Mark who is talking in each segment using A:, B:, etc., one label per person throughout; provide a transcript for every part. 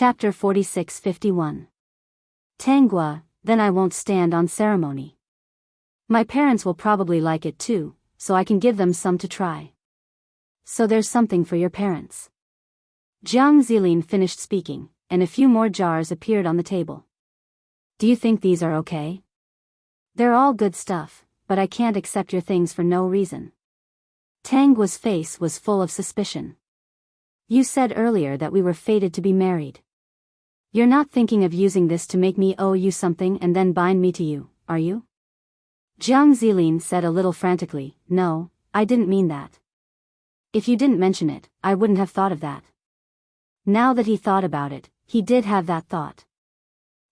A: Chapter 46:51. Tangua, then I won't stand on ceremony. My parents will probably like it too, so I can give them some to try. So there's something for your parents. Jiang Zilin finished speaking, and a few more jars appeared on the table. Do you think these are okay? They're all good stuff, but I can't accept your things for no reason. Tangua's face was full of suspicion. You said earlier that we were fated to be married. You're not thinking of using this to make me owe you something and then bind me to you, are you? Jiang Zilin said a little frantically, No, I didn't mean that. If you didn't mention it, I wouldn't have thought of that. Now that he thought about it, he did have that thought.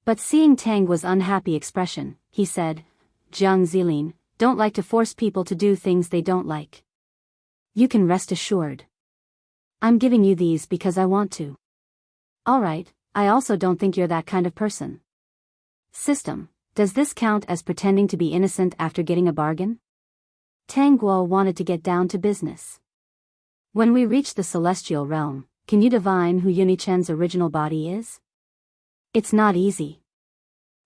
A: But seeing Tangua's unhappy expression, he said, Jiang Zilin, don't like to force people to do things they don't like. You can rest assured. I'm giving you these because I want to. Alright, I also don't think you're that kind of person. System, does this count as pretending to be innocent after getting a bargain? Tangua wanted to get down to business. When we reach the celestial realm, can you divine who Yunichen's original body is? It's not easy.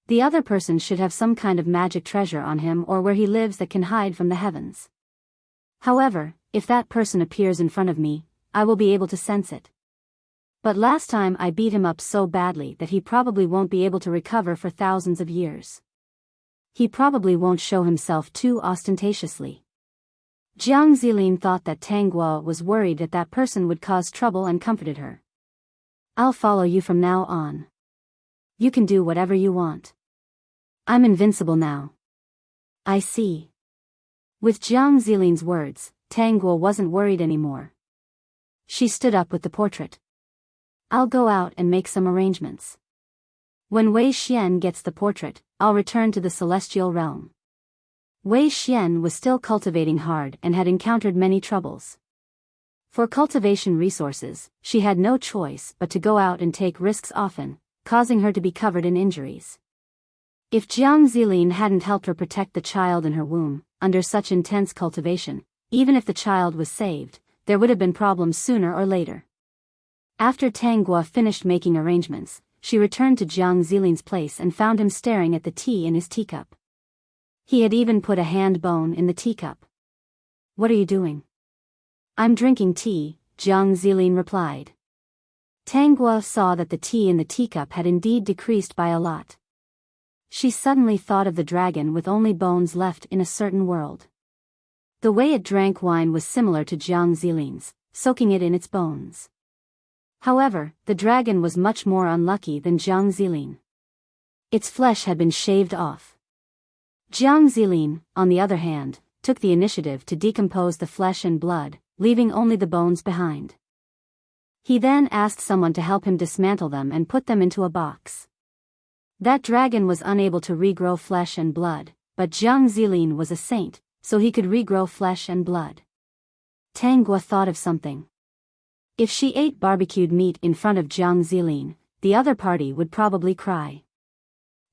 A: The other person should have some kind of magic treasure on him or where he lives that can hide from the heavens. However, if that person appears in front of me, I will be able to sense it. But last time I beat him up so badly that he probably won't be able to recover for thousands of years. He probably won't show himself too ostentatiously. Jiang Zilin thought that Tangua was worried that person would cause trouble and comforted her. I'll follow you from now on. You can do whatever you want. I'm invincible now. I see. With Jiang Zilin's words, Tangua wasn't worried anymore. She stood up with the portrait. I'll go out and make some arrangements. When Wei Xian gets the portrait, I'll return to the celestial realm. Wei Xian was still cultivating hard and had encountered many troubles. For cultivation resources, she had no choice but to go out and take risks often, causing her to be covered in injuries. If Jiang Zilin hadn't helped her protect the child in her womb, under such intense cultivation, even if the child was saved, there would have been problems sooner or later. After Tangua finished making arrangements, she returned to Jiang Zilin's place and found him staring at the tea in his teacup. He had even put a hand bone in the teacup. What are you doing? I'm drinking tea, Jiang Zilin replied. Tangua saw that the tea in the teacup had indeed decreased by a lot. She suddenly thought of the dragon with only bones left in a certain world. The way it drank wine was similar to Jiang Zilin's, soaking it in its bones. However, the dragon was much more unlucky than Jiang Zilin. Its flesh had been shaved off. Jiang Zilin, on the other hand, took the initiative to decompose the flesh and blood, leaving only the bones behind. He then asked someone to help him dismantle them and put them into a box. That dragon was unable to regrow flesh and blood, but Jiang Zilin was a saint, so he could regrow flesh and blood. Tangua thought of something. If she ate barbecued meat in front of Jiang Zilin, the other party would probably cry.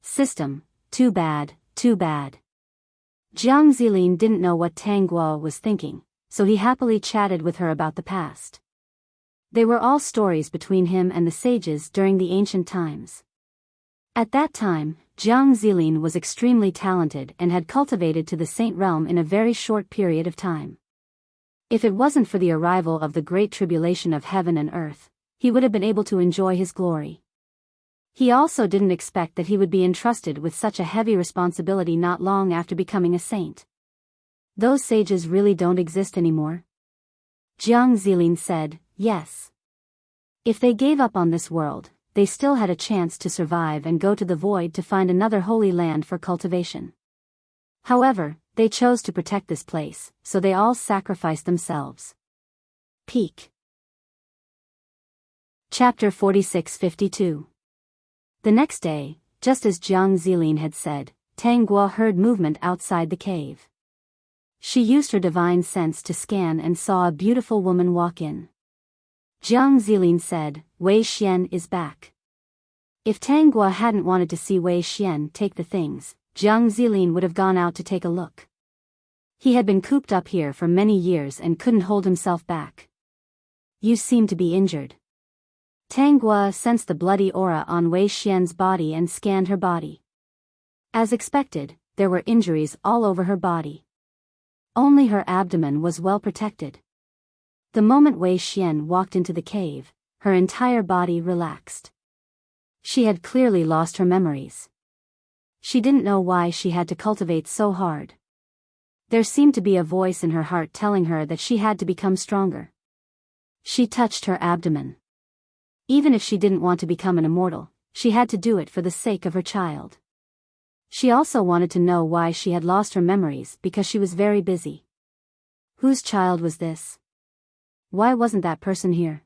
A: System, too bad, too bad. Jiang Zilin didn't know what Tangua was thinking, so he happily chatted with her about the past. They were all stories between him and the sages during the ancient times. At that time, Jiang Zilin was extremely talented and had cultivated to the saint realm in a very short period of time. If it wasn't for the arrival of the great tribulation of heaven and earth, he would have been able to enjoy his glory. He also didn't expect that he would be entrusted with such a heavy responsibility not long after becoming a saint. Those sages really don't exist anymore? Jiang Zilin said, yes. If they gave up on this world, they still had a chance to survive and go to the void to find another holy land for cultivation. However, they chose to protect this place, so they all sacrificed themselves. Peak. Chapter 46:52. The next day, just as Jiang Zilin had said, Tangua heard movement outside the cave. She used her divine sense to scan and saw a beautiful woman walk in. Jiang Zilin said, Wei Xian is back. If Tangua hadn't wanted to see Wei Xian take the things, Jiang Zilin would have gone out to take a look. He had been cooped up here for many years and couldn't hold himself back. You seem to be injured. Tanghua sensed the bloody aura on Wei Xian's body and scanned her body. As expected, there were injuries all over her body. Only her abdomen was well protected. The moment Wei Xian walked into the cave, her entire body relaxed. She had clearly lost her memories. She didn't know why she had to cultivate so hard. There seemed to be a voice in her heart telling her that she had to become stronger. She touched her abdomen. Even if she didn't want to become an immortal, she had to do it for the sake of her child. She also wanted to know why she had lost her memories because she was very busy. Whose child was this? Why wasn't that person here?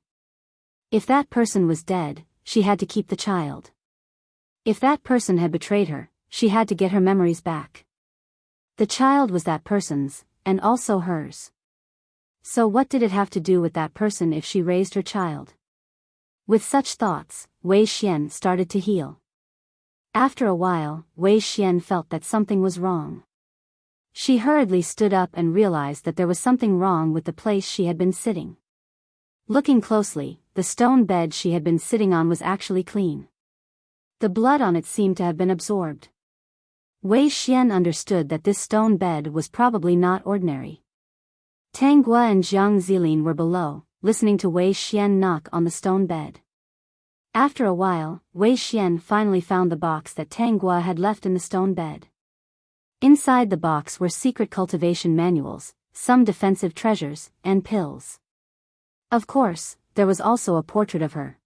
A: If that person was dead, she had to keep the child. If that person had betrayed her, she had to get her memories back. The child was that person's, and also hers. So what did it have to do with that person if she raised her child? With such thoughts, Wei Xian started to heal. After a while, Wei Xian felt that something was wrong. She hurriedly stood up and realized that there was something wrong with the place she had been sitting. Looking closely, the stone bed she had been sitting on was actually clean. The blood on it seemed to have been absorbed. Wei Xian understood that this stone bed was probably not ordinary. Tanghua and Jiang Zilin were below, listening to Wei Xian knock on the stone bed. After a while, Wei Xian finally found the box that Tanghua had left in the stone bed. Inside the box were secret cultivation manuals, some defensive treasures, and pills. Of course, there was also a portrait of her.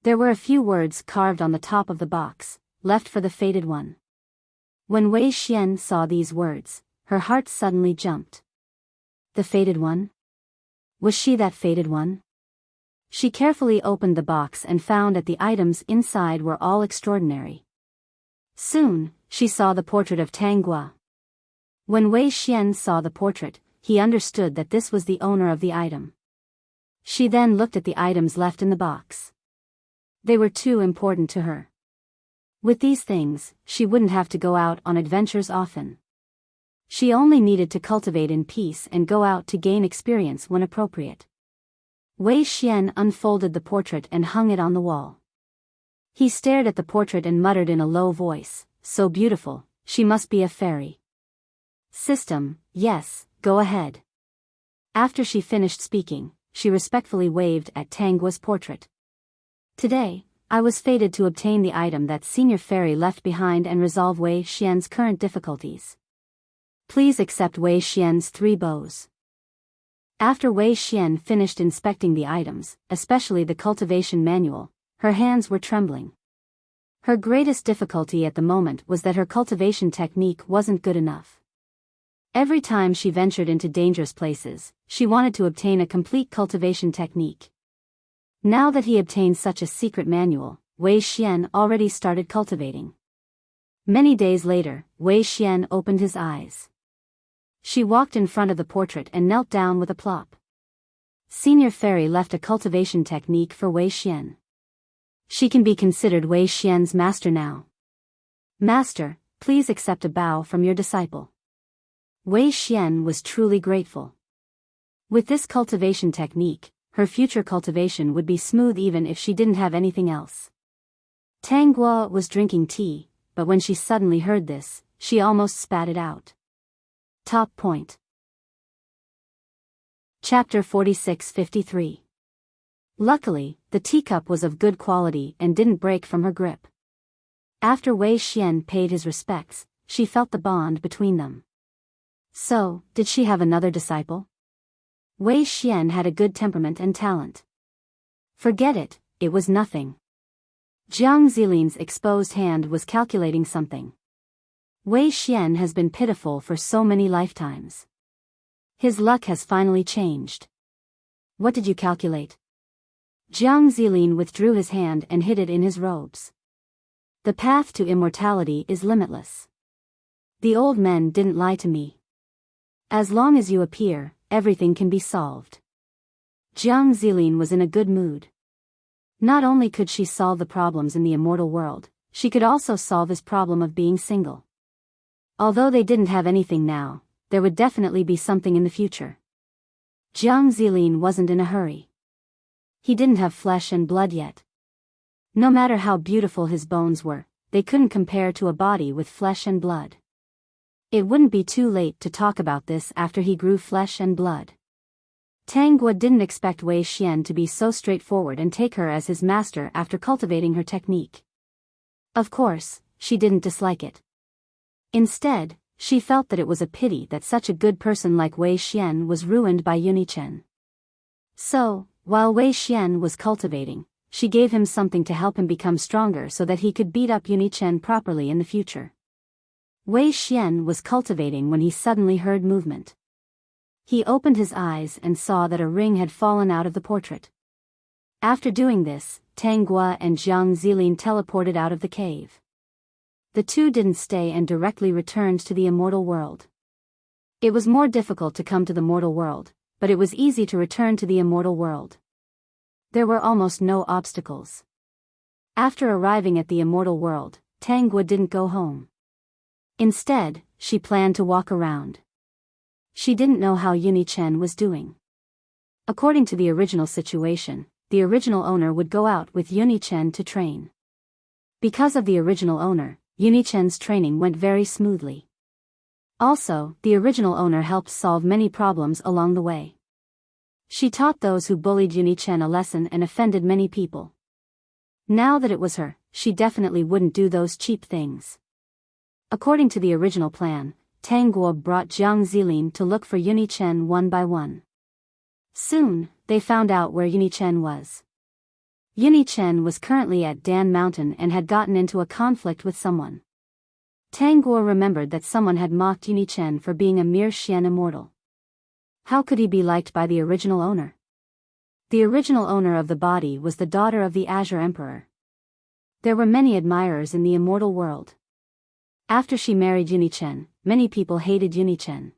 A: There were a few words carved on the top of the box, left for the fated one. When Wei Xian saw these words, her heart suddenly jumped. The fated one? Was she that fated one? She carefully opened the box and found that the items inside were all extraordinary. Soon, she saw the portrait of Tanghua. When Wei Xian saw the portrait, he understood that this was the owner of the item. She then looked at the items left in the box. They were too important to her. With these things, she wouldn't have to go out on adventures often. She only needed to cultivate in peace and go out to gain experience when appropriate. Wei Xian unfolded the portrait and hung it on the wall. He stared at the portrait and muttered in a low voice, "So beautiful, she must be a fairy." "System, yes, go ahead." After she finished speaking, she respectfully waved at Tanghua's portrait. "Today, I was fated to obtain the item that Senior Fairy left behind and resolve Wei Xian's current difficulties. Please accept Wei Xian's 3 bows." After Wei Xian finished inspecting the items, especially the cultivation manual, her hands were trembling. Her greatest difficulty at the moment was that her cultivation technique wasn't good enough. Every time she ventured into dangerous places, she wanted to obtain a complete cultivation technique. Now that he obtained such a secret manual, Wei Xian already started cultivating. Many days later, Wei Xian opened his eyes. She walked in front of the portrait and knelt down with a plop. Senior Fairy left a cultivation technique for Wei Xian. She can be considered Wei Xian's master now. "Master, please accept a bow from your disciple." Wei Xian was truly grateful. With this cultivation technique, her future cultivation would be smooth even if she didn't have anything else. Tanghua was drinking tea, but when she suddenly heard this, she almost spat it out. Top point. Chapter 46-53. Luckily, the teacup was of good quality and didn't break from her grip. After Wei Xian paid his respects, she felt the bond between them. So, did she have another disciple? Wei Xian had a good temperament and talent. Forget it, it was nothing. Jiang Zilin's exposed hand was calculating something. Wei Xian has been pitiful for so many lifetimes. His luck has finally changed. What did you calculate? Jiang Zilin withdrew his hand and hid it in his robes. The path to immortality is limitless. The old men didn't lie to me. As long as you appear, everything can be solved. Jiang Zilin was in a good mood. Not only could she solve the problems in the immortal world, she could also solve his problem of being single. Although they didn't have anything now, there would definitely be something in the future. Jiang Zilin wasn't in a hurry. He didn't have flesh and blood yet. No matter how beautiful his bones were, they couldn't compare to a body with flesh and blood. It wouldn't be too late to talk about this after he grew flesh and blood. Tang Guo didn't expect Wei Xian to be so straightforward and take her as his master after cultivating her technique. Of course, she didn't dislike it. Instead, she felt that it was a pity that such a good person like Wei Xian was ruined by Yunichen. So, while Wei Xian was cultivating, she gave him something to help him become stronger so that he could beat up Yunichen properly in the future. Wei Xian was cultivating when he suddenly heard movement. He opened his eyes and saw that a ring had fallen out of the portrait. After doing this, Tang Guo and Jiang Zilin teleported out of the cave. The two didn't stay and directly returned to the immortal world. It was more difficult to come to the mortal world, but it was easy to return to the immortal world. There were almost no obstacles. After arriving at the immortal world, Tang Guo didn't go home. Instead, she planned to walk around. She didn't know how Yunichen was doing. According to the original situation, the original owner would go out with Yunichen to train. Because of the original owner, Yunichen's training went very smoothly. Also, the original owner helped solve many problems along the way. She taught those who bullied Yunichen a lesson and offended many people. Now that it was her, she definitely wouldn't do those cheap things. According to the original plan, Tang Guo brought Jiang Zilin to look for Yunichen one by one. Soon, they found out where Yunichen was. Yunichen was currently at Dan Mountain and had gotten into a conflict with someone. Tang Guo remembered that someone had mocked Yunichen for being a mere Xian immortal. How could he be liked by the original owner? The original owner of the body was the daughter of the Azure Emperor. There were many admirers in the immortal world. After she married Yunichen, many people hated Yunichen.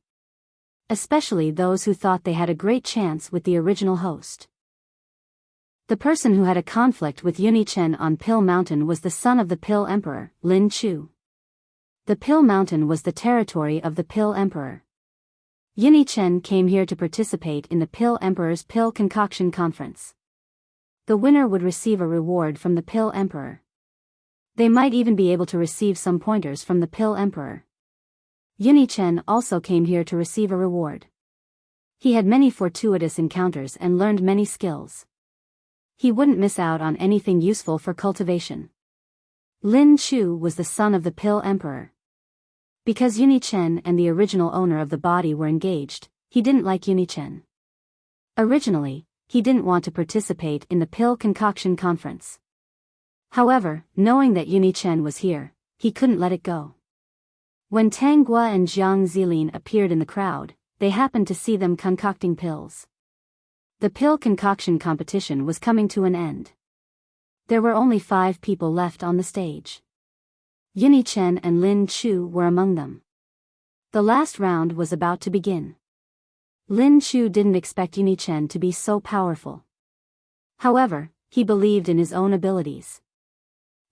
A: Especially those who thought they had a great chance with the original host. The person who had a conflict with Yunichen on Pill Mountain was the son of the Pill Emperor, Lin Chu. The Pill Mountain was the territory of the Pill Emperor. Yunichen came here to participate in the Pill Emperor's Pill Concoction Conference. The winner would receive a reward from the Pill Emperor. They might even be able to receive some pointers from the Pill Emperor. Yunichen also came here to receive a reward. He had many fortuitous encounters and learned many skills. He wouldn't miss out on anything useful for cultivation. Lin Chu was the son of the Pill Emperor. Because Yunichen and the original owner of the body were engaged, he didn't like Yunichen. Originally, he didn't want to participate in the Pill Concoction Conference. However, knowing that Yunichen was here, he couldn't let it go. When Tang Guo and Jiang Zilin appeared in the crowd, they happened to see them concocting pills. The pill concoction competition was coming to an end. There were only 5 people left on the stage. Yunichen and Lin Chu were among them. The last round was about to begin. Lin Chu didn't expect Yunichen to be so powerful. However, he believed in his own abilities.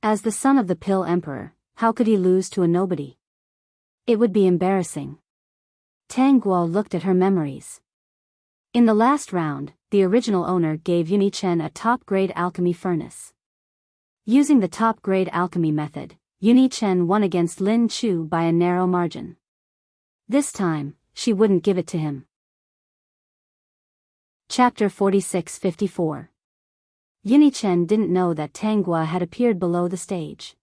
A: As the son of the Pill Emperor, how could he lose to a nobody? It would be embarrassing. Tang Guo looked at her memories. In the last round, the original owner gave Yunichen a top-grade alchemy furnace. Using the top-grade alchemy method, Yunichen won against Lin Chu by a narrow margin. This time, she wouldn't give it to him. Chapter 46-54. Yunichen didn't know that Tang Guo had appeared below the stage.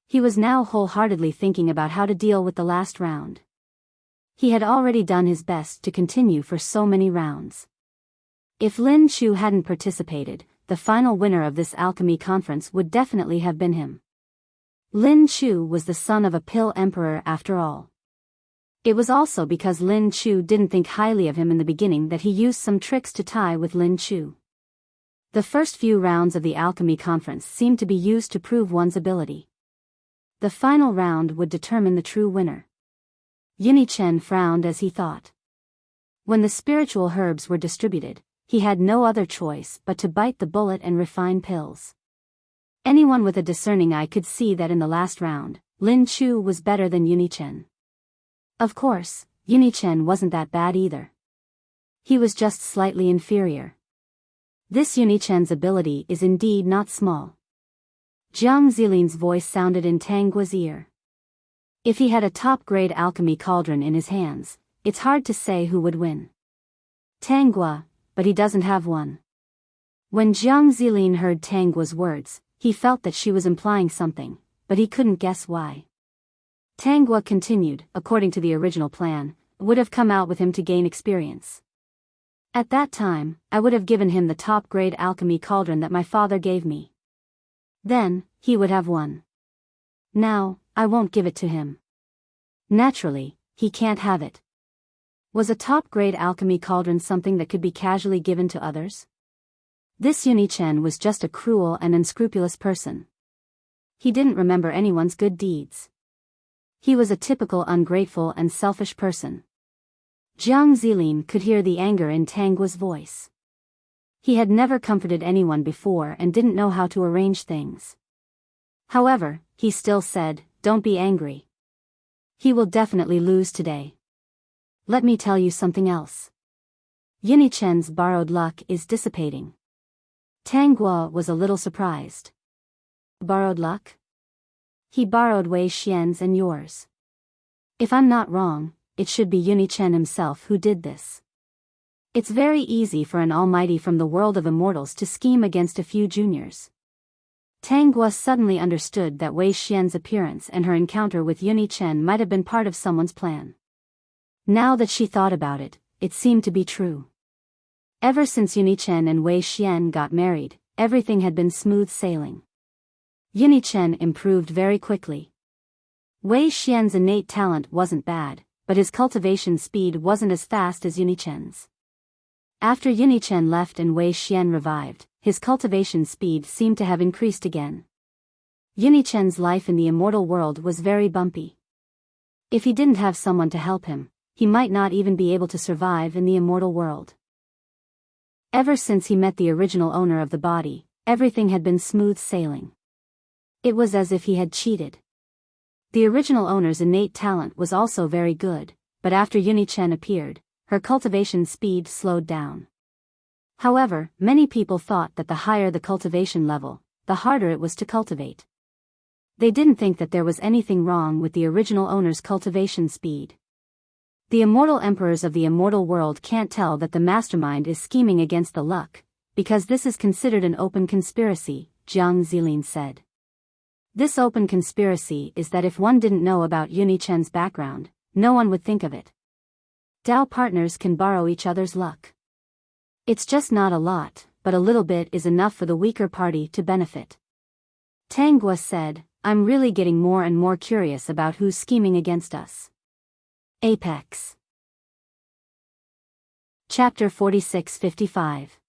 A: He was now wholeheartedly thinking about how to deal with the last round. He had already done his best to continue for so many rounds. If Lin Chu hadn't participated, the final winner of this alchemy conference would definitely have been him. Lin Chu was the son of a Pill Emperor after all. It was also because Lin Chu didn't think highly of him in the beginning that he used some tricks to tie with Lin Chu. The first few rounds of the alchemy conference seemed to be used to prove one's ability. The final round would determine the true winner. Yunichen frowned as he thought. When the spiritual herbs were distributed, he had no other choice but to bite the bullet and refine pills. Anyone with a discerning eye could see that in the last round, Lin Chu was better than Yunichen. Of course, Yunichen wasn't that bad either. He was just slightly inferior. This Yunichen's ability is indeed not small. Jiang Zilin's voice sounded in Tangua's ear. If he had a top-grade alchemy cauldron in his hands, it's hard to say who would win. Tangua, but he doesn't have one. When Jiang Zilin heard Tangua's words, he felt that she was implying something, but he couldn't guess why. Tangua continued, according to the original plan, would have come out with him to gain experience. At that time, I would have given him the top-grade alchemy cauldron that my father gave me. Then, he would have won. Now, I won't give it to him. Naturally, he can't have it. Was a top-grade alchemy cauldron something that could be casually given to others? This Yunichen was just a cruel and unscrupulous person. He didn't remember anyone's good deeds. He was a typical ungrateful and selfish person. Jiang Zilin could hear the anger in Tangua's voice. He had never comforted anyone before and didn't know how to arrange things. However, he still said, "Don't be angry. He will definitely lose today. Let me tell you something else. Yunichen's borrowed luck is dissipating." Tangua was a little surprised. Borrowed luck? He borrowed Wei Xian's and yours. If I'm not wrong, it should be Yunichen himself who did this. It's very easy for an almighty from the world of immortals to scheme against a few juniors. Tangua suddenly understood that Wei Xian's appearance and her encounter with Yunichen might have been part of someone's plan. Now that she thought about it, it seemed to be true. Ever since Yunichen and Wei Xian got married, everything had been smooth sailing. Yunichen improved very quickly. Wei Xian's innate talent wasn't bad, but his cultivation speed wasn't as fast as Yunichen's. After Yunichen left and Wei Xian revived, his cultivation speed seemed to have increased again. Yunichen's life in the immortal world was very bumpy. If he didn't have someone to help him, he might not even be able to survive in the immortal world. Ever since he met the original owner of the body, everything had been smooth sailing. It was as if he had cheated. The original owner's innate talent was also very good, but after Yunichen appeared, her cultivation speed slowed down. However, many people thought that the higher the cultivation level, the harder it was to cultivate. They didn't think that there was anything wrong with the original owner's cultivation speed. The immortal emperors of the immortal world can't tell that the mastermind is scheming against the luck, because this is considered an open conspiracy, Jiang Zilin said. This open conspiracy is that if one didn't know about Yunichen's background, no one would think of it. Dao partners can borrow each other's luck. It's just not a lot, but a little bit is enough for the weaker party to benefit. Tangua said, "I'm really getting more and more curious about who's scheming against us." Apex. Chapter 46-55.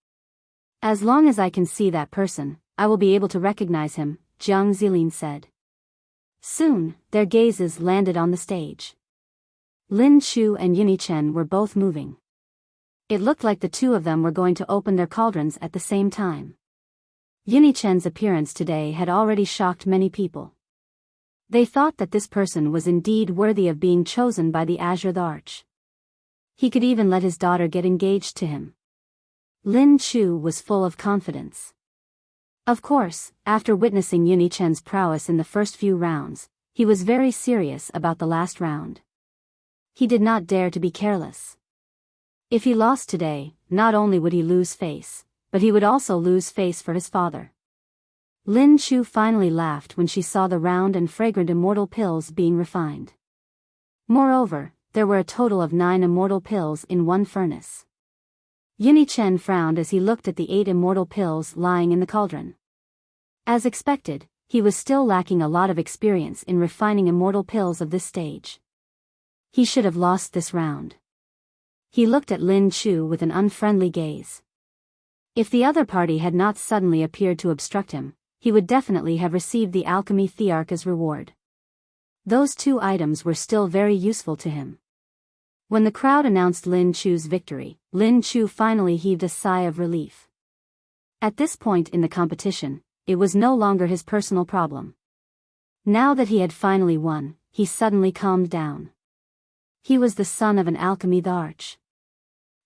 A: As long as I can see that person, I will be able to recognize him, Jiang Zilin said. Soon, their gazes landed on the stage. Lin Chu and Yunichen were both moving. It looked like the two of them were going to open their cauldrons at the same time. Yunichen's appearance today had already shocked many people. They thought that this person was indeed worthy of being chosen by the Azure Arch. He could even let his daughter get engaged to him. Lin Chu was full of confidence. Of course, after witnessing Yunichen's prowess in the first few rounds, he was very serious about the last round. He did not dare to be careless. If he lost today, not only would he lose face, but he would also lose face for his father. Lin Chu finally laughed when she saw the round and fragrant immortal pills being refined. Moreover, there were a total of 9 immortal pills in one furnace. Yunichen frowned as he looked at the 8 immortal pills lying in the cauldron. As expected, he was still lacking a lot of experience in refining immortal pills of this stage. He should have lost this round. He looked at Lin Chu with an unfriendly gaze. If the other party had not suddenly appeared to obstruct him, he would definitely have received the alchemy thearch as reward. Those 2 items were still very useful to him. When the crowd announced Lin Chu's victory, Lin Chu finally heaved a sigh of relief. At this point in the competition, it was no longer his personal problem. Now that he had finally won, he suddenly calmed down. He was the son of an alchemy thearch.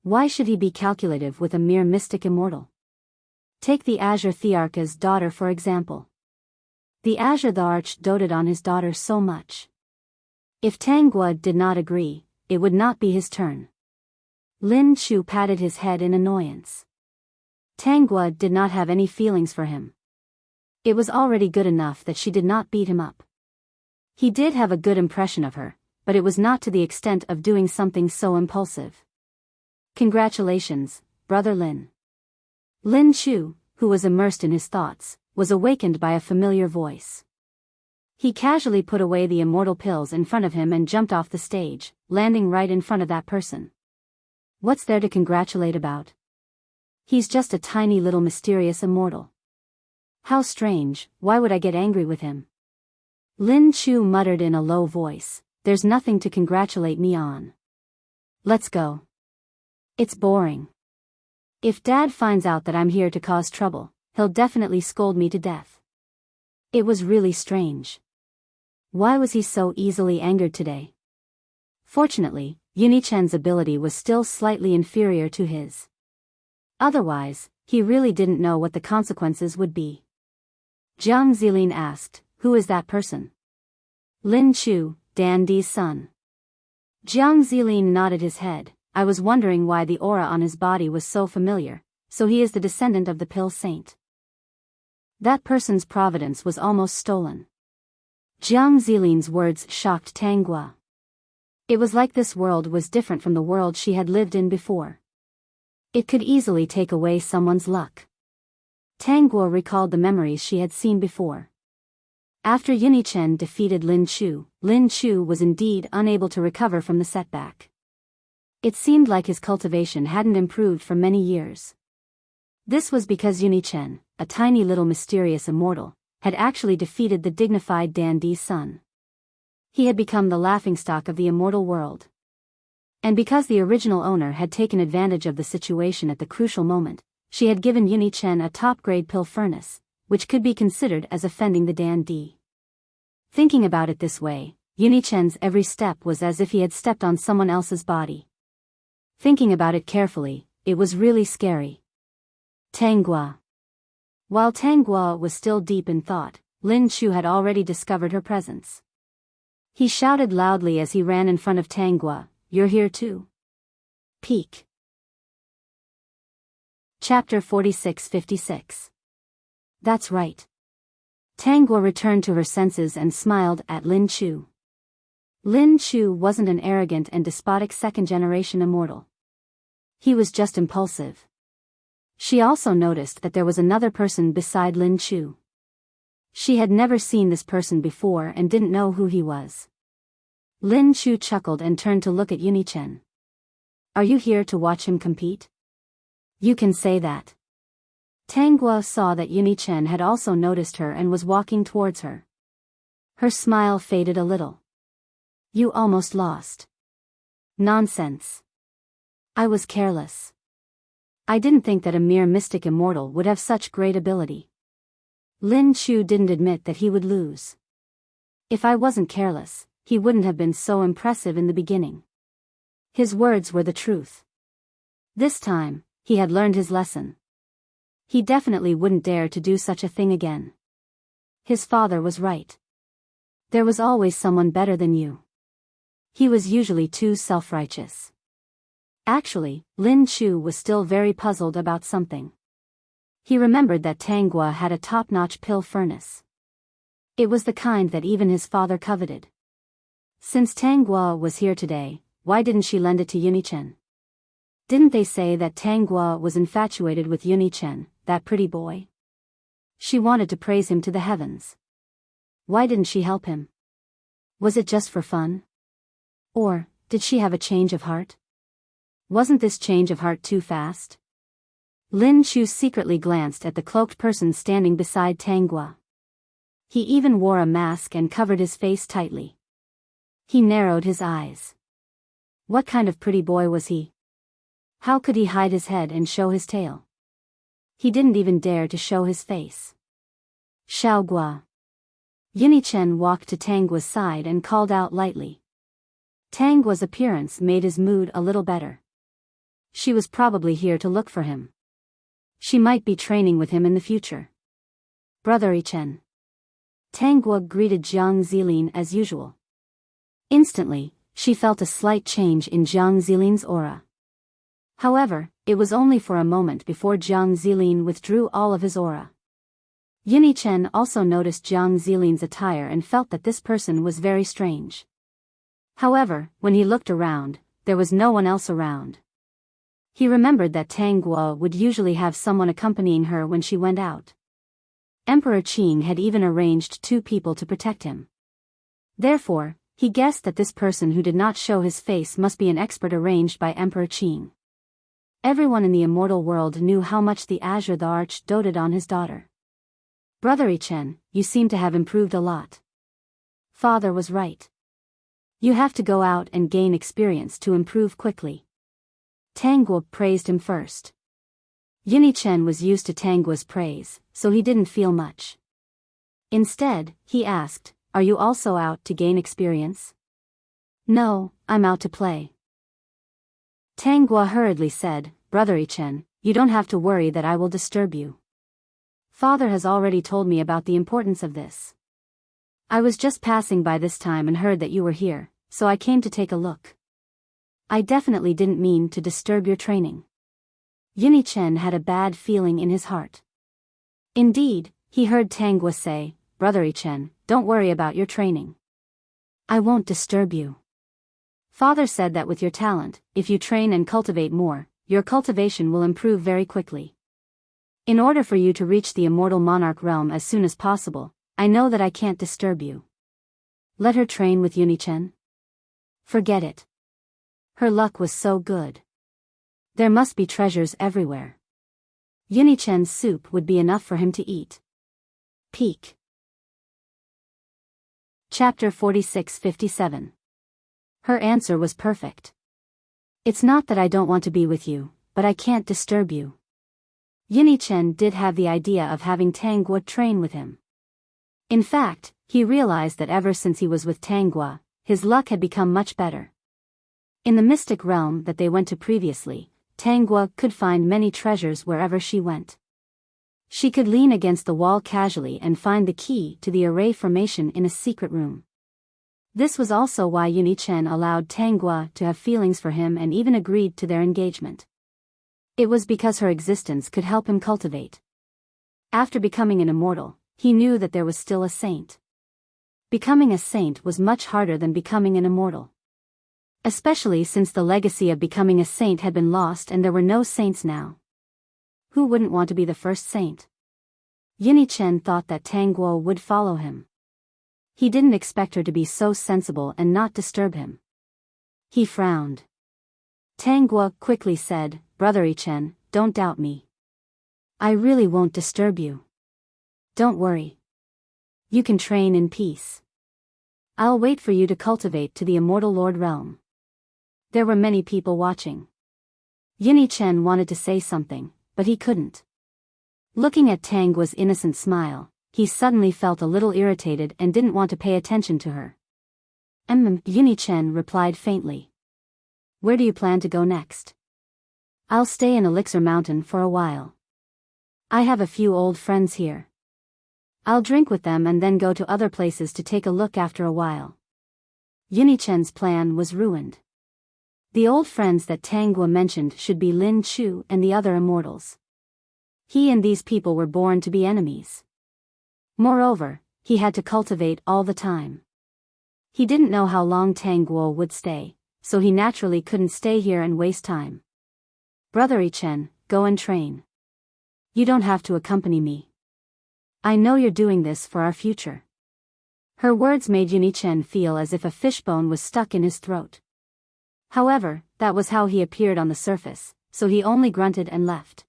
A: Why should he be calculative with a mere mystic immortal? Take the Azure Thearch's daughter for example. The Azure Thearch doted on his daughter so much. If Tanggua did not agree, it would not be his turn. Lin Chu patted his head in annoyance. Tanggua did not have any feelings for him. It was already good enough that she did not beat him up. He did have a good impression of her, but it was not to the extent of doing something so impulsive. Congratulations, Brother Lin. Lin Chu, who was immersed in his thoughts, was awakened by a familiar voice. He casually put away the immortal pills in front of him and jumped off the stage, landing right in front of that person. What's there to congratulate about? He's just a tiny little mysterious immortal. How strange, why would I get angry with him? Lin Chu muttered in a low voice, there's nothing to congratulate me on. Let's go. It's boring. If Dad finds out that I'm here to cause trouble, he'll definitely scold me to death. It was really strange. Why was he so easily angered today? Fortunately, Yunichen's ability was still slightly inferior to his. Otherwise, he really didn't know what the consequences would be. Jiang Zilin asked, who is that person? Lin Chu, Dan Di's son. Jiang Zilin nodded his head. I was wondering why the aura on his body was so familiar, so he is the descendant of the Pill Saint. That person's providence was almost stolen. Jiang Zilin's words shocked Tanggua. It was like this world was different from the world she had lived in before. It could easily take away someone's luck. Tanggua recalled the memories she had seen before. After Yunichen defeated Lin Chu was indeed unable to recover from the setback. It seemed like his cultivation hadn't improved for many years. This was because Yunichen, a tiny little mysterious immortal, had actually defeated the dignified Dan Di's son. He had become the laughingstock of the immortal world. And because the original owner had taken advantage of the situation at the crucial moment, she had given Yunichen a top-grade pill furnace, which could be considered as offending the Dan Di. Thinking about it this way, Yunichen's every step was as if he had stepped on someone else's body. Thinking about it carefully, it was really scary. Tanggua. While Tanggua was still deep in thought, Lin Chu had already discovered her presence. He shouted loudly as he ran in front of Tanggua, "You're here too?" Peek. Chapter 46-56. That's right. Tanggua returned to her senses and smiled at Lin Chu. Lin Chu wasn't an arrogant and despotic second-generation immortal. He was just impulsive. She also noticed that there was another person beside Lin Chu. She had never seen this person before and didn't know who he was. Lin Chu chuckled and turned to look at Yunichen. Are you here to watch him compete? You can say that. Tanggua saw that Yunichen had also noticed her and was walking towards her. Her smile faded a little. You almost lost. Nonsense. I was careless. I didn't think that a mere mystic immortal would have such great ability. Lin Chu didn't admit that he would lose. If I wasn't careless, he wouldn't have been so impressive in the beginning. His words were the truth. This time, he had learned his lesson. He definitely wouldn't dare to do such a thing again. His father was right. There was always someone better than you. He was usually too self-righteous. Actually, Lin Chu was still very puzzled about something. He remembered that Tanggua had a top-notch pill furnace. It was the kind that even his father coveted. Since Tanggua was here today, why didn't she lend it to Yunichen? Didn't they say that Tanggua was infatuated with Yunichen, that pretty boy? She wanted to praise him to the heavens. Why didn't she help him? Was it just for fun? Or, did she have a change of heart? Wasn't this change of heart too fast? Lin Chu secretly glanced at the cloaked person standing beside Tanggua. He even wore a mask and covered his face tightly. He narrowed his eyes. What kind of pretty boy was he? How could he hide his head and show his tail? He didn't even dare to show his face. Xiaogua. Yunichen walked to Tanggua's side and called out lightly. Tanggua's appearance made his mood a little better. She was probably here to look for him. She might be training with him in the future. Brother Ichen. Tangguo greeted Jiang Zilin as usual. Instantly, she felt a slight change in Jiang Zilin's aura. However, it was only for a moment before Jiang Zilin withdrew all of his aura. Yunichen also noticed Jiang Zilin's attire and felt that this person was very strange. However, when he looked around, there was no one else around. He remembered that Tangguo would usually have someone accompanying her when she went out. Emperor Qing had even arranged 2 people to protect him. Therefore, he guessed that this person who did not show his face must be an expert arranged by Emperor Qing. Everyone in the immortal world knew how much the Azure the Arch doted on his daughter. Brother Ichen, you seem to have improved a lot. Father was right. You have to go out and gain experience to improve quickly. Tangguo praised him first. Yunichen was used to Tangguo's praise, so he didn't feel much. Instead, he asked, "Are you also out to gain experience?" "No, I'm out to play." Tangguo hurriedly said, "Brother Ichen, you don't have to worry that I will disturb you. Father has already told me about the importance of this. I was just passing by this time and heard that you were here, so I came to take a look. I definitely didn't mean to disturb your training." Yunichen had a bad feeling in his heart. Indeed, he heard Tangguo say, "Brother Ichen, don't worry about your training. I won't disturb you. Father said that with your talent, if you train and cultivate more, your cultivation will improve very quickly. In order for you to reach the immortal monarch realm as soon as possible, I know that I can't disturb you. Let her train with Yunichen? Forget it. Her luck was so good. There must be treasures everywhere. Yunichen's soup would be enough for him to eat." Peak. Chapter 46-57. Her answer was perfect. "It's not that I don't want to be with you, but I can't disturb you." Yunichen did have the idea of having Tangguo train with him. In fact, he realized that ever since he was with Tangguo, his luck had become much better. In the mystic realm that they went to previously, Tangguo could find many treasures wherever she went. She could lean against the wall casually and find the key to the array formation in a secret room. This was also why Yunichen allowed Tangguo to have feelings for him and even agreed to their engagement. It was because her existence could help him cultivate. After becoming an immortal, he knew that there was still a saint. Becoming a saint was much harder than becoming an immortal. Especially since the legacy of becoming a saint had been lost and there were no saints now. Who wouldn't want to be the first saint? Yunichen thought that Tangguo would follow him. He didn't expect her to be so sensible and not disturb him. He frowned. Tangguo quickly said, "Brother Ichen, don't doubt me. I really won't disturb you. Don't worry. You can train in peace. I'll wait for you to cultivate to the immortal Lord realm." There were many people watching. Yunichen wanted to say something, but he couldn't. Looking at Tangguo's innocent smile, he suddenly felt a little irritated and didn't want to pay attention to her. Yunichen replied faintly. "Where do you plan to go next?" "I'll stay in Elixir Mountain for a while. I have a few old friends here. I'll drink with them and then go to other places to take a look after a while." Yunichen's plan was ruined. The old friends that Tangguo mentioned should be Lin Chu and the other immortals. He and these people were born to be enemies. Moreover, he had to cultivate all the time. He didn't know how long Tangguo would stay, so he naturally couldn't stay here and waste time. "Brother Ichen, go and train. You don't have to accompany me. I know you're doing this for our future." Her words made Yunichen feel as if a fishbone was stuck in his throat. However, that was how he appeared on the surface, so he only grunted and left.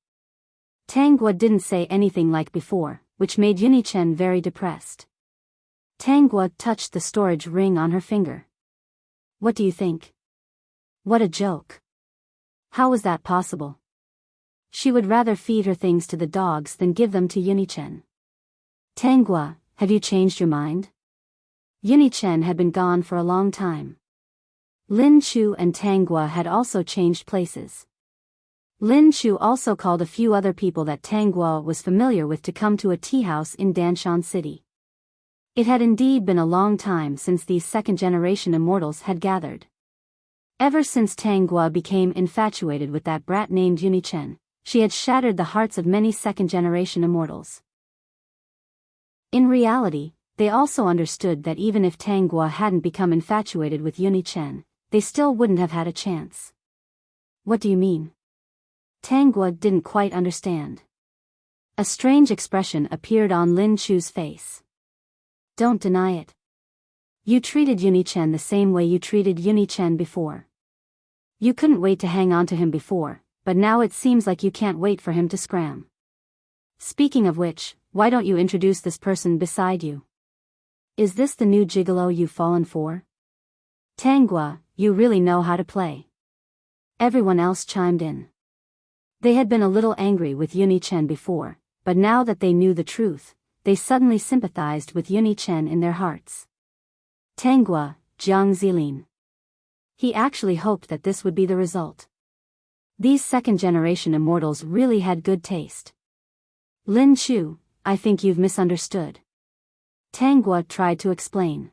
A: Tangguo didn't say anything like before, which made Yunichen very depressed. Tangguo touched the storage ring on her finger. "What do you think? What a joke. How was that possible?" She would rather feed her things to the dogs than give them to Yunichen. "Tangguo, have you changed your mind?" Yunichen had been gone for a long time. Lin Chu and Tangguo had also changed places. Lin Chu also called a few other people that Tang Guo was familiar with to come to a tea house in Danshan City. It had indeed been a long time since these second-generation immortals had gathered. Ever since Tang Guo became infatuated with that brat named Yuni Chen, she had shattered the hearts of many second-generation immortals. In reality, they also understood that even if Tang Guo hadn't become infatuated with Yuni Chen, they still wouldn't have had a chance. What do you mean? Tang Guo didn't quite understand. A strange expression appeared on Lin Chu's face. Don't deny it. You treated Yuni Chen the same way you treated Yuni Chen before. You couldn't wait to hang on to him before, but now it seems like you can't wait for him to scram. Speaking of which, why don't you introduce this person beside you? Is this the new gigolo you've fallen for? Tang Guo, you really know how to play. Everyone else chimed in. They had been a little angry with Yuni Chen before, but now that they knew the truth, they suddenly sympathized with Yuni Chen in their hearts. Tang Guo, Jiang Zilin. He actually hoped that this would be the result. These second-generation immortals really had good taste. Lin Chu, I think you've misunderstood. Tang Guo tried to explain.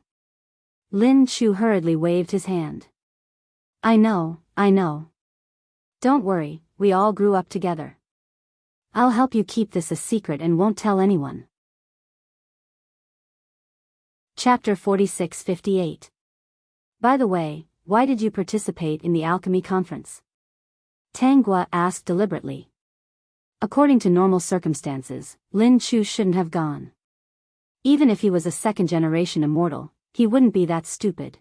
A: Lin Chu hurriedly waved his hand. I know. Don't worry, we all grew up together. I'll help you keep this a secret and won't tell anyone. Chapter 46-58. By the way, why did you participate in the alchemy conference? Tang Guo asked deliberately. According to normal circumstances, Lin Chu shouldn't have gone. Even if he was a second-generation immortal, he wouldn't be that stupid.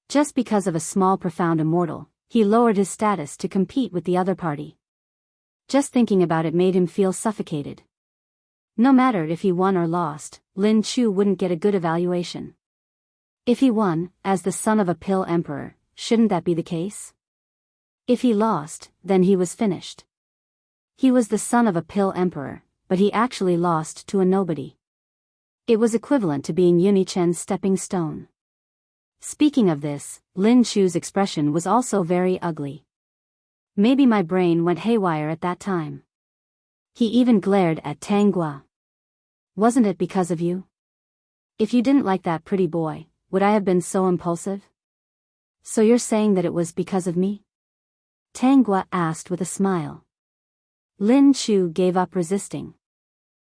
A: Just because of a small profound immortal, he lowered his status to compete with the other party. Just thinking about it made him feel suffocated. No matter if he won or lost, Lin Chu wouldn't get a good evaluation. If he won, as the son of a pill emperor, shouldn't that be the case? If he lost, then he was finished. He was the son of a pill emperor, but he actually lost to a nobody. It was equivalent to being Yuni Chen's stepping stone. Speaking of this, Lin Chu's expression was also very ugly. Maybe my brain went haywire at that time. He even glared at Tang Guo. Wasn't it because of you? If you didn't like that pretty boy, would I have been so impulsive? So you're saying that it was because of me? Tang Guo asked with a smile. Lin Chu gave up resisting.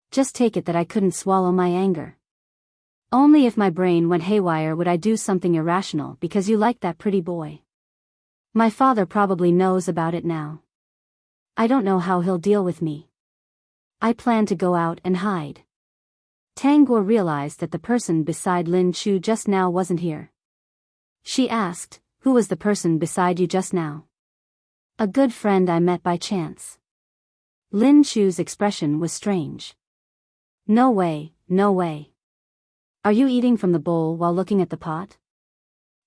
A: Just take it that I couldn't swallow my anger. Only if my brain went haywire would I do something irrational because you liked that pretty boy. My father probably knows about it now. I don't know how he'll deal with me. I plan to go out and hide. Tang Guo realized that the person beside Lin Chu just now wasn't here. She asked, who was the person beside you just now? A good friend I met by chance. Lin Chu's expression was strange. No way. Are you eating from the bowl while looking at the pot?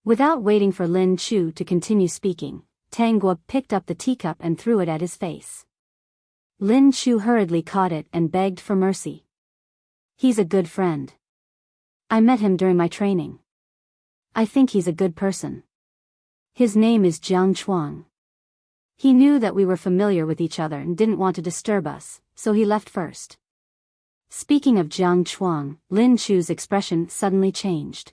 A: Without waiting for Lin Chu to continue speaking, Tang Guo picked up the teacup and threw it at his face. Lin Chu hurriedly caught it and begged for mercy. He's a good friend. I met him during my training. I think he's a good person. His name is Jiang Chuang. He knew that we were familiar with each other and didn't want to disturb us, so he left first. Speaking of Jiang Chuang, Lin Chu's expression suddenly changed.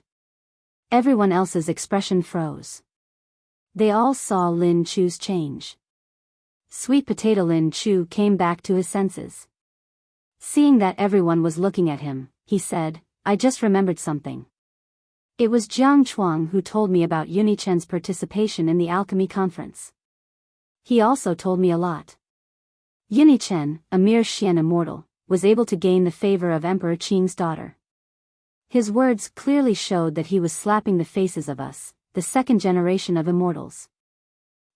A: Everyone else's expression froze. They all saw Lin Chu's change. Sweet potato Lin Chu came back to his senses. Seeing that everyone was looking at him, he said, I just remembered something. It was Jiang Chuang who told me about Yuni Chen's participation in the alchemy conference. He also told me a lot. Yuni Chen, a mere Xian immortal, was able to gain the favor of Emperor Qing's daughter. His words clearly showed that he was slapping the faces of us, the second generation of immortals.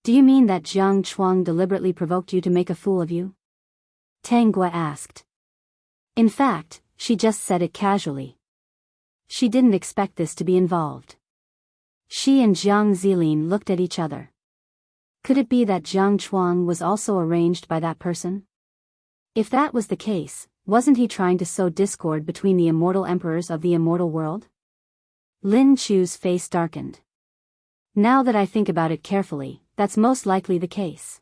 A: Do you mean that Jiang Chuang deliberately provoked you to make a fool of you? Tang Guo asked. In fact, she just said it casually. She didn't expect this to be involved. She and Jiang Zilin looked at each other. Could it be that Jiang Chuang was also arranged by that person? If that was the case, wasn't he trying to sow discord between the immortal emperors of the immortal world? Lin Chu's face darkened. Now that I think about it carefully, that's most likely the case.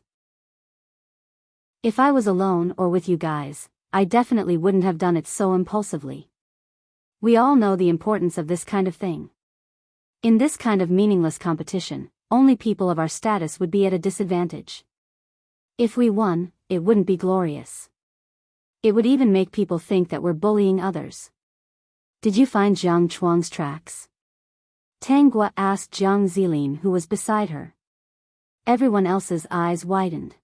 A: If I was alone or with you guys, I definitely wouldn't have done it so impulsively. We all know the importance of this kind of thing. In this kind of meaningless competition, only people of our status would be at a disadvantage. If we won, it wouldn't be glorious. It would even make people think that we're bullying others. Did you find Jiang Chuang's tracks? Tang Guo asked Jiang Zilin, who was beside her. Everyone else's eyes widened.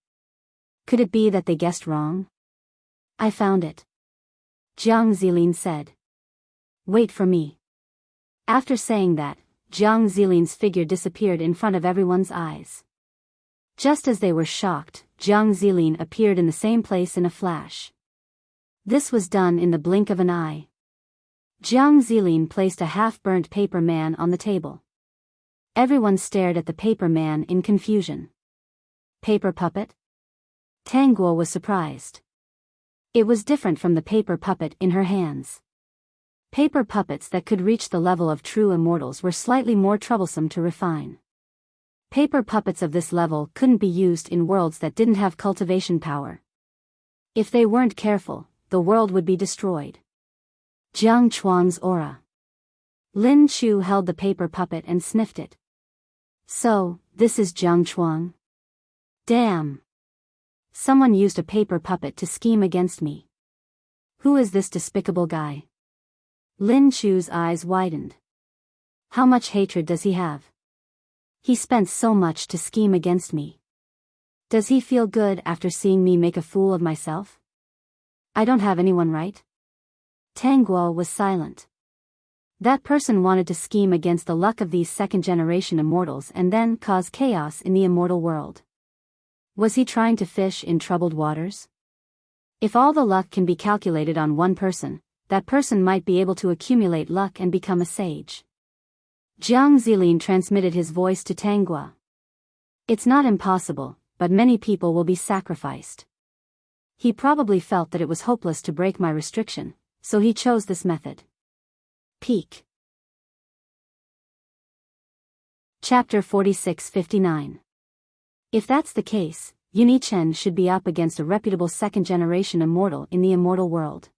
A: Could it be that they guessed wrong? I found it. Jiang Zilin said. Wait for me. After saying that, Jiang Zilin's figure disappeared in front of everyone's eyes. Just as they were shocked, Jiang Zilin appeared in the same place in a flash. This was done in the blink of an eye. Jiang Zilin placed a half-burnt paper man on the table. Everyone stared at the paper man in confusion. Paper puppet? Tang Guo was surprised. It was different from the paper puppet in her hands. Paper puppets that could reach the level of true immortals were slightly more troublesome to refine. Paper puppets of this level couldn't be used in worlds that didn't have cultivation power. If they weren't careful, the world would be destroyed. Jiang Chuang's aura. Lin Chu held the paper puppet and sniffed it. So, this is Jiang Chuang? Damn. Someone used a paper puppet to scheme against me. Who is this despicable guy? Lin Chu's eyes widened. How much hatred does he have? He spent so much to scheme against me. Does he feel good after seeing me make a fool of myself? I don't have anyone, right? Tang Guo was silent. That person wanted to scheme against the luck of these second-generation immortals and then cause chaos in the immortal world. Was he trying to fish in troubled waters? If all the luck can be calculated on one person, that person might be able to accumulate luck and become a sage. Jiang Zilin transmitted his voice to Tang Guo. It's not impossible, but many people will be sacrificed. He probably felt that it was hopeless to break my restriction, so he chose this method. Peak. Chapter 46-59. If that's the case, Yuni-Chen should be up against a reputable second-generation immortal in the immortal world.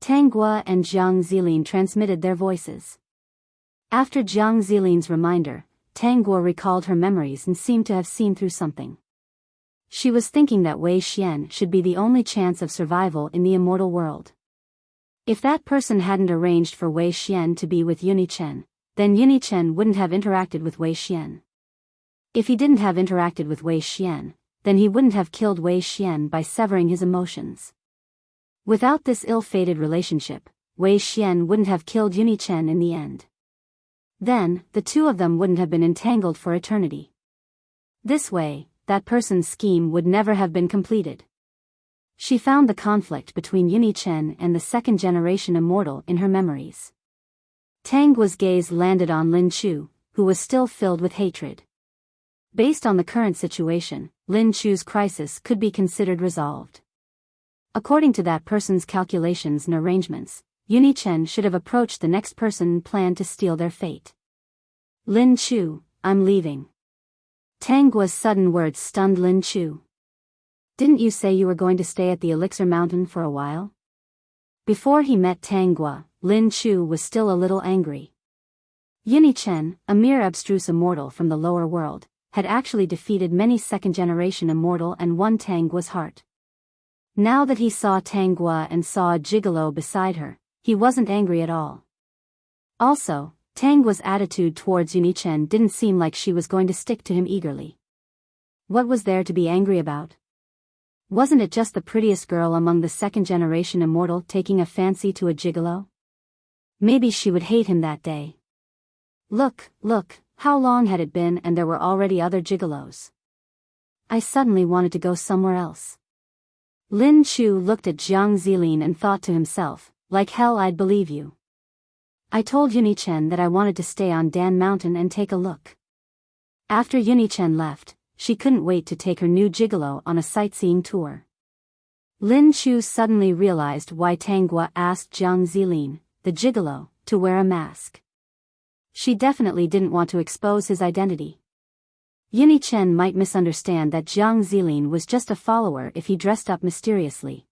A: Tang Guo and Jiang Zilin transmitted their voices. After Jiang Zilin's reminder, Tang Guo recalled her memories and seemed to have seen through something. She was thinking that Wei Xian should be the only chance of survival in the immortal world. If that person hadn't arranged for Wei Xian to be with Yuni-Chen, then Yuni-Chen wouldn't have interacted with Wei Xian. If he didn't have interacted with Wei Xian, then he wouldn't have killed Wei Xian by severing his emotions. Without this ill-fated relationship, Wei Xian wouldn't have killed Yuni-Chen in the end. Then, the two of them wouldn't have been entangled for eternity. This way, that person's scheme would never have been completed. She found the conflict between Yuni-Chen and the second-generation immortal in her memories. Tang Guo's gaze landed on Lin Chu, who was still filled with hatred. Based on the current situation, Lin Chu's crisis could be considered resolved. According to that person's calculations and arrangements, Yuni-Chen should have approached the next person and planned to steal their fate. Lin Chu, I'm leaving. Tang Guo's sudden words stunned Lin Chu. Didn't you say you were going to stay at the Elixir Mountain for a while? Before he met Tang Guo, Lin Chu was still a little angry. Yuni-Chen, a mere abstruse immortal from the lower world, had actually defeated many second-generation immortal and won Tang Guo's heart. Now that he saw Tang Guo and saw a gigolo beside her, he wasn't angry at all. Also, Tang Guo's attitude towards Yuni-Chen didn't seem like she was going to stick to him eagerly. What was there to be angry about? Wasn't it just the prettiest girl among the second-generation immortal taking a fancy to a gigolo? Maybe she would hate him that day. Look, how long had it been and there were already other gigolos? I suddenly wanted to go somewhere else. Lin Chu looked at Jiang Zilin and thought to himself, like hell I'd believe you. I told Yuni-Chen that I wanted to stay on Dan Mountain and take a look. After Yuni-Chen left, she couldn't wait to take her new gigolo on a sightseeing tour. Lin Chu suddenly realized why Tang Guo asked Jiang Zilin, the gigolo, to wear a mask. She definitely didn't want to expose his identity. Chen might misunderstand that Jiang Zilin was just a follower if he dressed up mysteriously.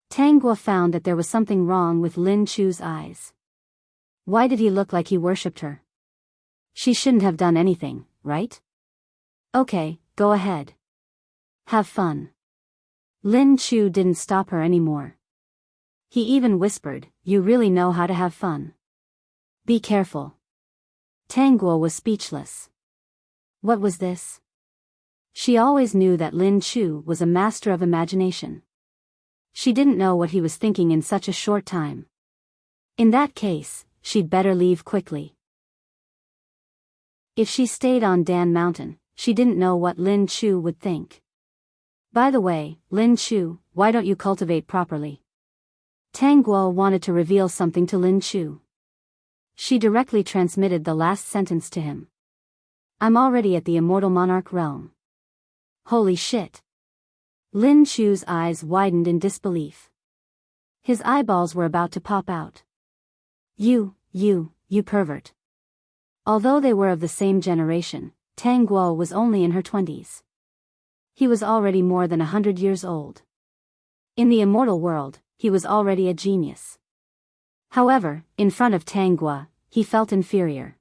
A: Tang Guo found that there was something wrong with Lin Chu's eyes. Why did he look like he worshipped her? She shouldn't have done anything, right? Okay, go ahead. Have fun. Lin Chu didn't stop her anymore. He even whispered, "You really know how to have fun. Be careful." Tang Guo was speechless. What was this? She always knew that Lin Chu was a master of imagination. She didn't know what he was thinking in such a short time. In that case, she'd better leave quickly. If she stayed on Dan Mountain, she didn't know what Lin Chu would think. By the way, Lin Chu, why don't you cultivate properly? Tang Guo wanted to reveal something to Lin Chu. She directly transmitted the last sentence to him. I'm already at the Immortal Monarch realm. Holy shit. Lin Chu's eyes widened in disbelief. His eyeballs were about to pop out. You pervert. Although they were of the same generation, Tang Guo was only in her 20s. He was already more than 100 years old. In the immortal world, he was already a genius. However, in front of Tang Guo, he felt inferior.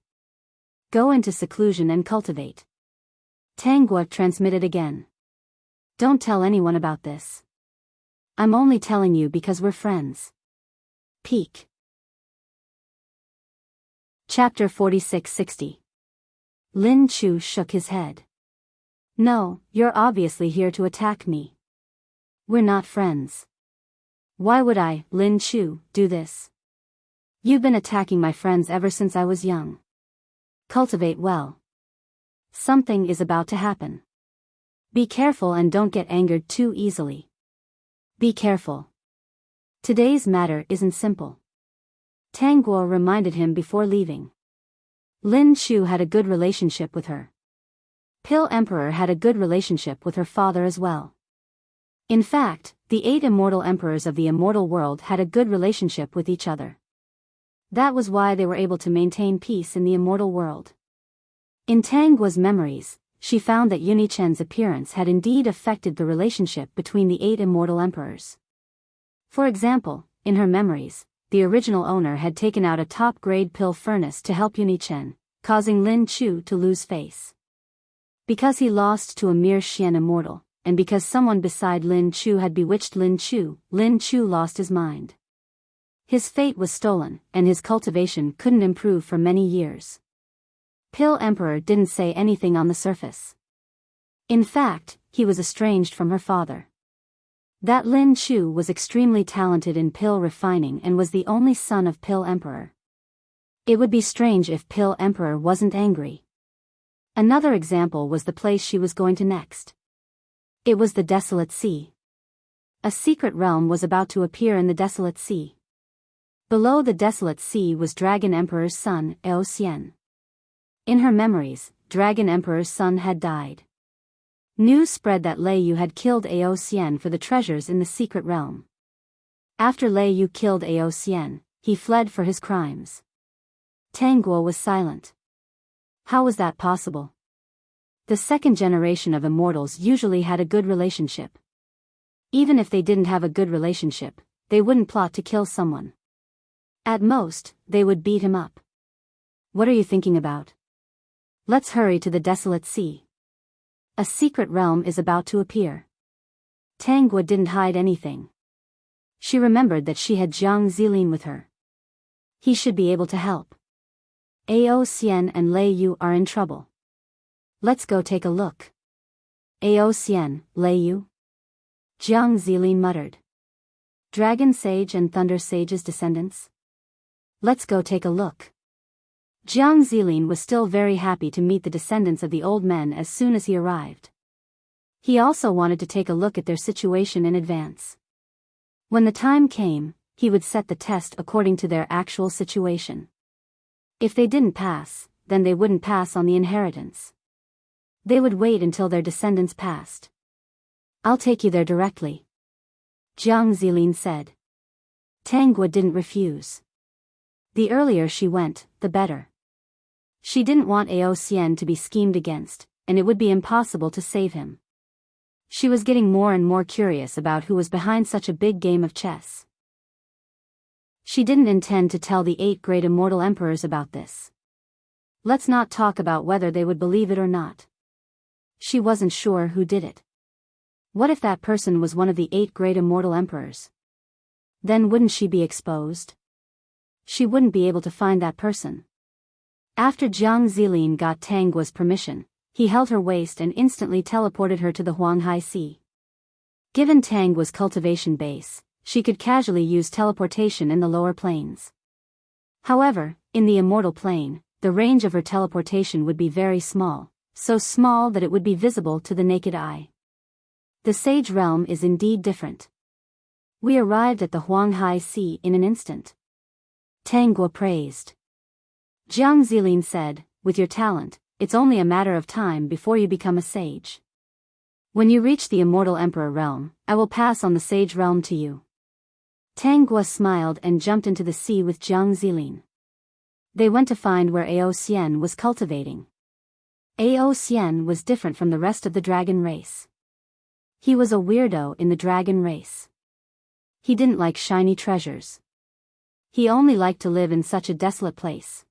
A: Go into seclusion and cultivate. Tang Guo transmitted again. Don't tell anyone about this. I'm only telling you because we're friends. Peek. Chapter 4660. Lin Chu shook his head. No, you're obviously here to attack me. We're not friends. Why would I, Lin Chu, do this? You've been attacking my friends ever since I was young. Cultivate well. Something is about to happen. Be careful and don't get angered too easily. Be careful. Today's matter isn't simple. Tang Guo reminded him before leaving. Lin Chu had a good relationship with her. Pill Emperor had a good relationship with her father as well. In fact, the 8 immortal emperors of the immortal world had a good relationship with each other. That was why they were able to maintain peace in the immortal world. In Tang Guo's memories, she found that Chen's appearance had indeed affected the relationship between the 8 immortal emperors. For example, in her memories, the original owner had taken out a top-grade pill furnace to help Chen, causing Lin Chu to lose face. Because he lost to a mere Xian immortal, and because someone beside Lin Chu had bewitched Lin Chu lost his mind. His fate was stolen, and his cultivation couldn't improve for many years. Pill Emperor didn't say anything on the surface. In fact, he was estranged from her father. That Lin Chu was extremely talented in pill refining and was the only son of Pill Emperor. It would be strange if Pill Emperor wasn't angry. Another example was the place she was going to next. It was the Desolate Sea. A secret realm was about to appear in the Desolate Sea. Below the Desolate Sea was Dragon Emperor's son, Eoxian. In her memories, Dragon Emperor's son had died. News spread that Lei Yu had killed Eoxian for the treasures in the secret realm. After Lei Yu killed Eoxian, he fled for his crimes. Tang Guo was silent. How was that possible? The second generation of immortals usually had a good relationship. Even if they didn't have a good relationship, they wouldn't plot to kill someone. At most, they would beat him up. What are you thinking about? Let's hurry to the Desolate Sea. A secret realm is about to appear. Tang Guo didn't hide anything. She remembered that she had Jiang Zilin with her. He should be able to help. Eoxian and Lei Yu are in trouble. Let's go take a look. Eoxian, Lei Yu? Jiang Zilin muttered. Dragon Sage and Thunder Sage's descendants? Let's go take a look. Jiang Zilin was still very happy to meet the descendants of the old men as soon as he arrived. He also wanted to take a look at their situation in advance. When the time came, he would set the test according to their actual situation. If they didn't pass, then they wouldn't pass on the inheritance. They would wait until their descendants passed. I'll take you there directly, Jiang Zilin said. Tang Guo didn't refuse. The earlier she went, the better. She didn't want Eoxian to be schemed against, and it would be impossible to save him. She was getting more and more curious about who was behind such a big game of chess. She didn't intend to tell the 8 great immortal emperors about this. Let's not talk about whether they would believe it or not. She wasn't sure who did it. What if that person was one of the 8 great immortal emperors? Then wouldn't she be exposed? She wouldn't be able to find that person. After Jiang Zilin got Tangua's permission, he held her waist and instantly teleported her to the Huanghai Sea. Given Tangua's cultivation base, she could casually use teleportation in the lower planes. However, in the immortal plane, the range of her teleportation would be very small, so small that it would be visible to the naked eye. The Sage Realm is indeed different. We arrived at the Huanghai Sea in an instant. Tangua praised. Jiang Zilin said, with your talent, it's only a matter of time before you become a sage. When you reach the immortal emperor realm, I will pass on the sage realm to you. Tangua smiled and jumped into the sea with Jiang Zilin. They went to find where Ao Xian was cultivating. Ao Xian was different from the rest of the dragon race. He was a weirdo in the dragon race. He didn't like shiny treasures. He only liked to live in such a desolate place.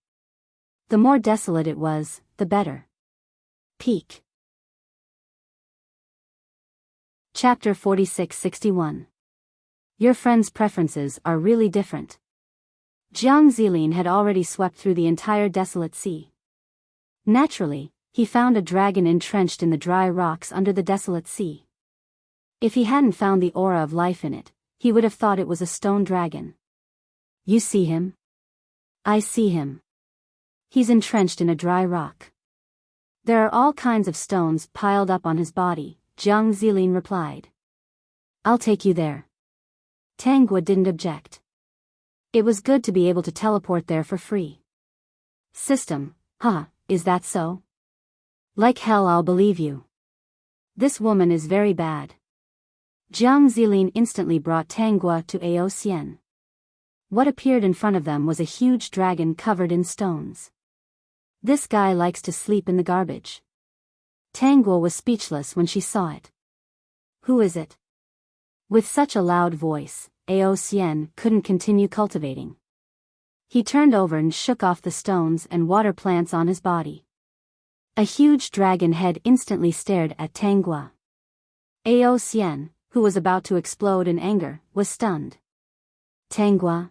A: The more desolate it was, the better. Peak. Chapter 46-61. Your friend's preferences are really different. Jiang Zilin had already swept through the entire desolate sea. Naturally, he found a dragon entrenched in the dry rocks under the desolate sea. If he hadn't found the aura of life in it, he would have thought it was a stone dragon. You see him? I see him. He's entrenched in a dry rock. There are all kinds of stones piled up on his body, Jiang Zilin replied. I'll take you there. Tangua didn't object. It was good to be able to teleport there for free. System, huh, is that so? Like hell I'll believe you. This woman is very bad. Jiang Zilin instantly brought Tangua to Ao Xian. What appeared in front of them was a huge dragon covered in stones. This guy likes to sleep in the garbage. Tangua was speechless when she saw it. Who is it? With such a loud voice, Ao Xian couldn't continue cultivating. He turned over and shook off the stones and water plants on his body. A huge dragon head instantly stared at Tangua. Ao Xian, who was about to explode in anger, was stunned. Tangua?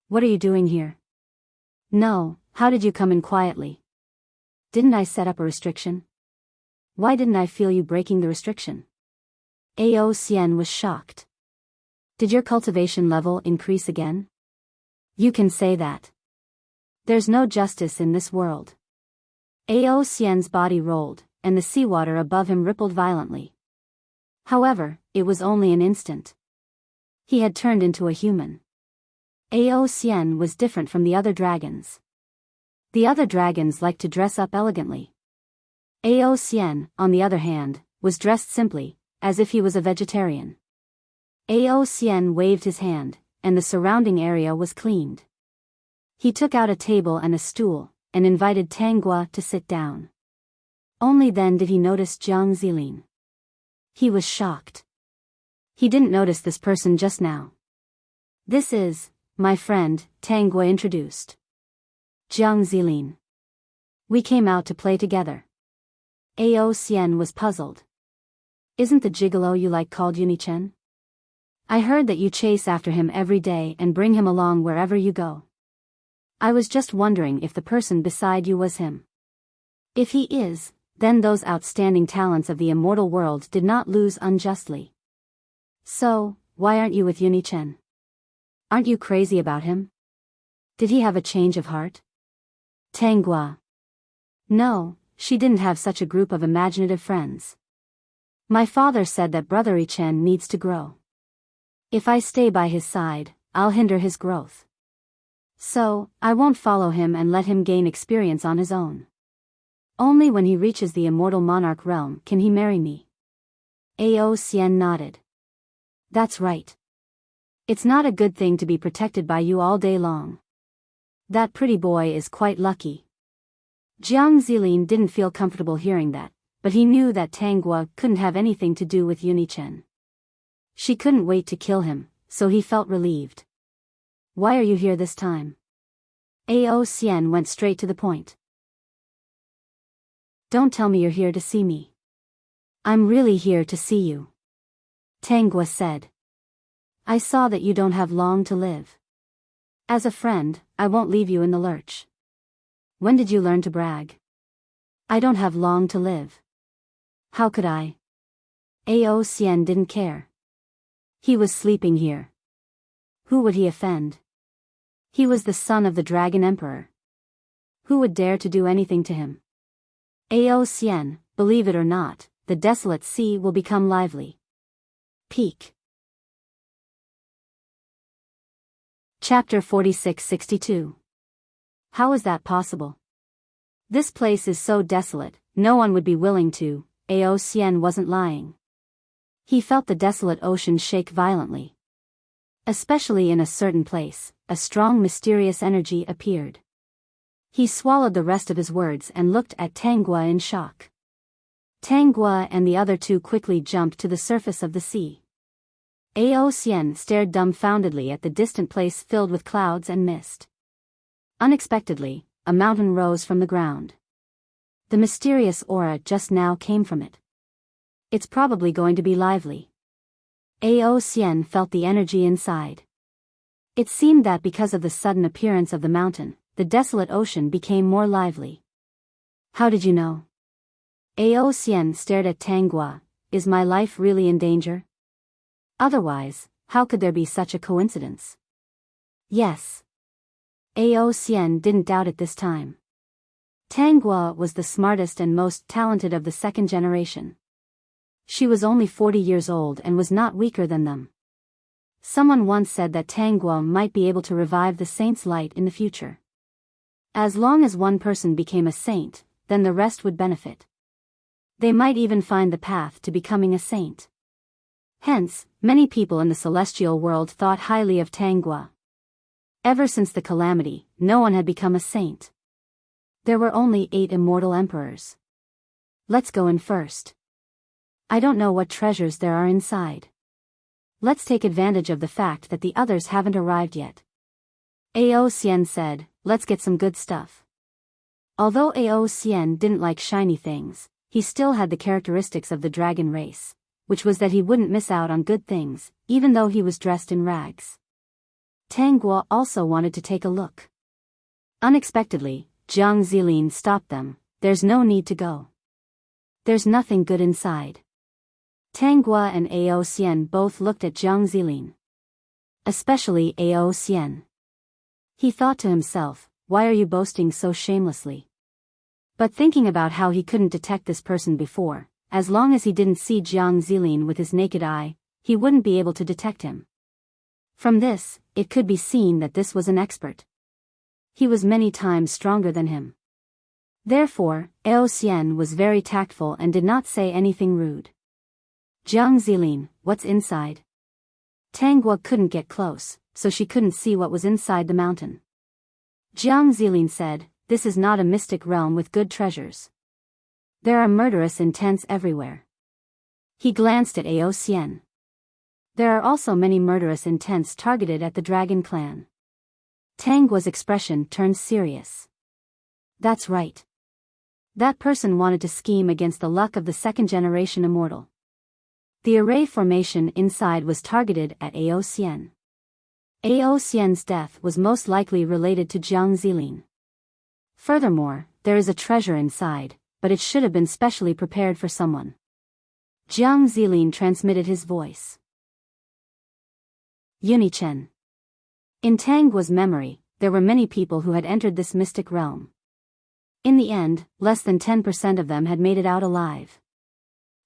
A: What are you doing here? No, how did you come in quietly? Didn't I set up a restriction? Why didn't I feel you breaking the restriction? Ao Xian was shocked. Did your cultivation level increase again? You can say that. There's no justice in this world. Ao Xian's body rolled, and the seawater above him rippled violently. However, it was only an instant. He had turned into a human. Ao Xian was different from the other dragons. The other dragons liked to dress up elegantly. Ao Xian, on the other hand, was dressed simply, as if he was a vegetarian. Ao Xian waved his hand, and the surrounding area was cleaned. He took out a table and a stool, and invited Tangua to sit down. Only then did he notice Jiang Zilin. He was shocked. He didn't notice this person just now. This is, my friend, Tangua introduced. Jiang Zilin. We came out to play together. Ao Xian was puzzled. Isn't the gigolo you like called Unichen? I heard that you chase after him every day and bring him along wherever you go. I was just wondering if the person beside you was him. If he is, then those outstanding talents of the immortal world did not lose unjustly. So, why aren't you with Unichen? Aren't you crazy about him? Did he have a change of heart? Tangua. No, she didn't have such a group of imaginative friends. My father said that Brother Ichen needs to grow. If I stay by his side, I'll hinder his growth. So, I won't follow him and let him gain experience on his own. Only when he reaches the immortal monarch realm can he marry me. Ao Xian nodded. That's right. It's not a good thing to be protected by you all day long. That pretty boy is quite lucky. Jiang Zilin didn't feel comfortable hearing that, but he knew that Tanghua couldn't have anything to do with Yunichen. She couldn't wait to kill him, so he felt relieved. Why are you here this time? Ao Xian went straight to the point. Don't tell me you're here to see me. I'm really here to see you. Tanghua said. I saw that you don't have long to live. As a friend, I won't leave you in the lurch. When did you learn to brag? I don't have long to live. How could I? Ao Xian didn't care. He was sleeping here. Who would he offend? He was the son of the Dragon Emperor. Who would dare to do anything to him? Ao Xian, believe it or not, the desolate sea will become lively. Peak. Chapter 46-62. How is that possible? This place is so desolate, no one would be willing to. Ao Xian wasn't lying. He felt the desolate ocean shake violently. Especially in a certain place, a strong mysterious energy appeared. He swallowed the rest of his words and looked at Tanghua in shock. Tanghua and the other two quickly jumped to the surface of the sea. Ao Xian stared dumbfoundedly at the distant place filled with clouds and mist. Unexpectedly, a mountain rose from the ground. The mysterious aura just now came from it. It's probably going to be lively. Ao Xian felt the energy inside. It seemed that because of the sudden appearance of the mountain, the desolate ocean became more lively. How did you know? Ao Xian stared at Tanghua. Is my life really in danger? Otherwise, how could there be such a coincidence? Yes. Ao Xian didn't doubt it this time. Tanghua was the smartest and most talented of the second generation. She was only 40 years old and was not weaker than them. Someone once said that Tanghua might be able to revive the saint's light in the future. As long as one person became a saint, then the rest would benefit. They might even find the path to becoming a saint. Hence, many people in the celestial world thought highly of Tanghua. Ever since the calamity, no one had become a saint. There were only 8 immortal emperors. Let's go in first. I don't know what treasures there are inside. Let's take advantage of the fact that the others haven't arrived yet. Ao Xian said, let's get some good stuff. Although Ao Xian didn't like shiny things, he still had the characteristics of the dragon race, which was that he wouldn't miss out on good things, even though he was dressed in rags. Tanghua also wanted to take a look. Unexpectedly, Jiang Zilin stopped them. There's no need to go. There's nothing good inside. Tanghua and Ao Xian both looked at Jiang Zilin. Especially Ao Xian. He thought to himself, why are you boasting so shamelessly? But thinking about how he couldn't detect this person before, as long as he didn't see Jiang Zilin with his naked eye, he wouldn't be able to detect him. From this, it could be seen that this was an expert. He was many times stronger than him. Therefore, Ao Xian was very tactful and did not say anything rude. Jiang Zilin, what's inside? Tanghua couldn't get close, so she couldn't see what was inside the mountain. Jiang Zilin said, this is not a mystic realm with good treasures. There are murderous intents everywhere. He glanced at Ao Xian. There are also many murderous intents targeted at the dragon clan. Tanghua's expression turned serious. That's right. That person wanted to scheme against the luck of the second-generation immortal. The array formation inside was targeted at Ao Xian. Ao Xian's death was most likely related to Jiang Zilin. Furthermore, there is a treasure inside, but it should have been specially prepared for someone. Jiang Zilin transmitted his voice. Yunichen. In Tanghua's memory, there were many people who had entered this mystic realm. In the end, less than 10% of them had made it out alive.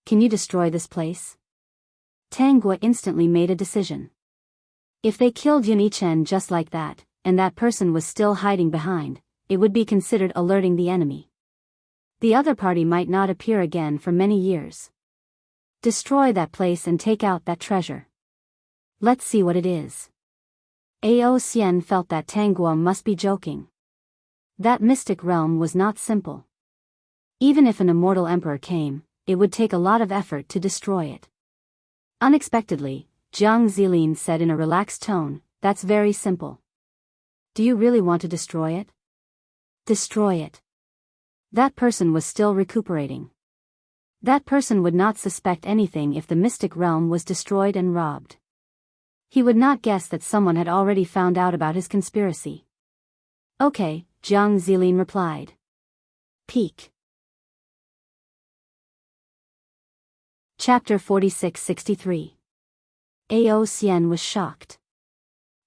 A: Can you destroy this place? Tanghua instantly made a decision. If they killed Yunichen just like that, and that person was still hiding behind, it would be considered alerting the enemy. The other party might not appear again for many years. Destroy that place and take out that treasure. Let's see what it is. Ao Xian felt that Tanghua must be joking. That mystic realm was not simple. Even if an immortal emperor came, it would take a lot of effort to destroy it. Unexpectedly, Jiang Zilin said in a relaxed tone, "That's very simple. Do you really want to destroy it?" Destroy it. That person was still recuperating. That person would not suspect anything if the mystic realm was destroyed and robbed. He would not guess that someone had already found out about his conspiracy. "Okay," Jiang Zilin replied. Peak. Chapter 46-63. Ao Xian was shocked.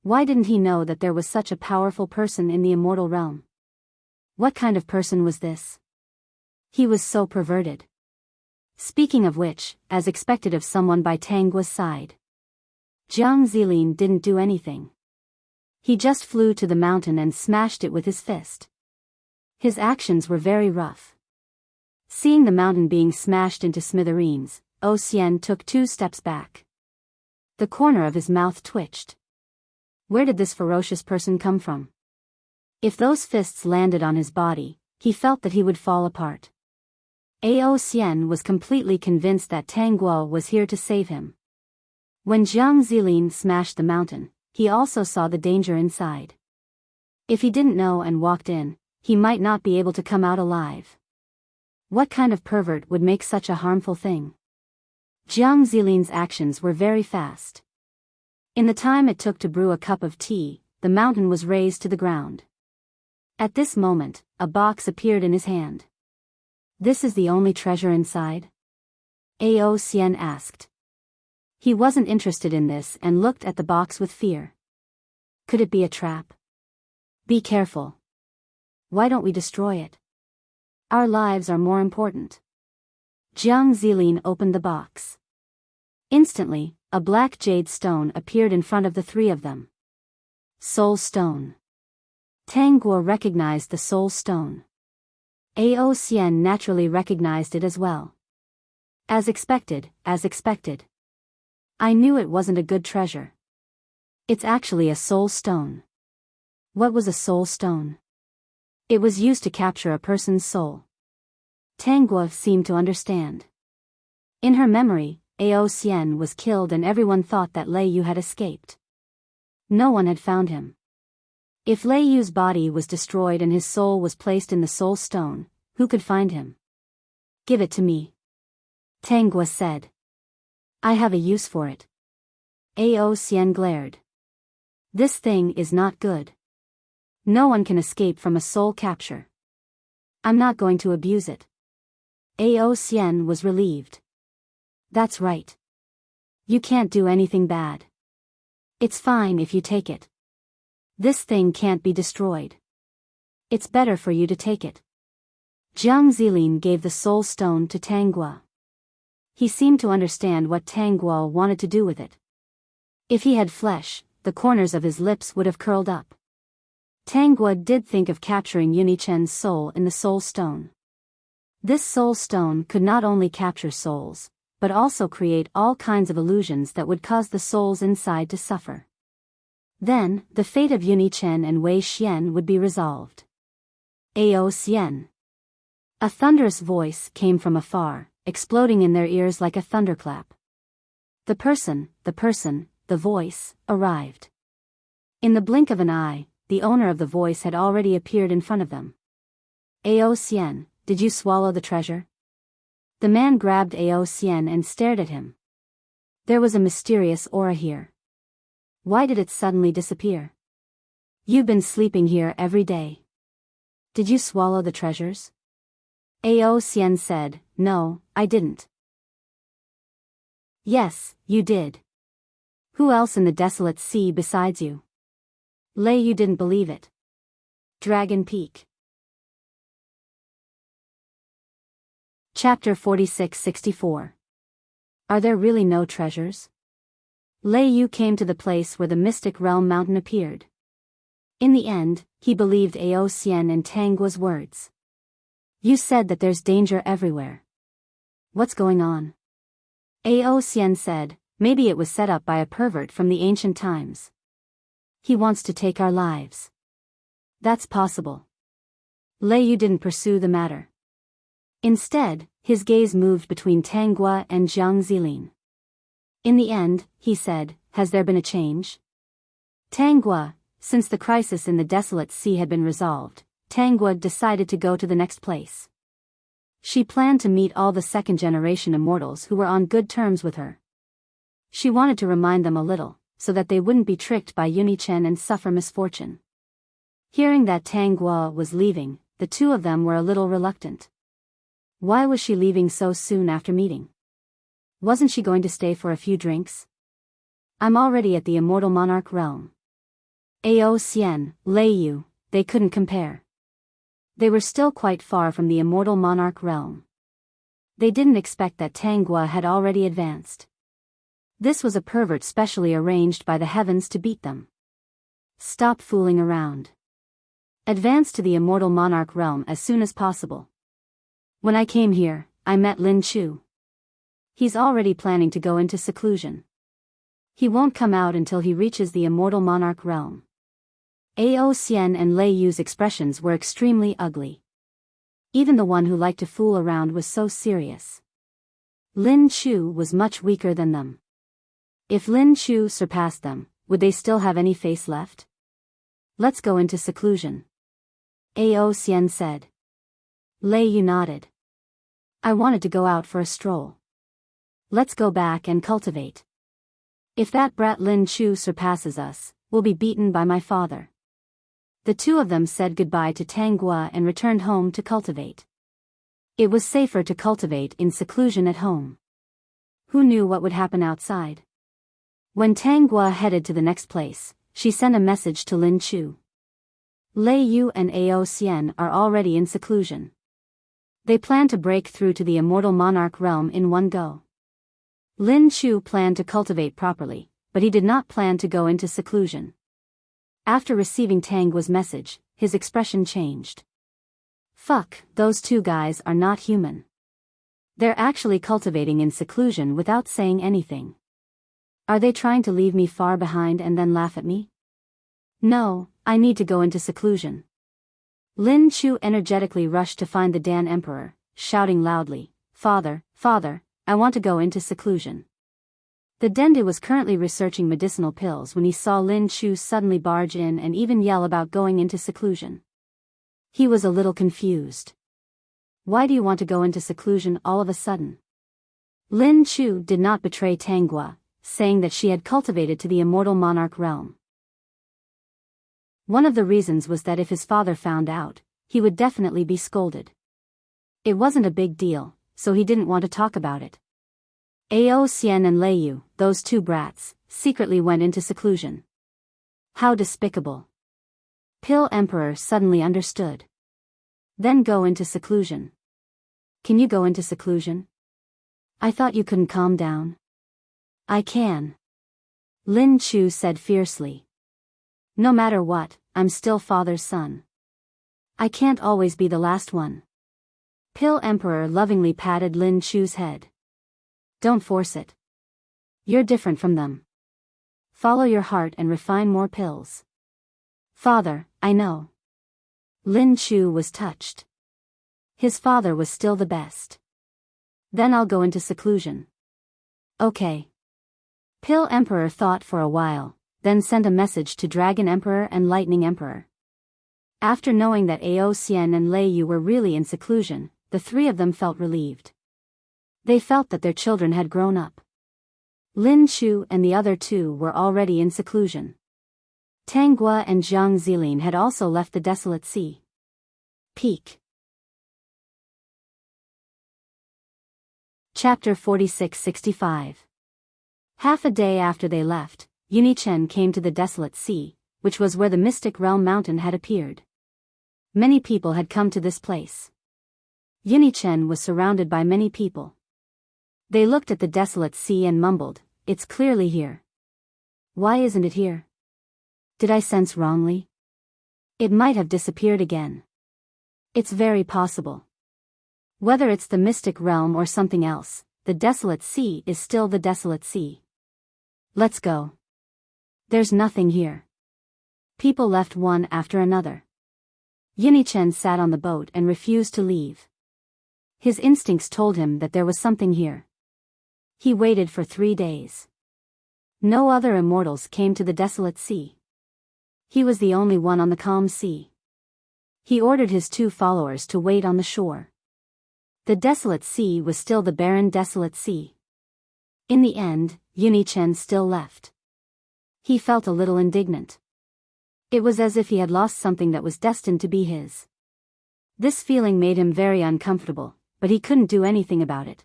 A: Why didn't he know that there was such a powerful person in the immortal realm? What kind of person was this? He was so perverted. Speaking of which, as expected of someone by Tangua's side, Jiang Zilin didn't do anything. He just flew to the mountain and smashed it with his fist. His actions were very rough. Seeing the mountain being smashed into smithereens, Ao Xian took 2 steps back. The corner of his mouth twitched. Where did this ferocious person come from? If those fists landed on his body, he felt that he would fall apart. Ao Xian was completely convinced that Tanguo was here to save him. When Jiang Zilin smashed the mountain, he also saw the danger inside. If he didn't know and walked in, he might not be able to come out alive. What kind of pervert would make such a harmful thing? Jiang Zilin's actions were very fast. In the time it took to brew a cup of tea, the mountain was razed to the ground. At this moment, a box appeared in his hand. "This is the only treasure inside?" Ao Xian asked. He wasn't interested in this and looked at the box with fear. Could it be a trap? Be careful. Why don't we destroy it? Our lives are more important. Jiang Zilin opened the box. Instantly, a black jade stone appeared in front of the 3 of them. Soul Stone. Tanguo recognized the Soul Stone. Ao Xian naturally recognized it as well. As expected. I knew it wasn't a good treasure. It's actually a soul stone. What was a soul stone? It was used to capture a person's soul. Tanguo seemed to understand. In her memory, Ao Xian was killed and everyone thought that Lei Yu had escaped. No one had found him. If Lei Yu's body was destroyed and his soul was placed in the soul stone, who could find him? "Give it to me," Tanguo said. "I have a use for it." Ao Xian glared. "This thing is not good. No one can escape from a soul capture. I'm not going to abuse it." Ao Xian was relieved. "That's right. You can't do anything bad. It's fine if you take it. This thing can't be destroyed. It's better for you to take it." Jiang Zilin gave the soul stone to Tanguo. He seemed to understand what Tanguo wanted to do with it. If he had flesh, the corners of his lips would have curled up. Tanguo did think of capturing Yunichen's soul in the soul stone. This soul stone could not only capture souls, but also create all kinds of illusions that would cause the souls inside to suffer. Then, the fate of Yunichen and Wei Xian would be resolved. Ao Xian. A thunderous voice came from afar, exploding in their ears like a thunderclap. The person, the voice, arrived. In the blink of an eye, the owner of the voice had already appeared in front of them. "Ao Xian, did you swallow the treasure?" The man grabbed Ao Xian and stared at him. There was a mysterious aura here. Why did it suddenly disappear? "You've been sleeping here every day. Did you swallow the treasures?" Ao Xian said, "No, I didn't." "Yes, you did. Who else in the desolate sea besides you?" Lei Yu didn't believe it. Dragon Peak. Chapter 46-64. Are there really no treasures? Lei Yu came to the place where the mystic realm mountain appeared. In the end, he believed Ao Xian and Tanguo's words. "You said that there's danger everywhere. What's going on?" Ao Xian said, "Maybe it was set up by a pervert from the ancient times. He wants to take our lives." "That's possible." Lei Yu didn't pursue the matter. Instead, his gaze moved between Tanggua and Jiang Zilin. In the end, he said, "Has there been a change?" Tanggua, since the crisis in the desolate sea had been resolved, Tanggua decided to go to the next place. She planned to meet all the second-generation immortals who were on good terms with her. She wanted to remind them a little, so that they wouldn't be tricked by Yunichen and suffer misfortune. Hearing that Tanggua was leaving, the two of them were a little reluctant. Why was she leaving so soon after meeting? Wasn't she going to stay for a few drinks? "I'm already at the Immortal Monarch realm." Ao Xian, Lei Yu, they couldn't compare. They were still quite far from the Immortal Monarch realm. They didn't expect that Tanggua had already advanced. This was a pervert specially arranged by the heavens to beat them. Stop fooling around. Advance to the Immortal Monarch realm as soon as possible. When I came here, I met Lin Chu. He's already planning to go into seclusion. He won't come out until he reaches the Immortal Monarch realm. Ao Xian and Lei Yu's expressions were extremely ugly. Even the one who liked to fool around was so serious. Lin Chu was much weaker than them. If Lin Chu surpassed them, would they still have any face left? "Let's go into seclusion," Ao Xian said. Lei Yu nodded. "I wanted to go out for a stroll. Let's go back and cultivate. If that brat Lin Chu surpasses us, we'll be beaten by my father." The two of them said goodbye to Tanggua and returned home to cultivate. It was safer to cultivate in seclusion at home. Who knew what would happen outside? When Tanggua headed to the next place, she sent a message to Lin Chu. Lei Yu and Ao Xian are already in seclusion. They plan to break through to the Immortal Monarch realm in one go. Lin Chu planned to cultivate properly, but he did not plan to go into seclusion. After receiving Tanggua's message, his expression changed. Fuck, those two guys are not human. They're actually cultivating in seclusion without saying anything. Are they trying to leave me far behind and then laugh at me? No, I need to go into seclusion. Lin Chu energetically rushed to find the Dan Emperor, shouting loudly, "Father, father, I want to go into seclusion." The Dende was currently researching medicinal pills when he saw Lin Chu suddenly barge in and even yell about going into seclusion. He was a little confused. "Why do you want to go into seclusion all of a sudden?" Lin Chu did not betray Tanggua, saying that she had cultivated to the Immortal Monarch realm. One of the reasons was that if his father found out, he would definitely be scolded. It wasn't a big deal, so he didn't want to talk about it. Ao Xian and Lei Yu, those two brats, secretly went into seclusion. How despicable. Pill Emperor suddenly understood. Then go into seclusion. Can you go into seclusion? I thought you couldn't calm down. I can. Lin Chu said fiercely. No matter what, I'm still father's son. I can't always be the last one. Pill Emperor lovingly patted Lin Chu's head. Don't force it. You're different from them. Follow your heart and refine more pills. Father, I know. Lin Chu was touched. His father was still the best. Then I'll go into seclusion. Okay. Pill Emperor thought for a while, then sent a message to Dragon Emperor and Lightning Emperor. After knowing that Ao Xian and Lei Yu were really in seclusion, the three of them felt relieved. They felt that their children had grown up. Lin Chu and the other two were already in seclusion. Tanggua and Jiang Zilin had also left the desolate sea. Peak. Chapter 46-65. Half a day after they left, Yunichen came to the desolate sea, which was where the Mystic Realm Mountain had appeared. Many people had come to this place. Yunichen was surrounded by many people. They looked at the desolate sea and mumbled, "It's clearly here. Why isn't it here? Did I sense wrongly? It might have disappeared again. It's very possible. Whether it's the mystic realm or something else, the desolate sea is still the desolate sea. Let's go. There's nothing here." People left one after another. Yunichen sat on the boat and refused to leave. His instincts told him that there was something here. He waited for 3 days. No other immortals came to the desolate sea. He was the only one on the calm sea. He ordered his 2 followers to wait on the shore. The desolate sea was still the barren desolate sea. In the end, Yuni-chen still left. He felt a little indignant. It was as if he had lost something that was destined to be his. This feeling made him very uncomfortable, but he couldn't do anything about it.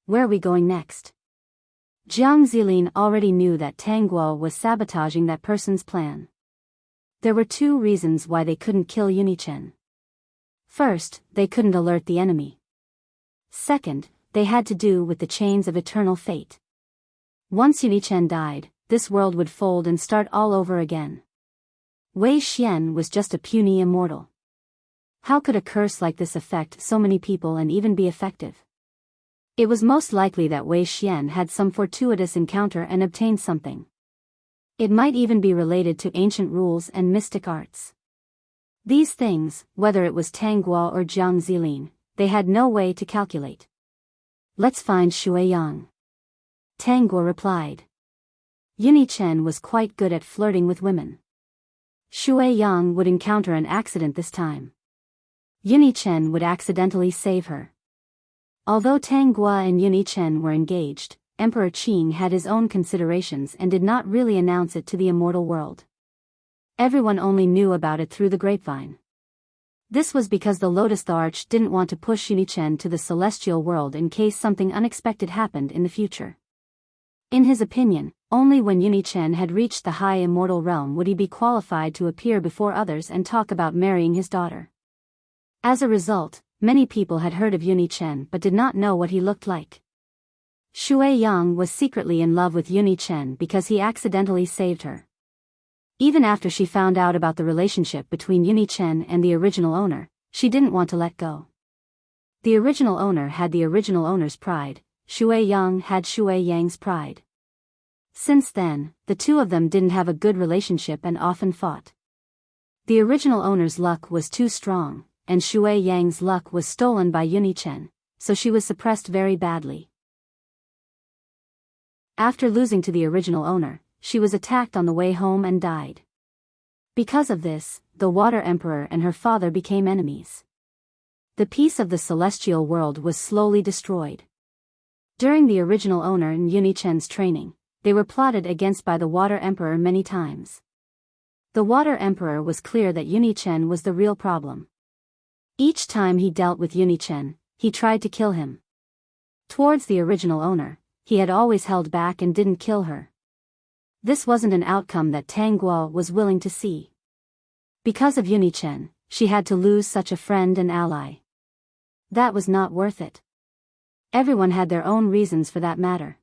A: Where are we going next? Jiang Zilin already knew that Tang Guo was sabotaging that person's plan. There were 2 reasons why they couldn't kill Yuni-chen. First, they couldn't alert the enemy. Second, they had to do with the chains of eternal fate. Once Yuni-chen died, this world would fold and start all over again. Wei Xian was just a puny immortal. How could a curse like this affect so many people and even be effective? It was most likely that Wei Xian had some fortuitous encounter and obtained something. It might even be related to ancient rules and mystic arts. These things, whether it was Tang Guo or Jiang Zilin, they had no way to calculate. Let's find Shui Yang. Tang Guo replied. Yuni-chen was quite good at flirting with women. Shui Yang would encounter an accident this time. Yuni-chen would accidentally save her. Although Tang Guo and Yuni-chen were engaged, Emperor Qing had his own considerations and did not really announce it to the immortal world. Everyone only knew about it through the grapevine. This was because the Lotus Arch didn't want to push Yuni-chen to the celestial world in case something unexpected happened in the future. In his opinion, only when Yuni-chen had reached the high immortal realm would he be qualified to appear before others and talk about marrying his daughter. As a result, many people had heard of Yuni-chen but did not know what he looked like. Shui Yang was secretly in love with Yuni-chen because he accidentally saved her. Even after she found out about the relationship between Yuni-chen and the original owner, she didn't want to let go. The original owner had the original owner's pride, Shui Yang had Shui Yang's pride. Since then, the 2 of them didn't have a good relationship and often fought. The original owner's luck was too strong, and Shui Yang's luck was stolen by Yuni-chen, so she was suppressed very badly. After losing to the original owner, she was attacked on the way home and died. Because of this, the Water Emperor and her father became enemies. The peace of the celestial world was slowly destroyed. During the original owner and Yuni-chen's training, they were plotted against by the Water Emperor many times. The Water Emperor was clear that Yuni-chen was the real problem. Each time he dealt with Yuni-chen, he tried to kill him. Towards the original owner, he had always held back and didn't kill her. This wasn't an outcome that Tang Guo was willing to see. Because of Yuni-chen, she had to lose such a friend and ally. That was not worth it. Everyone had their own reasons for that matter.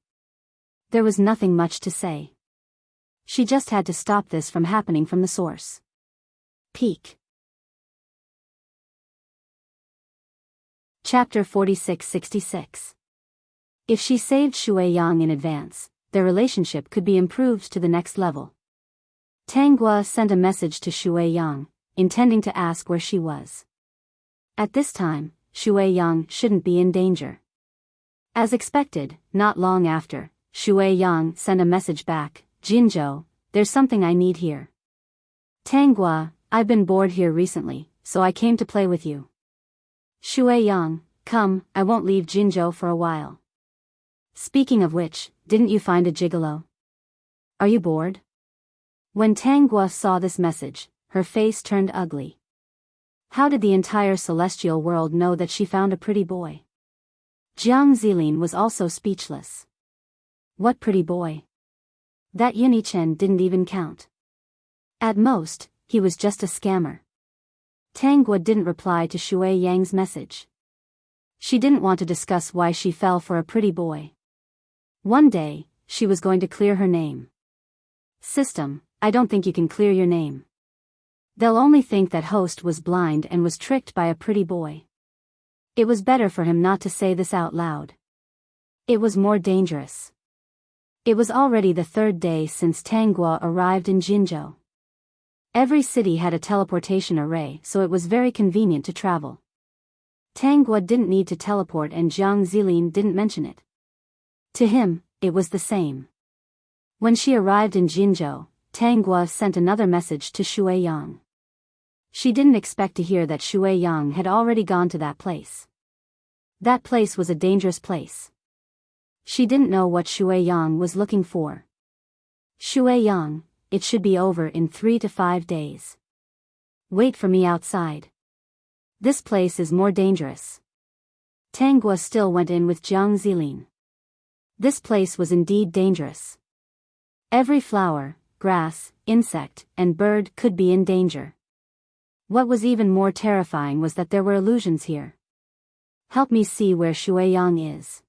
A: There was nothing much to say. She just had to stop this from happening from the source. Peak. Chapter 46-66. If she saved Shui Yang in advance, their relationship could be improved to the next level. Tang Guo sent a message to Shui Yang, intending to ask where she was. At this time, Shui Yang shouldn't be in danger. As expected, not long after, Shui Yang sent a message back, Jinzhou, there's something I need here. Tang Guo, I've been bored here recently, so I came to play with you. Shui Yang, come, I won't leave Jinzhou for a while. Speaking of which, didn't you find a gigolo? Are you bored? When Tang Guo saw this message, her face turned ugly. How did the entire celestial world know that she found a pretty boy? Jiang Zilin was also speechless. What pretty boy? That Yuni-chen didn't even count. At most, he was just a scammer. Tang Guo didn't reply to Shui Yang's message. She didn't want to discuss why she fell for a pretty boy. One day, she was going to clear her name. System, I don't think you can clear your name. They'll only think that host was blind and was tricked by a pretty boy. It was better for him not to say this out loud. It was more dangerous. It was already the 3rd day since Tang Guo arrived in Jinzhou. Every city had a teleportation array, so it was very convenient to travel. Tanggua didn't need to teleport and Jiang Zilin didn't mention it. To him, it was the same. When she arrived in Jinzhou, Tanggua sent another message to Shui Yang. She didn't expect to hear that Shui Yang had already gone to that place. That place was a dangerous place. She didn't know what Shui Yang was looking for. Shui Yang, it should be over in 3 to 5 days. Wait for me outside. This place is more dangerous. Tanggua still went in with Jiang Zilin. This place was indeed dangerous. Every flower, grass, insect, and bird could be in danger. What was even more terrifying was that there were illusions here. Help me see where Shui Yang is.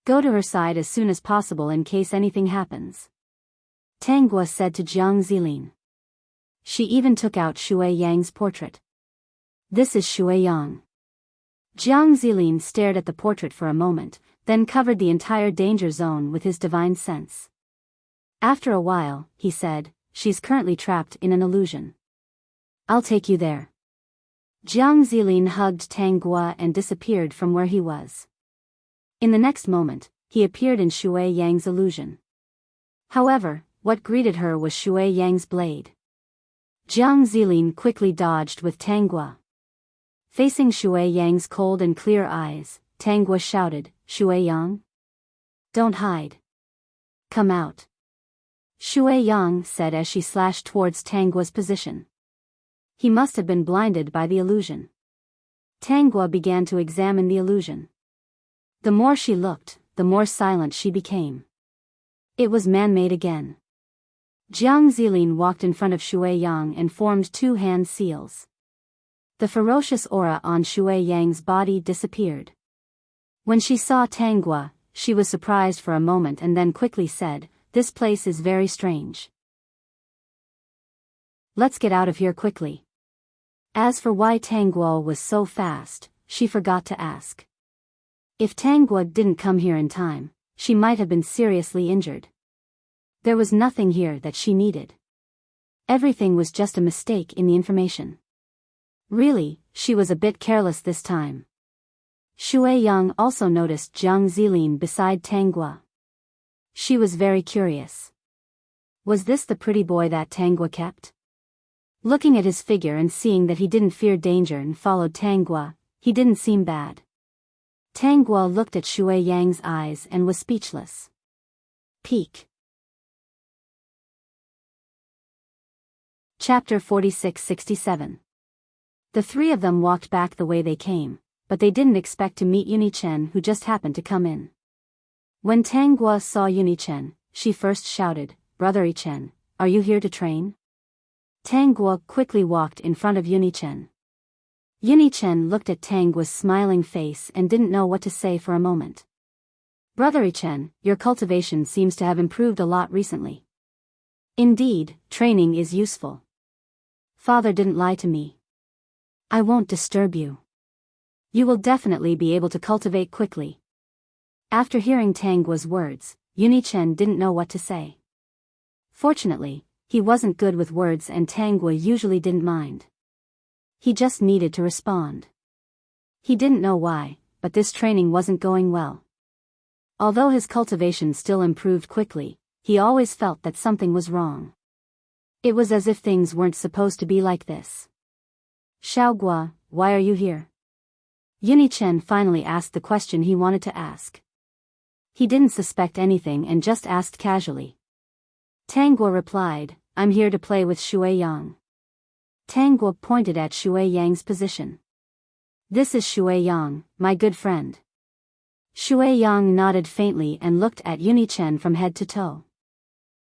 A: Go to her side as soon as possible in case anything happens. Tanggua said to Jiang Zilin. She even took out Shui Yang's portrait. This is Shui Yang. Jiang Zilin stared at the portrait for a moment, then covered the entire danger zone with his divine sense. After a while, he said, she's currently trapped in an illusion. I'll take you there. Jiang Zilin hugged Tanggua and disappeared from where he was. In the next moment, he appeared in Shui Yang's illusion. However, what greeted her was Shui Yang's blade. Jiang Zilin quickly dodged with Tanggua. Facing Shui Yang's cold and clear eyes, Tanggua shouted, Shui Yang? Don't hide. Come out. Shui Yang said as she slashed towards Tanggua's position. He must have been blinded by the illusion. Tanggua began to examine the illusion. The more she looked, the more silent she became. It was man-made again. Jiang Zilin walked in front of Shui Yang and formed 2 hand seals. The ferocious aura on Shui Yang's body disappeared. When she saw Tanggua, she was surprised for a moment and then quickly said, this place is very strange. Let's get out of here quickly. As for why Tanggua was so fast, she forgot to ask. If Tanggua didn't come here in time, she might have been seriously injured. There was nothing here that she needed. Everything was just a mistake in the information. Really, she was a bit careless this time. Shui Yang also noticed Jiang Zilin beside Tanggua. She was very curious. Was this the pretty boy that Tanggua kept? Looking at his figure and seeing that he didn't fear danger and followed Tanggua, he didn't seem bad. Tanggua looked at Shui Yang's eyes and was speechless. Peak. Chapter 46-67. The 3 of them walked back the way they came, but they didn't expect to meet Yuni-chen, who just happened to come in. When Tanggua saw Yuni-chen, she first shouted, Brother I-chen, are you here to train? Tanggua quickly walked in front of Yuni-chen. Yuni-chen looked at Tanggua's smiling face and didn't know what to say for a moment. Brother I-chen, your cultivation seems to have improved a lot recently. Indeed, training is useful. Father didn't lie to me. I won't disturb you. You will definitely be able to cultivate quickly. After hearing Tanggua's words, Yuni-chen didn't know what to say. Fortunately, he wasn't good with words and Tanggua usually didn't mind. He just needed to respond. He didn't know why, but this training wasn't going well. Although his cultivation still improved quickly, he always felt that something was wrong. It was as if things weren't supposed to be like this. Xiaogua, why are you here? Yuni-chen finally asked the question he wanted to ask. He didn't suspect anything and just asked casually. Tanggua replied, I'm here to play with Shui Yang. Tanggua pointed at Shui Yang's position. This is Shui Yang, my good friend. Shui Yang nodded faintly and looked at Yuni-chen from head to toe.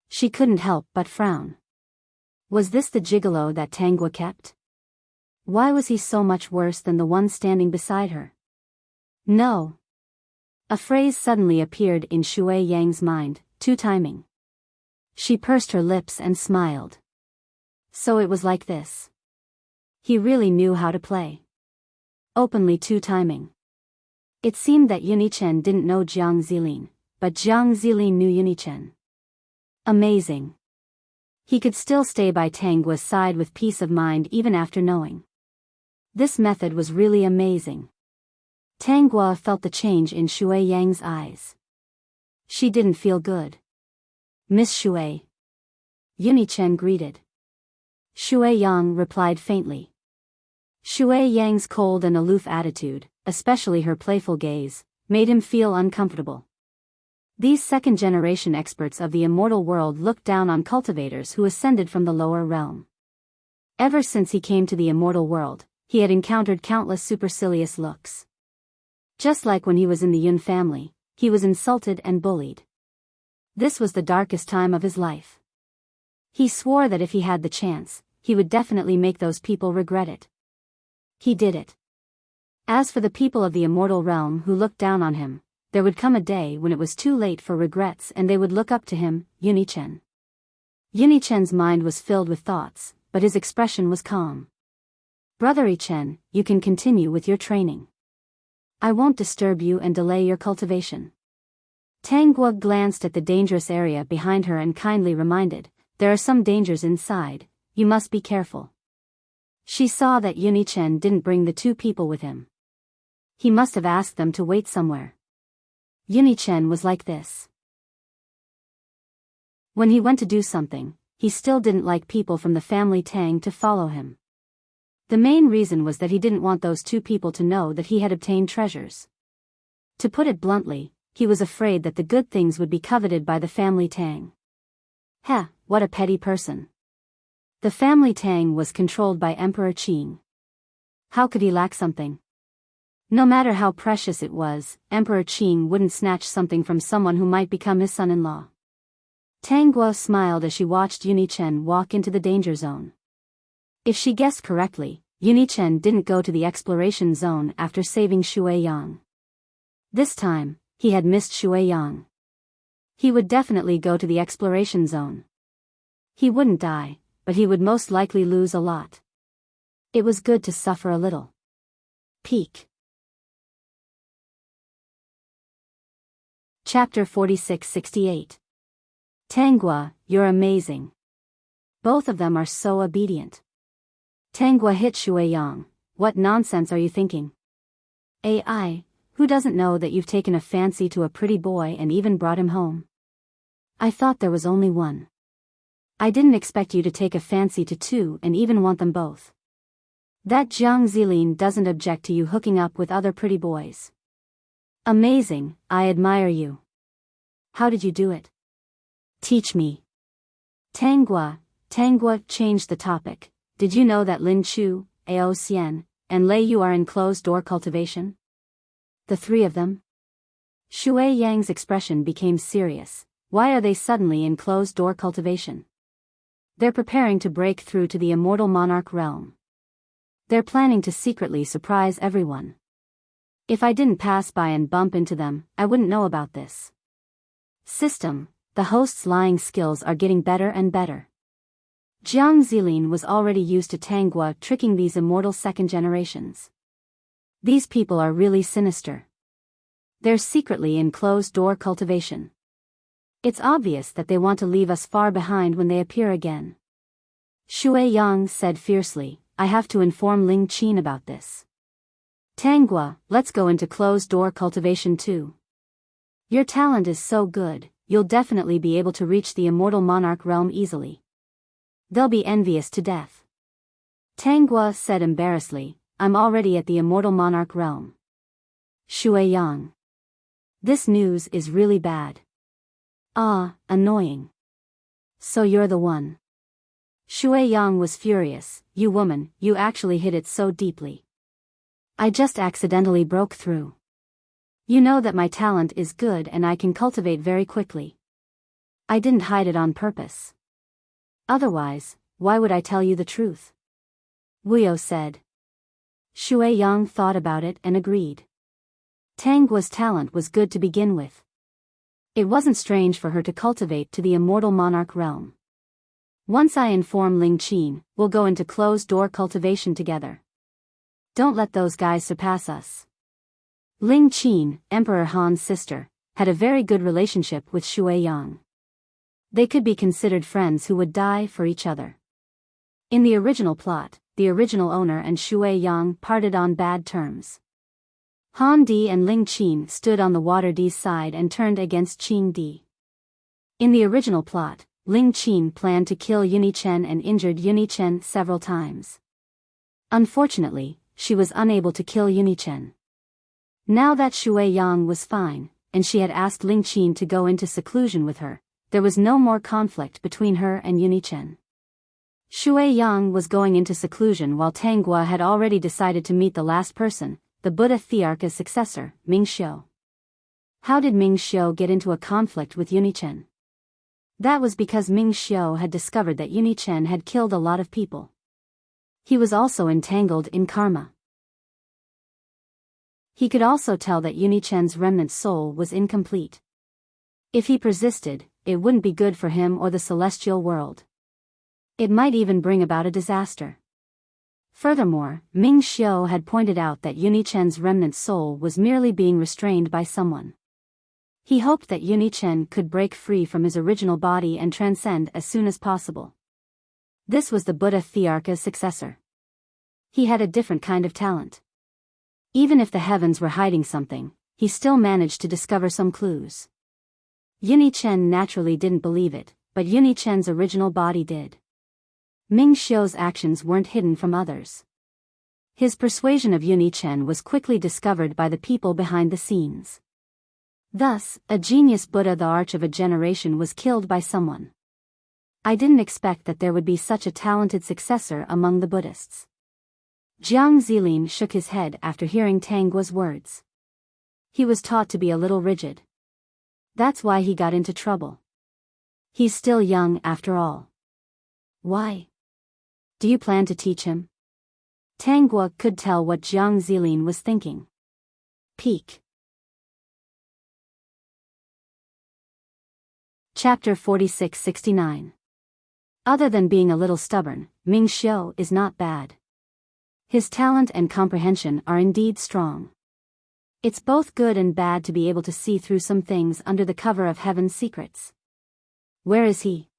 A: She couldn't help but frown. Was this the gigolo that Tanggua kept? Why was he so much worse than the one standing beside her? No. A phrase suddenly appeared in Shui Yang's mind, two-timing. She pursed her lips and smiled. So it was like this. He really knew how to play. Openly two-timing. It seemed that Yuni-chen didn't know Jiang Zilin, but Jiang Zilin knew Yuni-chen. Amazing. He could still stay by Tanggua's side with peace of mind even after knowing. This method was really amazing. Tanghua felt the change in Shui Yang's eyes. She didn't feel good. Miss Shui. Yunichen greeted. Shui Yang replied faintly. Shui Yang's cold and aloof attitude, especially her playful gaze, made him feel uncomfortable. These second-generation experts of the immortal world looked down on cultivators who ascended from the lower realm. Ever since he came to the immortal world, he had encountered countless supercilious looks. Just like when he was in the Yun family, he was insulted and bullied. This was the darkest time of his life. He swore that if he had the chance, he would definitely make those people regret it. He did it. As for the people of the immortal realm who looked down on him, there would come a day when it was too late for regrets and they would look up to him, Yunichen. Yunichen's mind was filled with thoughts, but his expression was calm. Brother Ichen, you can continue with your training. I won't disturb you and delay your cultivation. Tanghua glanced at the dangerous area behind her and kindly reminded, there are some dangers inside, you must be careful. She saw that Yunichen didn't bring the two people with him. He must have asked them to wait somewhere. Yunichen was like this. When he went to do something, he still didn't like people from the family Tang to follow him. The main reason was that he didn't want those two people to know that he had obtained treasures. To put it bluntly, he was afraid that the good things would be coveted by the family Tang. Heh, what a petty person. The family Tang was controlled by Emperor Qing. How could he lack something? No matter how precious it was, Emperor Qing wouldn't snatch something from someone who might become his son-in-law. Tanghua smiled as she watched Yunichen walk into the danger zone. If she guessed correctly, Yunichen didn't go to the exploration zone after saving Shui Yang. This time, he had missed Shui Yang. He would definitely go to the exploration zone. He wouldn't die, but he would most likely lose a lot. It was good to suffer a little. Peak. Chapter 46-68. Tanghua, you're amazing. Both of them are so obedient. Tanghua hit Shui Yang. What nonsense are you thinking? AI, who doesn't know that you've taken a fancy to a pretty boy and even brought him home? I thought there was only one. I didn't expect you to take a fancy to two and even want them both. That Jiang Zilin doesn't object to you hooking up with other pretty boys. Amazing, I admire you. How did you do it? Teach me. Tanghua changed the topic. Did you know that Lin Chu, Ao Xian, and Lei Yu are in closed-door cultivation? The three of them? Shui Yang's expression became serious. Why are they suddenly in closed-door cultivation? They're preparing to break through to the immortal monarch realm. They're planning to secretly surprise everyone. If I didn't pass by and bump into them, I wouldn't know about this. System, the host's lying skills are getting better and better. Jiang Zilin was already used to Tanghua tricking these immortal second generations. These people are really sinister. They're secretly in closed-door cultivation. It's obvious that they want to leave us far behind when they appear again. Shui Yang said fiercely, I have to inform Ling Qin about this. Tanghua, let's go into closed-door cultivation too. Your talent is so good, you'll definitely be able to reach the immortal monarch realm easily. They'll be envious to death. Tanghua said embarrassedly, I'm already at the immortal monarch realm. Shui Yang. This news is really bad. Ah, annoying. So you're the one. Shui Yang was furious, you woman, you actually hit it so deeply. I just accidentally broke through. You know that my talent is good and I can cultivate very quickly. I didn't hide it on purpose. Otherwise, why would I tell you the truth? Wuyo said. Shui Yang thought about it and agreed. Tanghua's talent was good to begin with. It wasn't strange for her to cultivate to the immortal monarch realm. Once I inform Ling Qin, we'll go into closed-door cultivation together. Don't let those guys surpass us. Ling Qin, Emperor Han's sister, had a very good relationship with Shui Yang. They could be considered friends who would die for each other. In the original plot, the original owner and Shui Yang parted on bad terms. Han Di and Ling Qin stood on the Water Di's side and turned against Qing Di. In the original plot, Ling Qin planned to kill Yunichen and injured Yunichen several times. Unfortunately, she was unable to kill Yunichen. Now that Shui Yang was fine, and she had asked Ling Qin to go into seclusion with her, there was no more conflict between her and Yunichen. Shui Yang was going into seclusion while Tanghua had already decided to meet the last person, the Buddha Thearka's successor, Ming Xiu. How did Ming Xiu get into a conflict with Yunichen? That was because Ming Xiu had discovered that Yunichen had killed a lot of people. He was also entangled in karma. He could also tell that Yunichen's remnant soul was incomplete. If he persisted, it wouldn't be good for him or the celestial world. It might even bring about a disaster. Furthermore, Ming Xiu had pointed out that Yunichen's remnant soul was merely being restrained by someone. He hoped that Yunichen could break free from his original body and transcend as soon as possible. This was the Buddha Thearka's successor. He had a different kind of talent. Even if the heavens were hiding something, he still managed to discover some clues. Yunichen naturally didn't believe it, but Yunichen's original body did. Ming Xiu's actions weren't hidden from others. His persuasion of Yunichen was quickly discovered by the people behind the scenes. Thus, a genius Buddha, the arch of a generation, was killed by someone. I didn't expect that there would be such a talented successor among the Buddhists. Jiang Zilin shook his head after hearing Tanggua's words. He was taught to be a little rigid. That's why he got into trouble. He's still young after all. Why? Do you plan to teach him? Tanghua could tell what Jiang Zilin was thinking. Peak. Chapter 46-69. Other than being a little stubborn, Ming Xiu is not bad. His talent and comprehension are indeed strong. It's both good and bad to be able to see through some things under the cover of heaven's secrets. Where is he?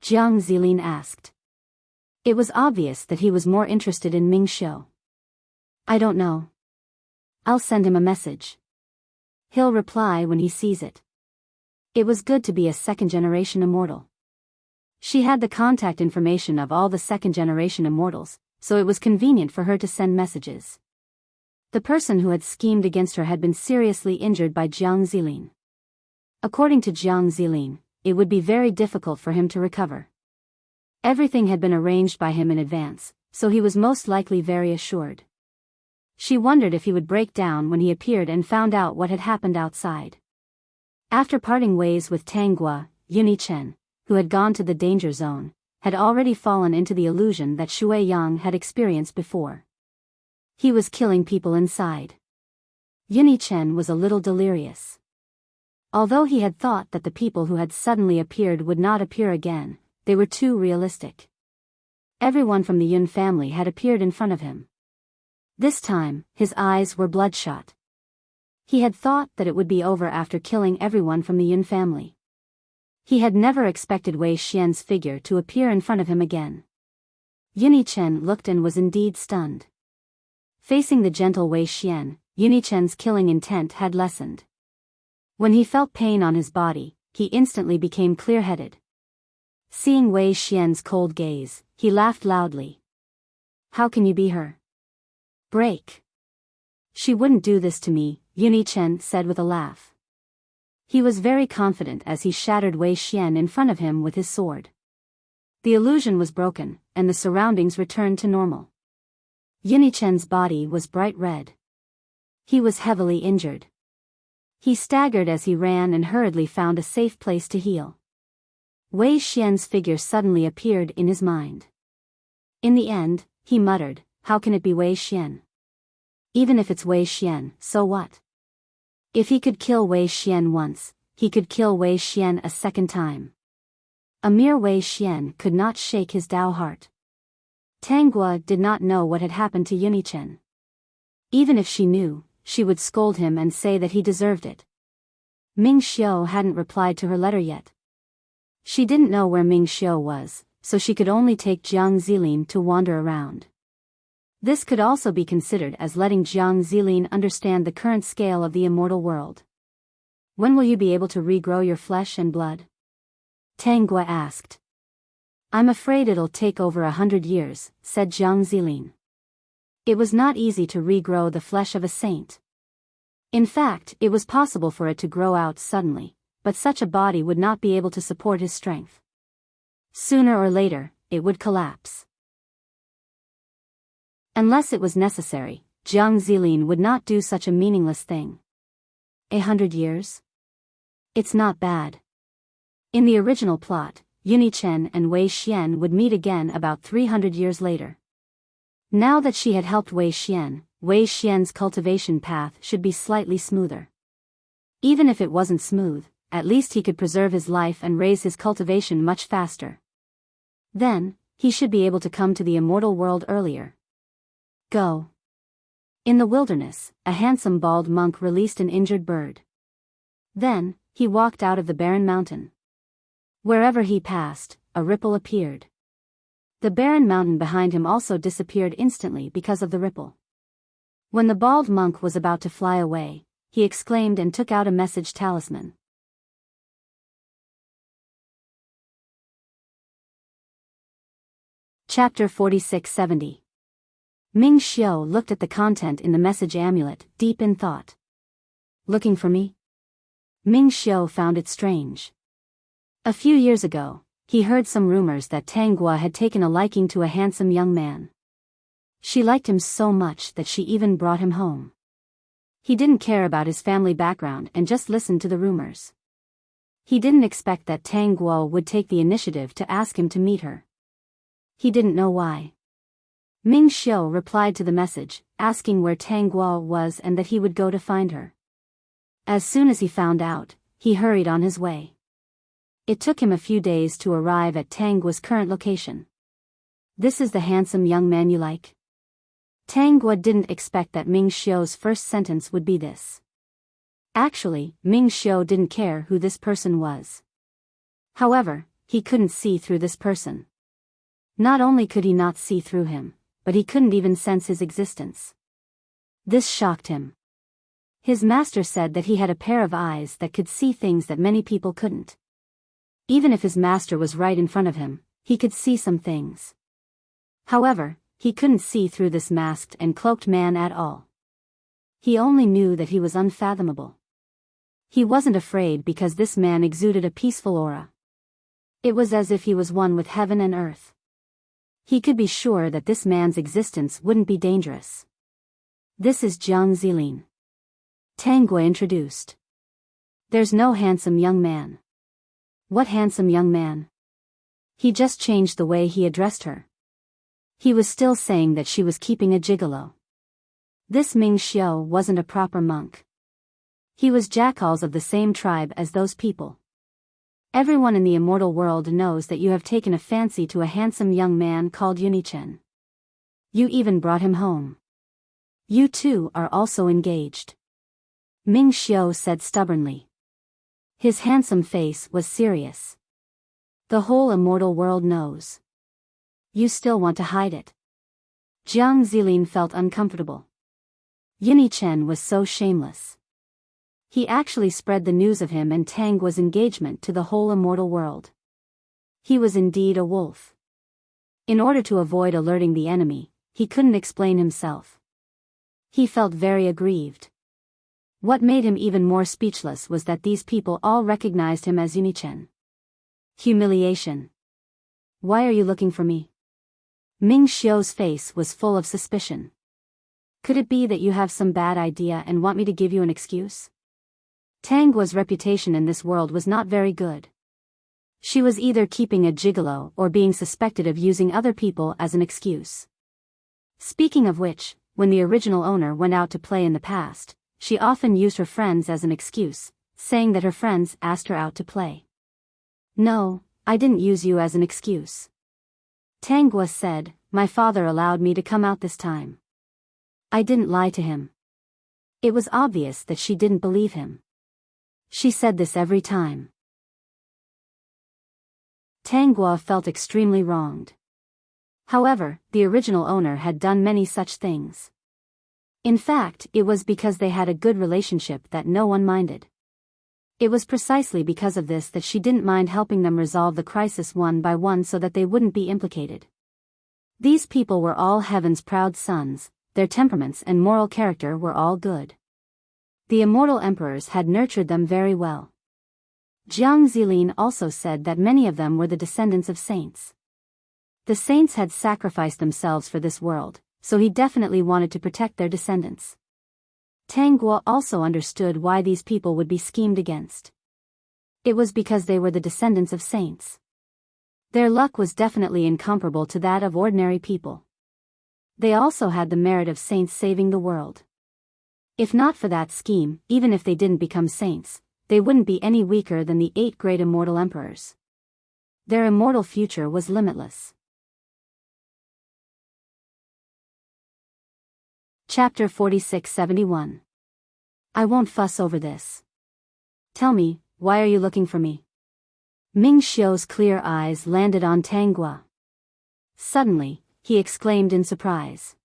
A: Jiang Zilin asked. It was obvious that he was more interested in Ming Xiu. I don't know. I'll send him a message. He'll reply when he sees it. It was good to be a second-generation immortal. She had the contact information of all the second-generation immortals, so it was convenient for her to send messages. The person who had schemed against her had been seriously injured by Jiang Zilin. According to Jiang Zilin, it would be very difficult for him to recover. Everything had been arranged by him in advance, so he was most likely very assured. She wondered if he would break down when he appeared and found out what had happened outside. After parting ways with Tanghua, Yunichen, who had gone to the danger zone, had already fallen into the illusion that Shui Yang had experienced before. He was killing people inside. Yunichen was a little delirious. Although he had thought that the people who had suddenly appeared would not appear again, they were too realistic. Everyone from the Yun family had appeared in front of him. This time, his eyes were bloodshot. He had thought that it would be over after killing everyone from the Yun family. He had never expected Wei Xian's figure to appear in front of him again. Yunichen looked and was indeed stunned. Facing the gentle Wei Xian, Yunichen's killing intent had lessened. When he felt pain on his body, he instantly became clear-headed. Seeing Wei Xian's cold gaze, he laughed loudly. How can you be her? Break. She wouldn't do this to me, Yunichen said with a laugh. He was very confident as he shattered Wei Xian in front of him with his sword. The illusion was broken, and the surroundings returned to normal. Yunichen's body was bright red. He was heavily injured. He staggered as he ran and hurriedly found a safe place to heal. Wei Xian's figure suddenly appeared in his mind. In the end, he muttered, how can it be Wei Xian? Even if it's Wei Xian, so what? If he could kill Wei Xian once, he could kill Wei Xian a second time. A mere Wei Xian could not shake his Dao heart. Tanghua did not know what had happened to Yunichen. Even if she knew, she would scold him and say that he deserved it. Ming Xiu hadn't replied to her letter yet. She didn't know where Ming Xiu was, so she could only take Jiang Zilin to wander around. This could also be considered as letting Jiang Zilin understand the current scale of the immortal world. When will you be able to regrow your flesh and blood? Tang Gua asked. I'm afraid it'll take over 100 years, said Jiang Zilin. It was not easy to regrow the flesh of a saint. In fact, it was possible for it to grow out suddenly, but such a body would not be able to support his strength. Sooner or later, it would collapse. Unless it was necessary, Jiang Zilin would not do such a meaningless thing. 100 years? It's not bad. In the original plot, Yunichen and Wei Xian would meet again about 300 years later. Now that she had helped Wei Xian's cultivation path should be slightly smoother. Even if it wasn't smooth, at least he could preserve his life and raise his cultivation much faster. Then, he should be able to come to the immortal world earlier. Go. In the wilderness, a handsome bald monk released an injured bird. Then, he walked out of the barren mountain. Wherever he passed, a ripple appeared. The barren mountain behind him also disappeared instantly because of the ripple. When the bald monk was about to fly away, he exclaimed and took out a message talisman. Chapter 4670. Ming Xiu looked at the content in the message amulet, deep in thought. Looking for me? Ming Xiu found it strange. A few years ago, he heard some rumors that Tang Gua had taken a liking to a handsome young man. She liked him so much that she even brought him home. He didn't care about his family background and just listened to the rumors. He didn't expect that Tang Gua would take the initiative to ask him to meet her. He didn't know why. Ming Xiu replied to the message, asking where Tang Gua was and that he would go to find her. As soon as he found out, he hurried on his way. It took him a few days to arrive at Tang Gua's current location. This is the handsome young man you like? Tang Gua didn't expect that Ming Xiu's first sentence would be this. Actually, Ming Xiu didn't care who this person was. However, he couldn't see through this person. Not only could he not see through him, but he couldn't even sense his existence. This shocked him. His master said that he had a pair of eyes that could see things that many people couldn't. Even if his master was right in front of him, he could see some things. However, he couldn't see through this masked and cloaked man at all. He only knew that he was unfathomable. He wasn't afraid because this man exuded a peaceful aura. It was as if he was one with heaven and earth. He could be sure that this man's existence wouldn't be dangerous. This is Jiang Zilin. Tang Gua introduced. There's no handsome young man. What handsome young man? He just changed the way he addressed her. He was still saying that she was keeping a gigolo. This Ming Xiu wasn't a proper monk. He was jackals of the same tribe as those people. Everyone in the immortal world knows that you have taken a fancy to a handsome young man called Yunichen. You even brought him home. You two are also engaged. Ming Xiu said stubbornly. His handsome face was serious. The whole immortal world knows. You still want to hide it. Jiang Zilin felt uncomfortable. Yunichen was so shameless. He actually spread the news of him and Tang Gua's engagement to the whole immortal world. He was indeed a wolf. In order to avoid alerting the enemy, he couldn't explain himself. He felt very aggrieved. What made him even more speechless was that these people all recognized him as Yunichen. Humiliation. Why are you looking for me? Ming Xiu's face was full of suspicion. Could it be that you have some bad idea and want me to give you an excuse? Tang Gua's reputation in this world was not very good. She was either keeping a gigolo or being suspected of using other people as an excuse. Speaking of which, when the original owner went out to play in the past, she often used her friends as an excuse, saying that her friends asked her out to play. No, I didn't use you as an excuse. Tang Gua said, my father allowed me to come out this time. I didn't lie to him. It was obvious that she didn't believe him. She said this every time. Tang Gua felt extremely wronged. However, the original owner had done many such things. In fact, it was because they had a good relationship that no one minded. It was precisely because of this that she didn't mind helping them resolve the crisis one by one so that they wouldn't be implicated. These people were all heaven's proud sons, their temperaments and moral character were all good. The immortal emperors had nurtured them very well. Jiang Zilin also said that many of them were the descendants of saints. The saints had sacrificed themselves for this world, so he definitely wanted to protect their descendants. Tang Guo also understood why these people would be schemed against. It was because they were the descendants of saints. Their luck was definitely incomparable to that of ordinary people. They also had the merit of saints saving the world. If not for that scheme, even if they didn't become saints, they wouldn't be any weaker than the 8 great immortal emperors. Their immortal future was limitless. Chapter 46-71. I won't fuss over this. Tell me, why are you looking for me? Ming Xiu's clear eyes landed on Tang Guo. Suddenly, he exclaimed in surprise.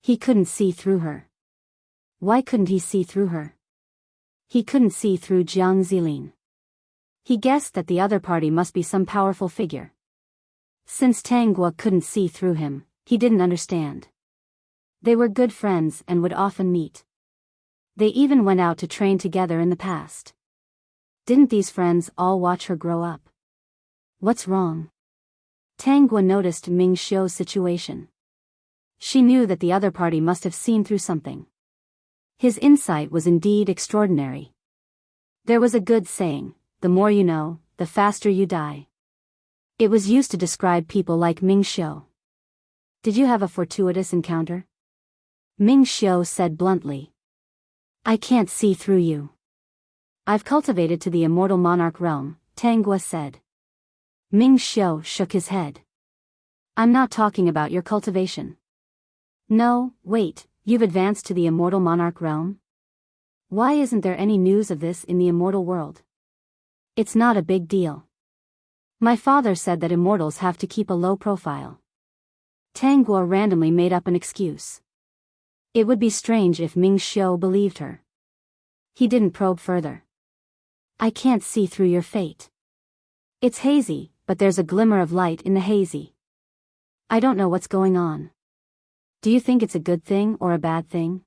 A: He couldn't see through her. Why couldn't he see through her? He couldn't see through Jiang Zilin. He guessed that the other party must be some powerful figure. Since Tang Guo couldn't see through him, he didn't understand. They were good friends and would often meet. They even went out to train together in the past. Didn't these friends all watch her grow up? What's wrong? Tang Guo noticed Ming Xiu's situation. She knew that the other party must have seen through something. His insight was indeed extraordinary. There was a good saying, the more you know, the faster you die. It was used to describe people like Ming Xiu. Did you have a fortuitous encounter? Ming Xiu said bluntly. I can't see through you. I've cultivated to the immortal monarch realm, Tang Guo said. Ming Xiu shook his head. I'm not talking about your cultivation. No, wait, you've advanced to the immortal monarch realm? Why isn't there any news of this in the immortal world? It's not a big deal. My father said that immortals have to keep a low profile. Tang Guo randomly made up an excuse. It would be strange if Ming Xiu believed her. He didn't probe further. I can't see through your fate. It's hazy, but there's a glimmer of light in the hazy. I don't know what's going on. Do you think it's a good thing or a bad thing?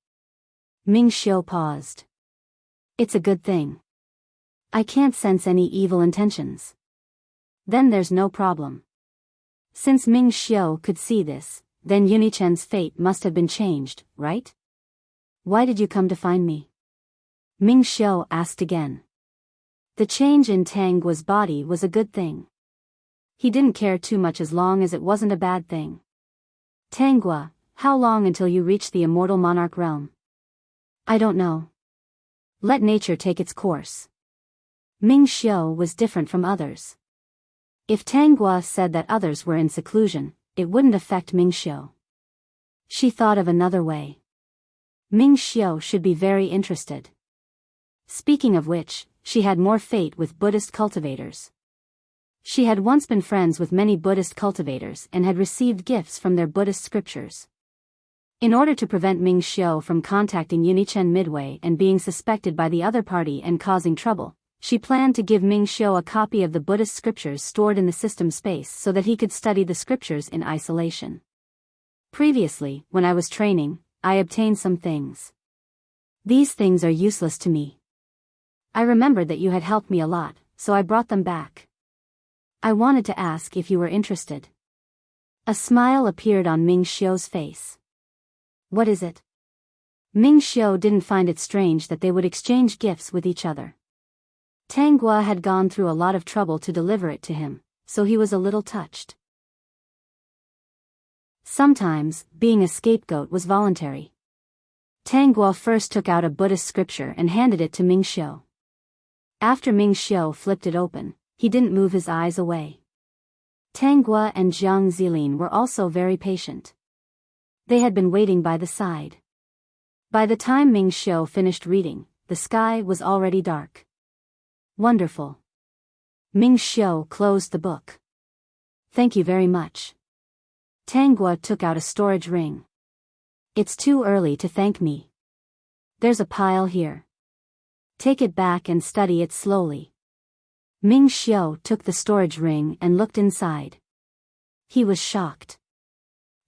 A: Ming Xiu paused. It's a good thing. I can't sense any evil intentions. Then there's no problem. Since Ming Xiu could see this, then Yunichen's fate must have been changed, right? Why did you come to find me? Ming Xiu asked again. The change in Tang Guo's body was a good thing. He didn't care too much as long as it wasn't a bad thing. Tang Guo, how long until you reach the immortal monarch realm? I don't know. Let nature take its course. Ming Xiu was different from others. If Tang Guo said that others were in seclusion, it wouldn't affect Ming Xiu. She thought of another way. Ming Xiu should be very interested. Speaking of which, she had more fate with Buddhist cultivators. She had once been friends with many Buddhist cultivators and had received gifts from their Buddhist scriptures. In order to prevent Ming Xiu from contacting Yunichen midway and being suspected by the other party and causing trouble, she planned to give Ming Xiu a copy of the Buddhist scriptures stored in the system space so that he could study the scriptures in isolation. Previously, when I was training, I obtained some things. These things are useless to me. I remembered that you had helped me a lot, so I brought them back. I wanted to ask if you were interested. A smile appeared on Ming Xiu's face. What is it? Ming Xiu didn't find it strange that they would exchange gifts with each other. Tang Guo had gone through a lot of trouble to deliver it to him, so he was a little touched. Sometimes, being a scapegoat was voluntary. Tang Guo first took out a Buddhist scripture and handed it to Ming Xiu. After Ming Xiu flipped it open, he didn't move his eyes away. Tang Guo and Jiang Zilin were also very patient. They had been waiting by the side. By the time Ming Xiu finished reading, the sky was already dark. Wonderful. Ming Xiu closed the book. Thank you very much. Tangua took out a storage ring. It's too early to thank me. There's a pile here. Take it back and study it slowly. Ming Xiao took the storage ring and looked inside. He was shocked.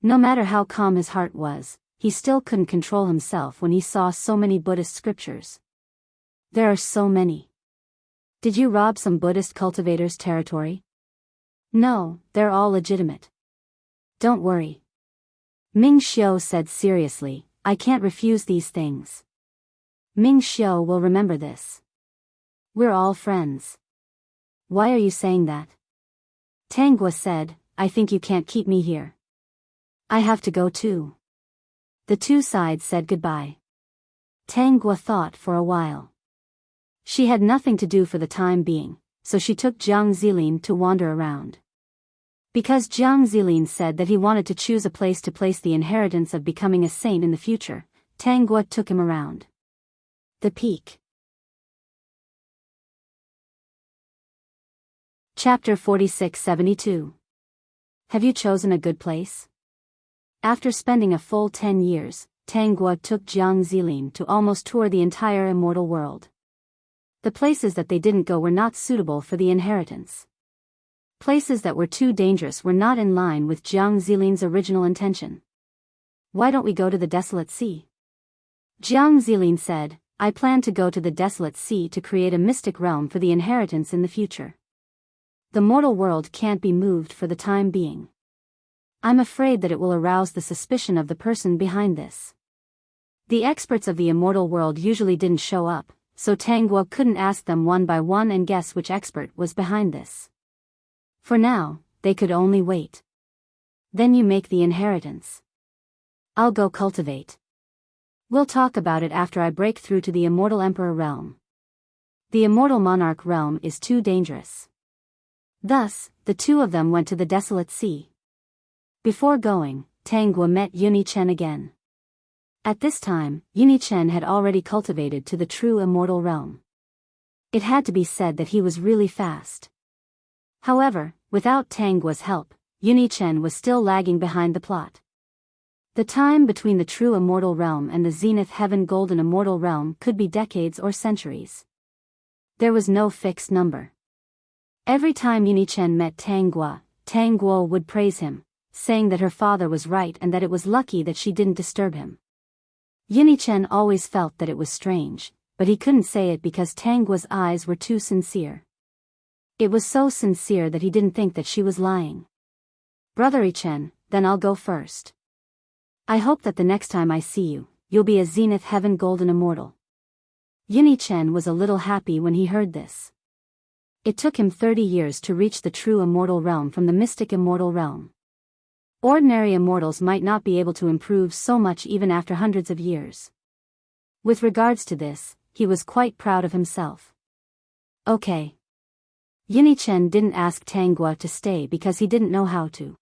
A: No matter how calm his heart was, he still couldn't control himself when he saw so many Buddhist scriptures. There are so many. Did you rob some Buddhist cultivator's territory? No, they're all legitimate. Don't worry. Ming Xiao said seriously, I can't refuse these things. Ming Xiao will remember this. We're all friends. Why are you saying that? Tangua said, I think you can't keep me here. I have to go too. The two sides said goodbye. Tangua thought for a while. She had nothing to do for the time being, so she took Jiang Zilin to wander around. Because Jiang Zilin said that he wanted to choose a place to place the inheritance of becoming a saint in the future, Tangua took him around. The Peak. Chapter 46-72. Have you chosen a good place? After spending a full 10 years, Tangua took Jiang Zilin to almost tour the entire immortal world. The places that they didn't go were not suitable for the inheritance. Places that were too dangerous were not in line with Jiang Zilin's original intention. Why don't we go to the Desolate Sea? Jiang Zilin said, I plan to go to the Desolate Sea to create a mystic realm for the inheritance in the future. The mortal world can't be moved for the time being. I'm afraid that it will arouse the suspicion of the person behind this. The experts of the immortal world usually didn't show up, so Tangua couldn't ask them one by one and guess which expert was behind this. For now, they could only wait. Then you make the inheritance. I'll go cultivate. We'll talk about it after I break through to the immortal emperor realm. The immortal monarch realm is too dangerous. Thus, the two of them went to the Desolate Sea. Before going, Tangua met Yunichen again. At this time, Yunichen had already cultivated to the true immortal realm. It had to be said that he was really fast. However, without Tangua's help, Yunichen was still lagging behind the plot. The time between the true immortal realm and the Zenith Heaven Golden Immortal Realm could be decades or centuries. There was no fixed number. Every time Yunichen met Tangua, Tangua would praise him, saying that her father was right and that it was lucky that she didn't disturb him. Yunichen always felt that it was strange, but he couldn't say it because Tangua's eyes were too sincere. It was so sincere that he didn't think that she was lying. Brother Ichen, then I'll go first. I hope that the next time I see you, you'll be a Zenith Heaven Golden Immortal. Yunichen was a little happy when he heard this. It took him 30 years to reach the true immortal realm from the mystic immortal realm. Ordinary immortals might not be able to improve so much even after hundreds of years. With regards to this, he was quite proud of himself. Okay. Yunichen didn't ask Tangua to stay because he didn't know how to.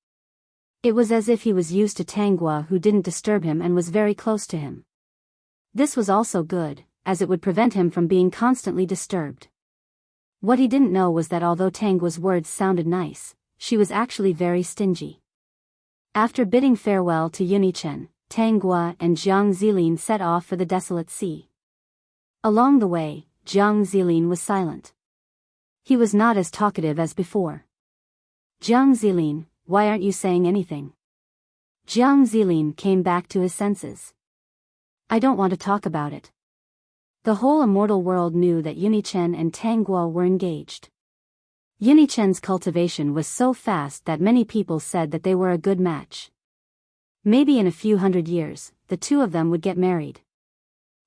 A: It was as if he was used to Tangua who didn't disturb him and was very close to him. This was also good, as it would prevent him from being constantly disturbed. What he didn't know was that although Tangua's words sounded nice, she was actually very stingy. After bidding farewell to Yunichen, Tangua and Jiang Zilin set off for the Desolate Sea. Along the way, Jiang Zilin was silent. He was not as talkative as before. Jiang Zilin, why aren't you saying anything? Jiang Zilin came back to his senses. I don't want to talk about it. The whole immortal world knew that Yunichen and Tangua were engaged. Yunichen's cultivation was so fast that many people said that they were a good match. Maybe in a few hundred years, the two of them would get married.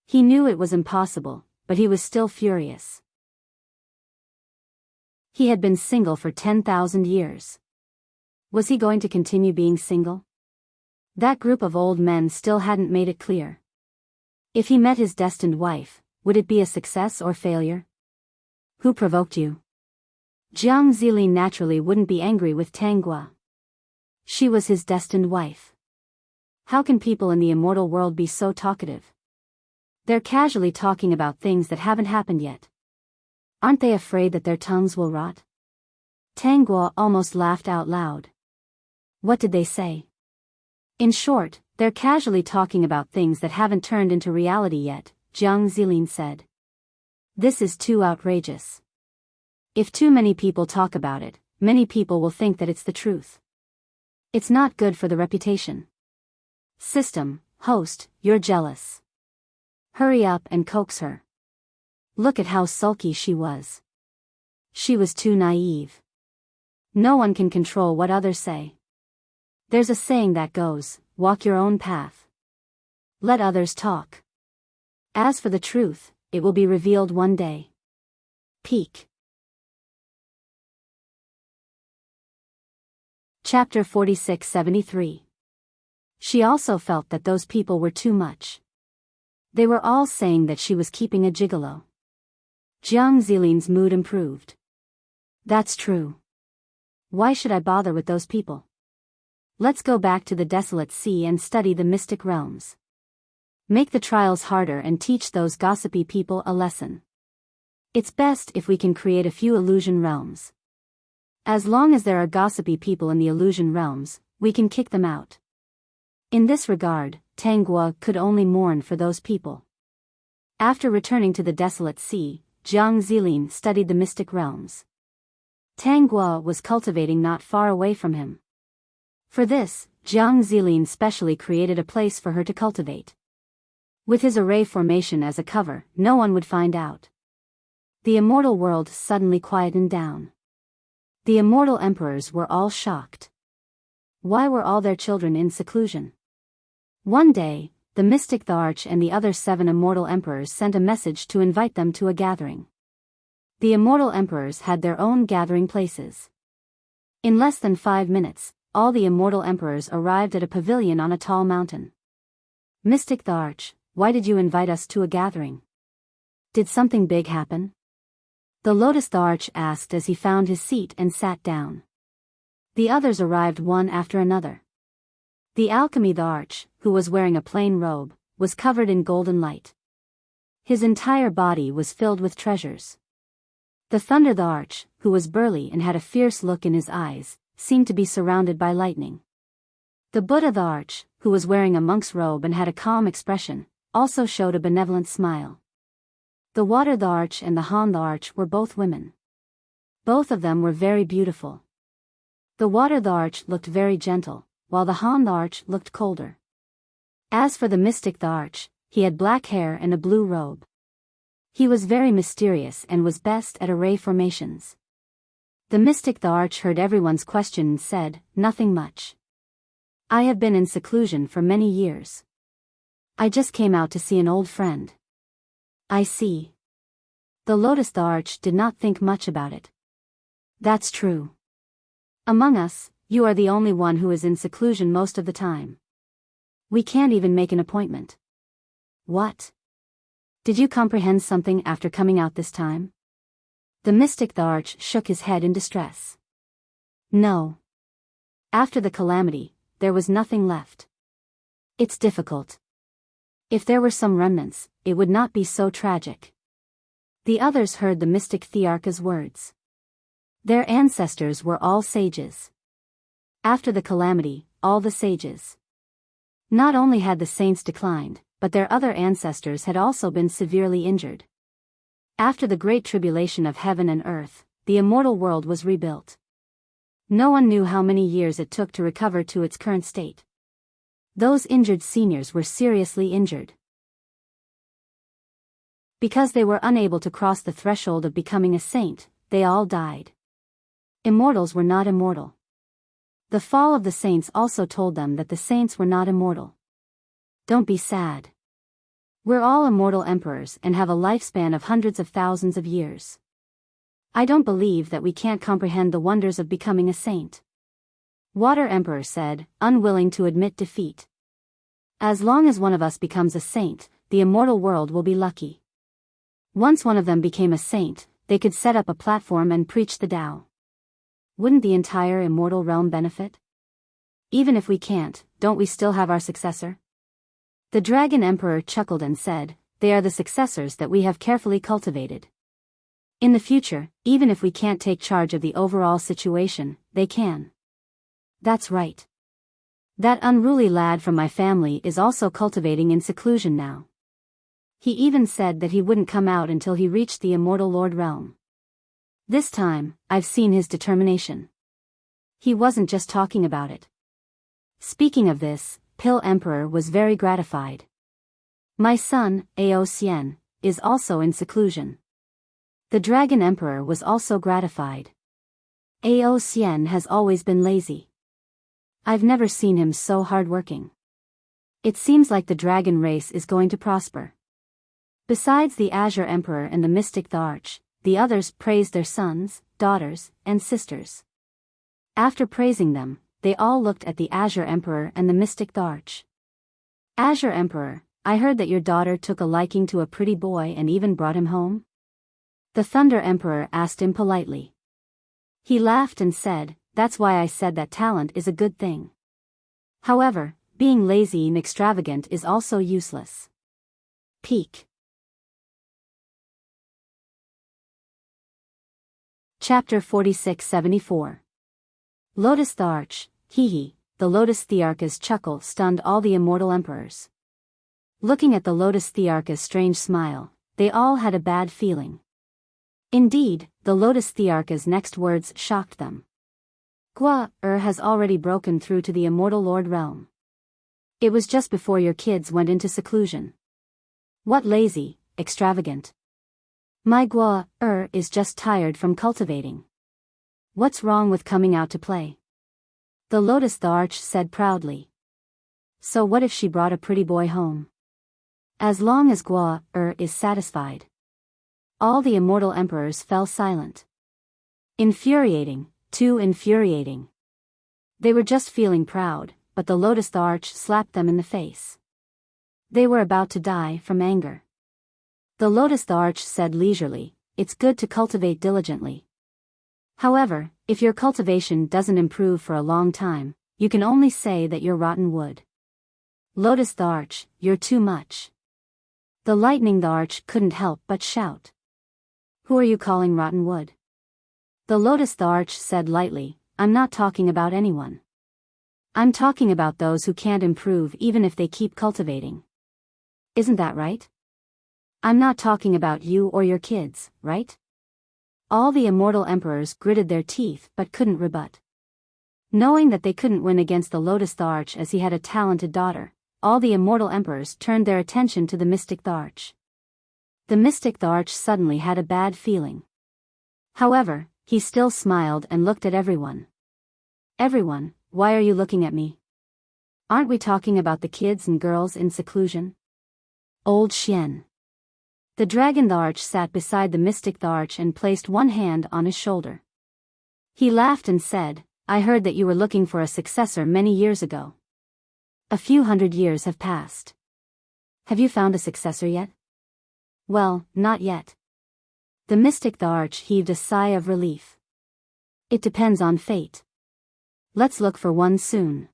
A: He knew it was impossible, but he was still furious. He had been single for 10,000 years. Was he going to continue being single? That group of old men still hadn't made it clear. If he met his destined wife, would it be a success or failure? Who provoked you? Jiang Zilin naturally wouldn't be angry with Tangua. She was his destined wife. How can people in the immortal world be so talkative? They're casually talking about things that haven't happened yet. Aren't they afraid that their tongues will rot? Tangua almost laughed out loud. What did they say? In short, they're casually talking about things that haven't turned into reality yet, Jiang Zilin said. This is too outrageous. If too many people talk about it, many people will think that it's the truth. It's not good for the reputation. System, host, you're jealous. Hurry up and coax her. Look at how sulky she was. She was too naive. No one can control what others say. There's a saying that goes, walk your own path. Let others talk. As for the truth, it will be revealed one day. Peak. Chapter 46-73. She also felt that those people were too much. They were all saying that she was keeping a gigolo. Jiang Zilin's mood improved. That's true. Why should I bother with those people? Let's go back to the desolate sea and study the mystic realms. Make the trials harder and teach those gossipy people a lesson. It's best if we can create a few illusion realms. As long as there are gossipy people in the illusion realms, we can kick them out. In this regard, Tanguo could only mourn for those people. After returning to the desolate sea, Jiang Zilin studied the mystic realms. Tanguo was cultivating not far away from him. For this, Jiang Zilin specially created a place for her to cultivate. With his array formation as a cover, no one would find out. The immortal world suddenly quietened down. The immortal emperors were all shocked. Why were all their children in seclusion? One day, the mystic Tharch and the other 7 immortal emperors sent a message to invite them to a gathering. The immortal emperors had their own gathering places. In less than 5 minutes, all the immortal emperors arrived at a pavilion on a tall mountain. Mystic Tharch, why did you invite us to a gathering? Did something big happen? The Lotus Tharch asked as he found his seat and sat down. The others arrived one after another. The Alchemy Tharch, who was wearing a plain robe, was covered in golden light. His entire body was filled with treasures. The Thunder Tharch, who was burly and had a fierce look in his eyes, seemed to be surrounded by lightning. The Buddha Tharch, who was wearing a monk's robe and had a calm expression, also showed a benevolent smile. The Water Tharch and the Han Tharch were both women. Both of them were very beautiful. The Water Tharch looked very gentle, while the Han Tharch looked colder. As for the Mystic Tharch, he had black hair and a blue robe. He was very mysterious and was best at array formations. The Mystic Tharch heard everyone's question and said, nothing much. I have been in seclusion for many years. I just came out to see an old friend. I see. The Lotus Tharch did not think much about it. That's true. Among us, you are the only one who is in seclusion most of the time. We can't even make an appointment. What? Did you comprehend something after coming out this time? The Mystic Tharch shook his head in distress. No. After the calamity, there was nothing left. It's difficult. If there were some remnants, it would not be so tragic. The others heard the mystic Thearcha's words. Their ancestors were all sages. After the calamity, all the sages. Not only had the saints declined, but their other ancestors had also been severely injured. After the great tribulation of heaven and earth, the immortal world was rebuilt. No one knew how many years it took to recover to its current state. Those injured seniors were seriously injured. Because they were unable to cross the threshold of becoming a saint, they all died. Immortals were not immortal. The fall of the saints also told them that the saints were not immortal. Don't be sad. We're all immortal emperors and have a lifespan of hundreds of thousands of years. I don't believe that we can't comprehend the wonders of becoming a saint. Water Emperor said, unwilling to admit defeat. As long as one of us becomes a saint, the immortal world will be lucky. Once one of them became a saint, they could set up a platform and preach the Tao. Wouldn't the entire immortal realm benefit? Even if we can't, don't we still have our successor? The Dragon Emperor chuckled and said, they are the successors that we have carefully cultivated. In the future, even if we can't take charge of the overall situation, they can. That's right. That unruly lad from my family is also cultivating in seclusion now. He even said that he wouldn't come out until he reached the immortal Lord realm. This time, I've seen his determination. He wasn't just talking about it. Speaking of this, Pill Emperor was very gratified. My son, Ao Xian, is also in seclusion. The Dragon Emperor was also gratified. Ao Xian has always been lazy. I've never seen him so hardworking. It seems like the dragon race is going to prosper. Besides the Azure Emperor and the Mystic Tharch, the others praised their sons, daughters, and sisters. After praising them, they all looked at the Azure Emperor and the Mystic Tharch. Azure Emperor, I heard that your daughter took a liking to a pretty boy and even brought him home? The Thunder Emperor asked him politely. He laughed and said, that's why I said that talent is a good thing. However, being lazy and extravagant is also useless. Peak. Chapter 46-74. Lotus Tharch, hee. The Lotus Thearch's chuckle stunned all the immortal emperors. Looking at the Lotus Thearch's strange smile, they all had a bad feeling. Indeed, the Lotus Thearch's next words shocked them. Gua has already broken through to the immortal Lord realm. It was just before your kids went into seclusion. What lazy, extravagant. My Gua is just tired from cultivating. What's wrong with coming out to play? The Lotus Tharch said proudly. So what if she brought a pretty boy home? As long as Gua is satisfied. All the immortal emperors fell silent. Infuriating, too infuriating. They were just feeling proud, but the Lotus Tharch slapped them in the face. They were about to die from anger. The Lotus Tharch said leisurely, it's good to cultivate diligently. However, if your cultivation doesn't improve for a long time, you can only say that you're rotten wood. Lotus Tharch, you're too much. The Lightning Tharch couldn't help but shout. Who are you calling rotten wood? The Lotus Tharch said lightly, I'm not talking about anyone. I'm talking about those who can't improve even if they keep cultivating. Isn't that right? I'm not talking about you or your kids, right? All the immortal emperors gritted their teeth but couldn't rebut. Knowing that they couldn't win against the Lotus Tharch as he had a talented daughter, all the immortal emperors turned their attention to the Mystic Tharch. The Mystic Tharch suddenly had a bad feeling. However, he still smiled and looked at everyone. Everyone, why are you looking at me? Aren't we talking about the kids and girls in seclusion? Old Xian. The Dragon Tharch sat beside the Mystic Tharch and placed one hand on his shoulder. He laughed and said, I heard that you were looking for a successor many years ago. A few hundred years have passed. Have you found a successor yet? Well, not yet. The Mystic Tharch heaved a sigh of relief. It depends on fate. Let's look for one soon.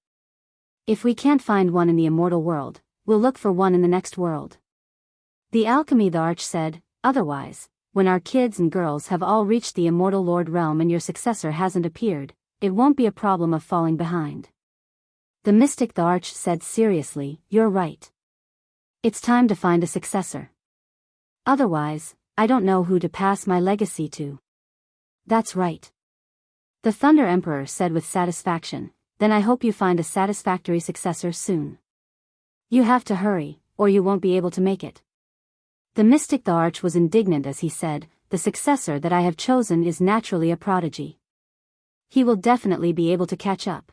A: If we can't find one in the immortal world, we'll look for one in the next world. The Alchemy Tharch said, otherwise, when our kids and girls have all reached the immortal Lord realm and your successor hasn't appeared, it won't be a problem of falling behind. The Mystic Tharch said seriously, you're right. It's time to find a successor. Otherwise, I don't know who to pass my legacy to. That's right. The Thunder Emperor said with satisfaction, then I hope you find a satisfactory successor soon. You have to hurry, or you won't be able to make it. The Mystic Tharch was indignant as he said, the successor that I have chosen is naturally a prodigy. He will definitely be able to catch up.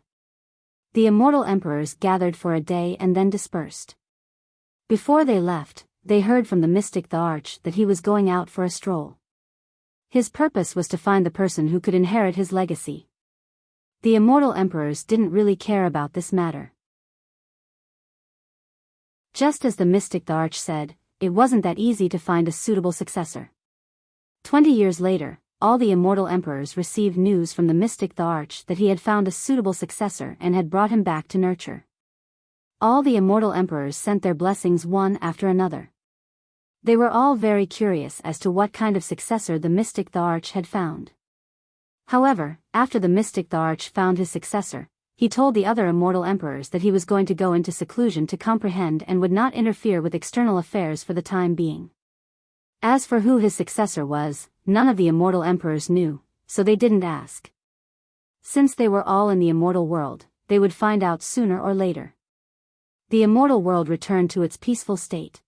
A: The immortal emperors gathered for a day and then dispersed. Before they left, they heard from the Mystic Tharch that he was going out for a stroll. His purpose was to find the person who could inherit his legacy. The immortal emperors didn't really care about this matter. Just as the Mystic Tharch said, it wasn't that easy to find a suitable successor. 20 years later, all the immortal emperors received news from the Mystic Tharch that he had found a suitable successor and had brought him back to nurture. All the immortal emperors sent their blessings one after another. They were all very curious as to what kind of successor the Mystic Tharch had found. However, after the Mystic Tharch found his successor, he he told the other immortal emperors that he was going to go into seclusion to comprehend and would not interfere with external affairs for the time being. As for who his successor was, none of the immortal emperors knew, so they didn't ask. Since they were all in the immortal world, they would find out sooner or later. The immortal world returned to its peaceful state.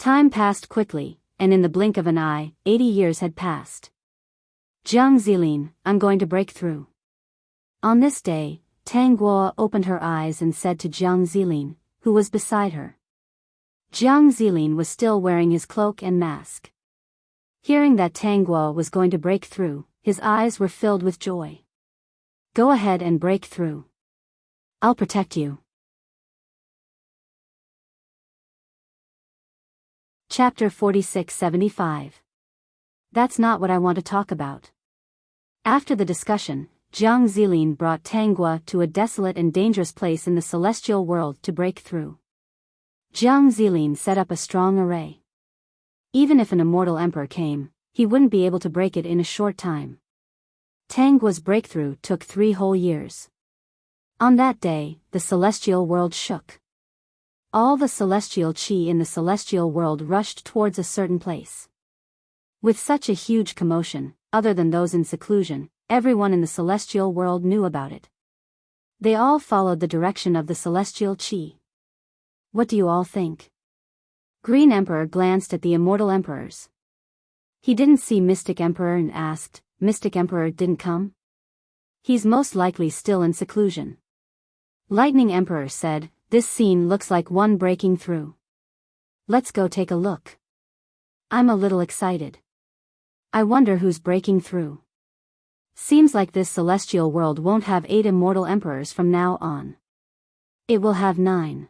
A: Time passed quickly, and in the blink of an eye, 80 years had passed. Jiang Zilin, I'm going to break through. On this day, Tang Guo opened her eyes and said to Jiang Zilin, who was beside her. Jiang Zilin was still wearing his cloak and mask. Hearing that Tang Guo was going to break through, his eyes were filled with joy. Go ahead and break through. I'll protect you. Chapter 4675. That's not what I want to talk about. After the discussion, Jiang Zilin brought Tang Guo to a desolate and dangerous place in the celestial world to break through. Jiang Zilin set up a strong array. Even if an immortal emperor came, he wouldn't be able to break it in a short time. Tang Guo's breakthrough took 3 whole years. On that day, the celestial world shook. All the celestial qi in the celestial world rushed towards a certain place. With such a huge commotion, other than those in seclusion, everyone in the celestial world knew about it. They all followed the direction of the celestial qi. What do you all think? Green Emperor glanced at the immortal emperors. He didn't see Mystic Emperor and asked, Mystic Emperor didn't come? He's most likely still in seclusion. Lightning Emperor said, this scene looks like one breaking through. Let's go take a look. I'm a little excited. I wonder who's breaking through. Seems like this celestial world won't have 8 immortal emperors from now on. It will have 9.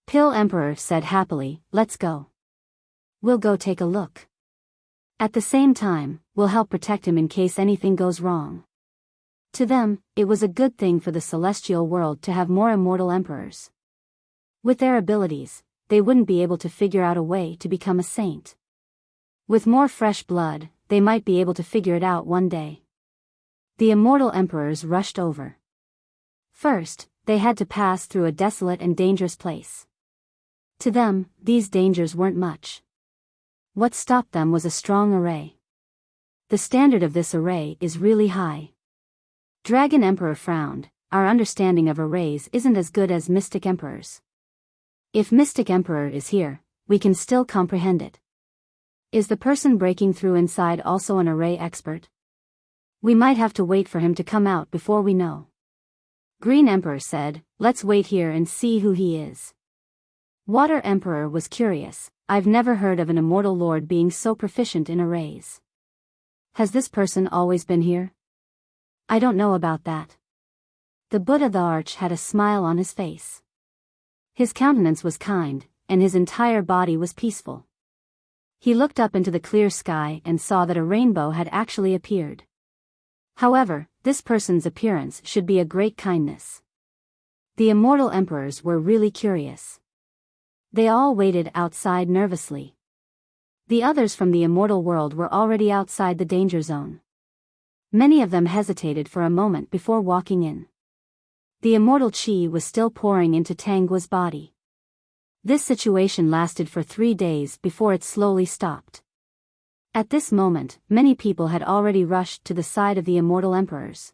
A: Pill Emperor said happily, let's go. We'll go take a look. At the same time, we'll help protect him in case anything goes wrong. To them, it was a good thing for the celestial world to have more immortal emperors. With their abilities, they wouldn't be able to figure out a way to become a saint. With more fresh blood, they might be able to figure it out one day. The immortal emperors rushed over. First, they had to pass through a desolate and dangerous place. To them, these dangers weren't much. What stopped them was a strong array. The standard of this array is really high. Dragon Emperor frowned, our understanding of arrays isn't as good as Mystic Emperor's. If Mystic Emperor is here, we can still comprehend it. Is the person breaking through inside also an array expert? We might have to wait for him to come out before we know. Green Emperor said, let's wait here and see who he is. Water Emperor was curious, I've never heard of an immortal lord being so proficient in arrays. Has this person always been here? I don't know about that. The Buddha the Arch had a smile on his face. His countenance was kind, and his entire body was peaceful. He looked up into the clear sky and saw that a rainbow had actually appeared. However, this person's appearance should be a great kindness. The immortal emperors were really curious. They all waited outside nervously. The others from the immortal world were already outside the danger zone. Many of them hesitated for a moment before walking in. The immortal qi was still pouring into Tang Guo's body. This situation lasted for 3 days before it slowly stopped. At this moment, many people had already rushed to the side of the immortal emperors.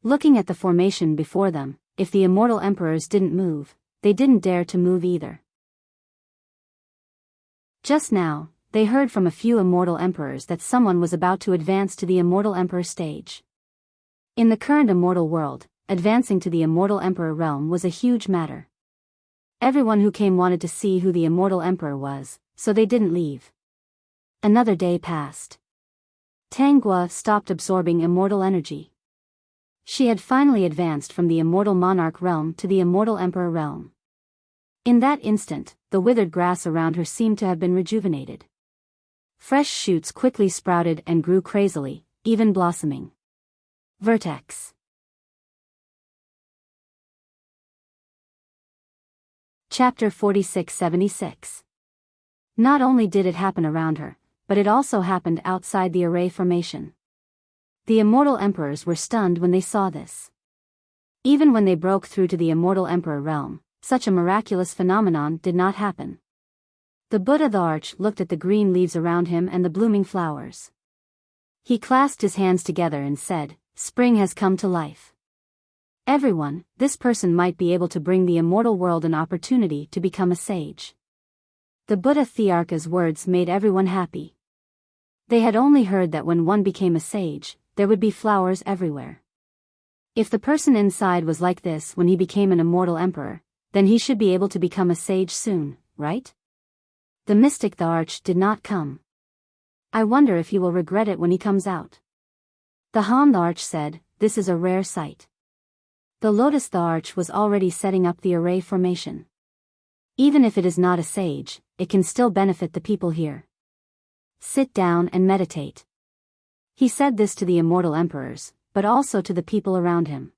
A: Looking at the formation before them, if the immortal emperors didn't move, they didn't dare to move either. Just now, they heard from a few immortal emperors that someone was about to advance to the immortal emperor stage. In the current immortal world, advancing to the immortal emperor realm was a huge matter. Everyone who came wanted to see who the immortal emperor was, so they didn't leave. Another day passed. Tang Guo stopped absorbing immortal energy. She had finally advanced from the immortal monarch realm to the immortal emperor realm. In that instant, the withered grass around her seemed to have been rejuvenated. Fresh shoots quickly sprouted and grew crazily, even blossoming. Vertex. Chapter 4676. Not only did it happen around her, but it also happened outside the array formation. The immortal emperors were stunned when they saw this. Even when they broke through to the immortal emperor realm, such a miraculous phenomenon did not happen. The Buddha the Arch looked at the green leaves around him and the blooming flowers. He clasped his hands together and said, "Spring has come to life." Everyone, this person might be able to bring the immortal world an opportunity to become a sage. The Buddha Thearka's words made everyone happy. They had only heard that when one became a sage, there would be flowers everywhere. If the person inside was like this when he became an immortal emperor, then he should be able to become a sage soon, right? The mystic the Arch did not come. I wonder if he will regret it when he comes out. The Han the Arch said, "This is a rare sight." The Lotus the Arch was already setting up the array formation. Even if it is not a sage, it can still benefit the people here. Sit down and meditate. He said this to the immortal emperors, but also to the people around him.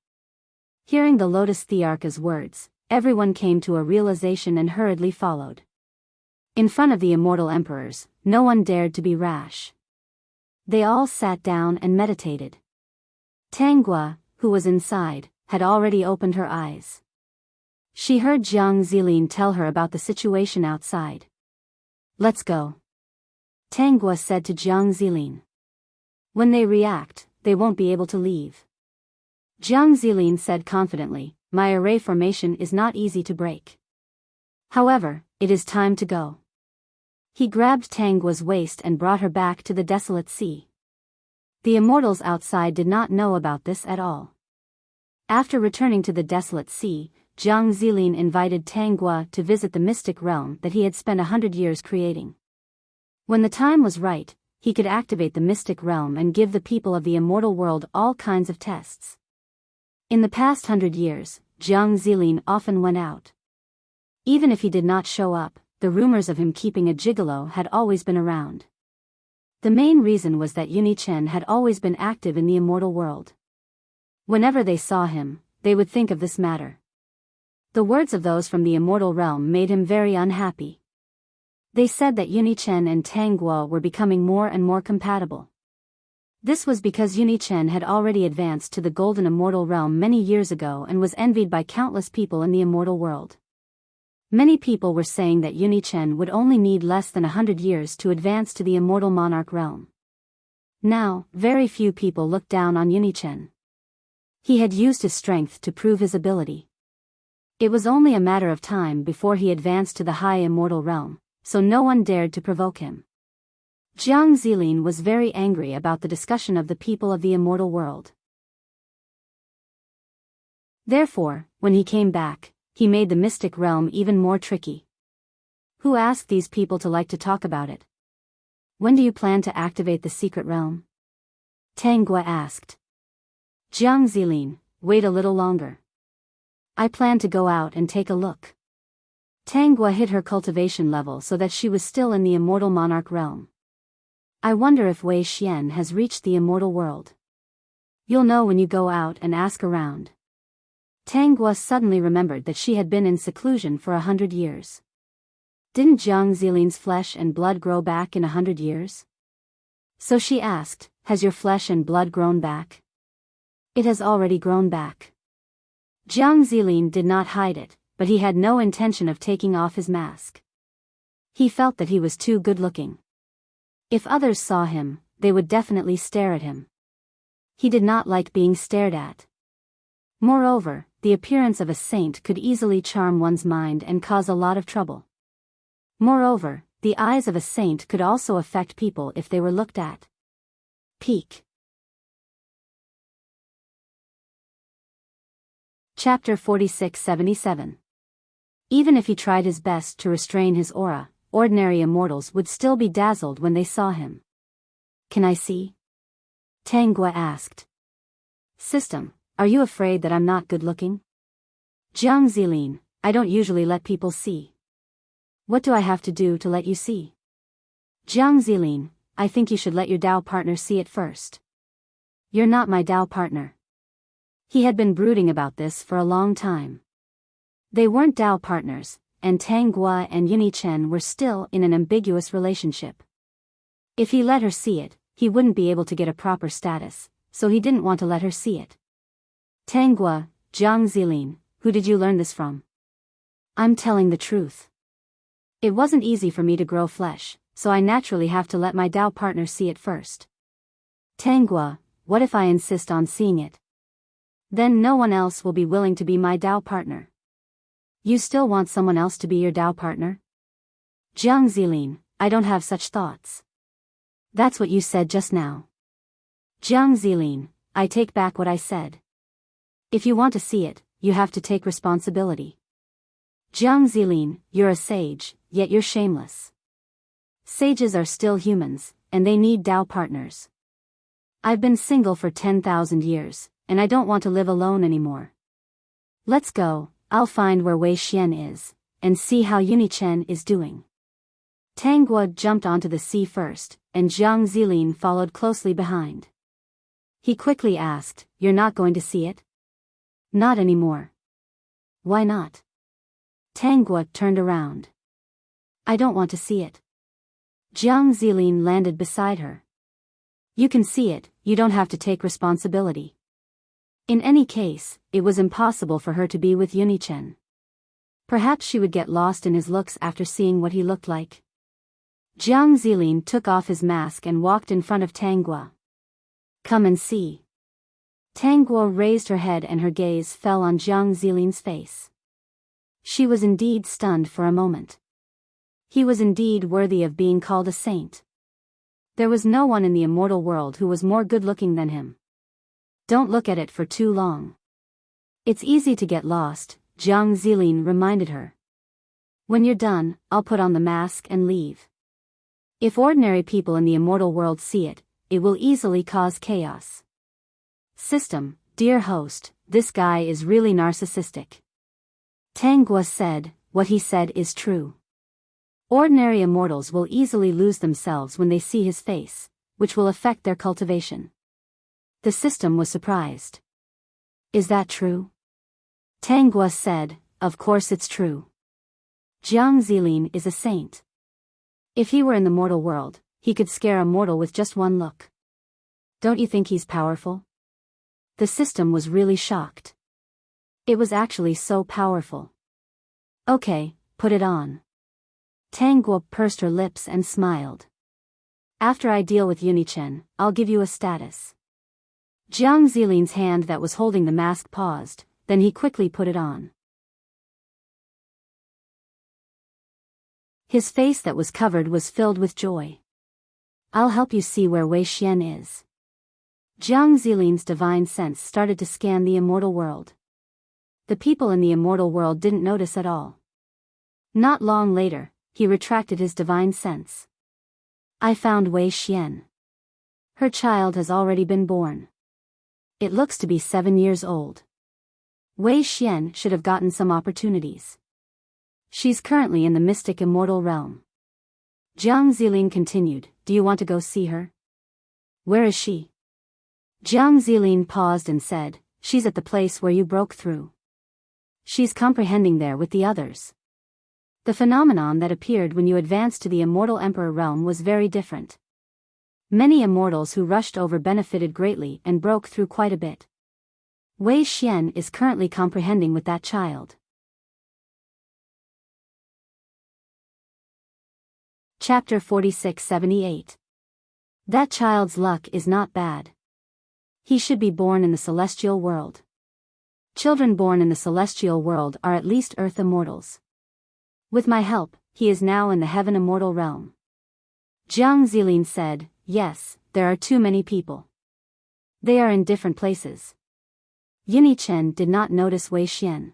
A: Hearing the Lotus Thearka's words, everyone came to a realization and hurriedly followed. In front of the immortal emperors, no one dared to be rash. They all sat down and meditated. Tangua, who was inside, had already opened her eyes. She heard Jiang Zilin tell her about the situation outside. "Let's go," Tangua said to Jiang Zilin. "When they react, they won't be able to leave." Jiang Zilin said confidently, "My array formation is not easy to break. However, it is time to go." He grabbed Tangua's waist and brought her back to the desolate sea. The immortals outside did not know about this at all. After returning to the desolate sea, Jiang Zilin invited Tangua to visit the mystic realm that he had spent 100 years creating. When the time was right, he could activate the mystic realm and give the people of the immortal world all kinds of tests. In the past 100 years, Jiang Zilin often went out. Even if he did not show up, the rumors of him keeping a gigolo had always been around. The main reason was that Yunichen had always been active in the immortal world. Whenever they saw him, they would think of this matter. The words of those from the immortal realm made him very unhappy. They said that Yunichen and Tangua were becoming more and more compatible. This was because Yunichen had already advanced to the golden immortal realm many years ago and was envied by countless people in the immortal world. Many people were saying that Yunichen would only need less than 100 years to advance to the immortal monarch realm. Now, very few people looked down on Yunichen. He had used his strength to prove his ability. It was only a matter of time before he advanced to the high immortal realm, so no one dared to provoke him. Jiang Zilin was very angry about the discussion of the people of the immortal world. Therefore, when he came back, he made the mystic realm even more tricky. Who asked these people to like to talk about it? When do you plan to activate the secret realm? Tangua asked. Jiang Zilin, wait a little longer. I plan to go out and take a look. Tangua hit her cultivation level so that she was still in the immortal monarch realm. I wonder if Wei Xian has reached the immortal world. You'll know when you go out and ask around. Tangua suddenly remembered that she had been in seclusion for 100 years. Didn't Jiang Zilin's flesh and blood grow back in 100 years? So she asked, has your flesh and blood grown back? It has already grown back. Jiang Zilin did not hide it, but he had no intention of taking off his mask. He felt that he was too good-looking. If others saw him, they would definitely stare at him. He did not like being stared at. Moreover, the appearance of a saint could easily charm one's mind and cause a lot of trouble. Moreover, the eyes of a saint could also affect people if they were looked at. Peak. Chapter 46-77. Even if he tried his best to restrain his aura, ordinary immortals would still be dazzled when they saw him. Can I see? Tangua asked. System, are you afraid that I'm not good-looking? Jiang Zilin, I don't usually let people see. What do I have to do to let you see? Jiang Zilin, I think you should let your Dao partner see it first. You're not my Dao partner. He had been brooding about this for a long time. They weren't Dao partners, and Tangua and Yunichen were still in an ambiguous relationship. If he let her see it, he wouldn't be able to get a proper status, so he didn't want to let her see it. Tangua, Jiang Zilin, who did you learn this from? I'm telling the truth. It wasn't easy for me to grow flesh, so I naturally have to let my Dao partner see it first. Tanghua, what if I insist on seeing it? Then no one else will be willing to be my Dao partner. You still want someone else to be your Dao partner? Jiang Zilin, I don't have such thoughts. That's what you said just now. Jiang Zilin, I take back what I said. If you want to see it, you have to take responsibility. Jiang Zilin, you're a sage, yet you're shameless. Sages are still humans, and they need Dao partners. I've been single for 10,000 years, and I don't want to live alone anymore. Let's go, I'll find where Wei Xian is, and see how Yunichen is doing. Tanghua jumped onto the sea first, and Jiang Zilin followed closely behind. He quickly asked, You're not going to see it? Not anymore. Why not? Tanghua turned around. I don't want to see it. Jiang Zilin landed beside her. You can see it, you don't have to take responsibility. In any case, it was impossible for her to be with Yunichen. Perhaps she would get lost in his looks after seeing what he looked like. Jiang Zilin took off his mask and walked in front of Tanghua. Come and see. Tanghua raised her head and her gaze fell on Jiang Zilin's face. She was indeed stunned for a moment. He was indeed worthy of being called a saint. There was no one in the immortal world who was more good-looking than him. Don't look at it for too long. It's easy to get lost, Jiang Zilin reminded her. When you're done, I'll put on the mask and leave. If ordinary people in the immortal world see it, it will easily cause chaos. System, dear host, this guy is really narcissistic. Tanghua said, what he said is true. Ordinary immortals will easily lose themselves when they see his face, which will affect their cultivation. The system was surprised. Is that true? Tanghua said, of course it's true. Jiang Zilin is a saint. If he were in the mortal world, he could scare a mortal with just one look. Don't you think he's powerful? The system was really shocked. It was actually so powerful. Okay, put it on. Tanghua pursed her lips and smiled. After I deal with Yunichen, I'll give you a status. Jiang Zilin's hand that was holding the mask paused, then he quickly put it on. His face that was covered was filled with joy. I'll help you see where Wei Xian is. Jiang Zilin's divine sense started to scan the immortal world. The people in the immortal world didn't notice at all. Not long later, he retracted his divine sense. I found Wei Xian. Her child has already been born. It looks to be 7 years old. Wei Xian should have gotten some opportunities. She's currently in the mystic immortal realm. Jiang Zilin continued, do you want to go see her? Where is she? Jiang Zilin paused and said, she's at the place where you broke through. She's comprehending there with the others. The phenomenon that appeared when you advanced to the immortal emperor realm was very different. Many immortals who rushed over benefited greatly and broke through quite a bit. Wei Xian is currently comprehending with that child. Chapter 4678. That child's luck is not bad. He should be born in the celestial world. Children born in the celestial world are at least earth immortals. With my help, he is now in the heaven immortal realm. Jiang Zilin said, yes, there are too many people. They are in different places. Yunichen did not notice Wei Xian.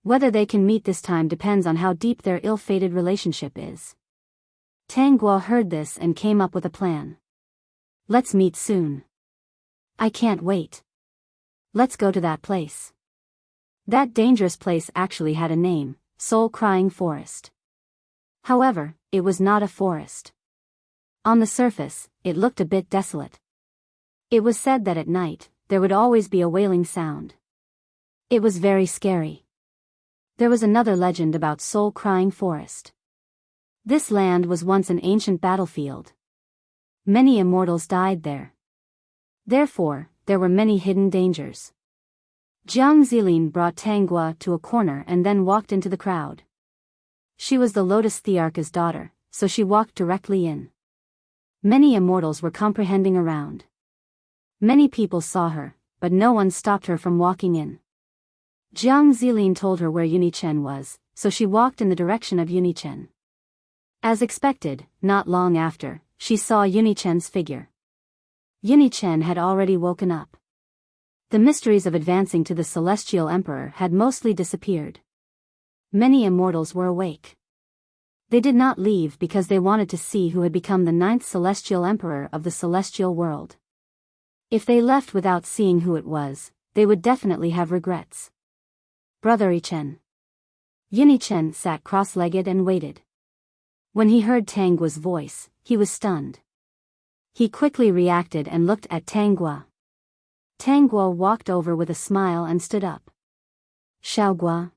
A: Whether they can meet this time depends on how deep their ill-fated relationship is. Tanghua heard this and came up with a plan. Let's meet soon. I can't wait. Let's go to that place. That dangerous place actually had a name, Soul-Crying Forest. However, it was not a forest. On the surface, it looked a bit desolate. It was said that at night, there would always be a wailing sound. It was very scary. There was another legend about Soul-Crying Forest. This land was once an ancient battlefield. Many immortals died there. Therefore, there were many hidden dangers. Jiang Zilin brought Tanghua to a corner and then walked into the crowd. She was the Lotus Thearcha's daughter, so she walked directly in. Many immortals were comprehending around. Many people saw her, but no one stopped her from walking in. Jiang Zilin told her where Yunichen was, so she walked in the direction of Yunichen. As expected, not long after, she saw Yunichen's figure. Yunichen had already woken up. The mysteries of advancing to the Celestial Emperor had mostly disappeared. Many immortals were awake. They did not leave because they wanted to see who had become the 9th Celestial Emperor of the Celestial World. If they left without seeing who it was, they would definitely have regrets. Brother Ichen. Yunichen sat cross-legged and waited. When he heard Tanggua's voice, he was stunned. He quickly reacted and looked at Tanghua. Tanghua walked over with a smile and stood up. Xiaogua.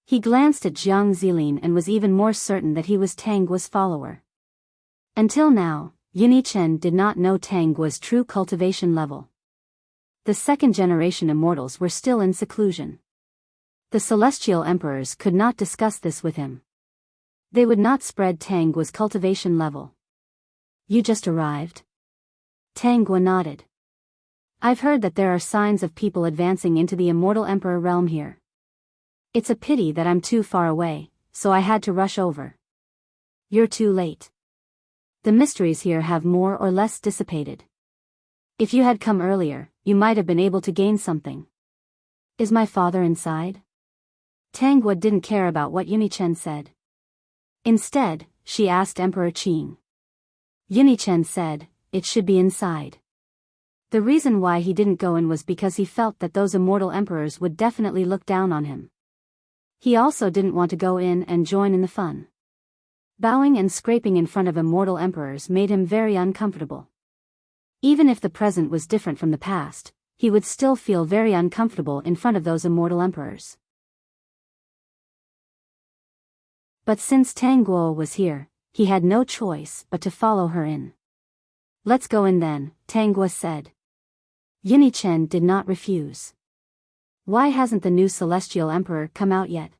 A: He glanced at Jiang Zilin and was even more certain that he was Tanggua's follower. Until now, Yunichen did not know Tanggua's true cultivation level. The second-generation immortals were still in seclusion. The Celestial Emperors could not discuss this with him. They would not spread Tanggua's cultivation level. You just arrived? Tanghua nodded. I've heard that there are signs of people advancing into the Immortal Emperor realm here. It's a pity that I'm too far away, so I had to rush over. You're too late. The mysteries here have more or less dissipated. If you had come earlier, you might have been able to gain something. Is my father inside? Tanghua didn't care about what Yunichen said. Instead, she asked Emperor Qing. Yunichen said, it should be inside. The reason why he didn't go in was because he felt that those immortal emperors would definitely look down on him. He also didn't want to go in and join in the fun. Bowing and scraping in front of immortal emperors made him very uncomfortable. Even if the present was different from the past, he would still feel very uncomfortable in front of those immortal emperors. But since Tanghua was here, he had no choice but to follow her in. Let's go in then, Tanghua said. Yunichen did not refuse. Why hasn't the new Celestial Emperor come out yet?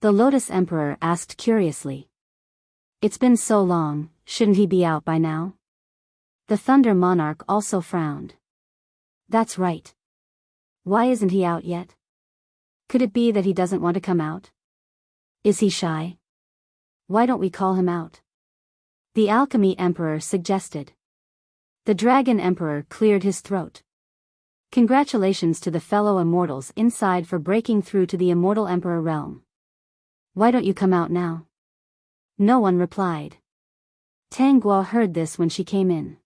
A: The Lotus Emperor asked curiously. It's been so long, shouldn't he be out by now? The Thunder Monarch also frowned. That's right. Why isn't he out yet? Could it be that he doesn't want to come out? Is he shy? Why don't we call him out? The Alchemy Emperor suggested. The Dragon Emperor cleared his throat. Congratulations to the fellow immortals inside for breaking through to the Immortal Emperor realm. Why don't you come out now? No one replied. Tanghua heard this when she came in.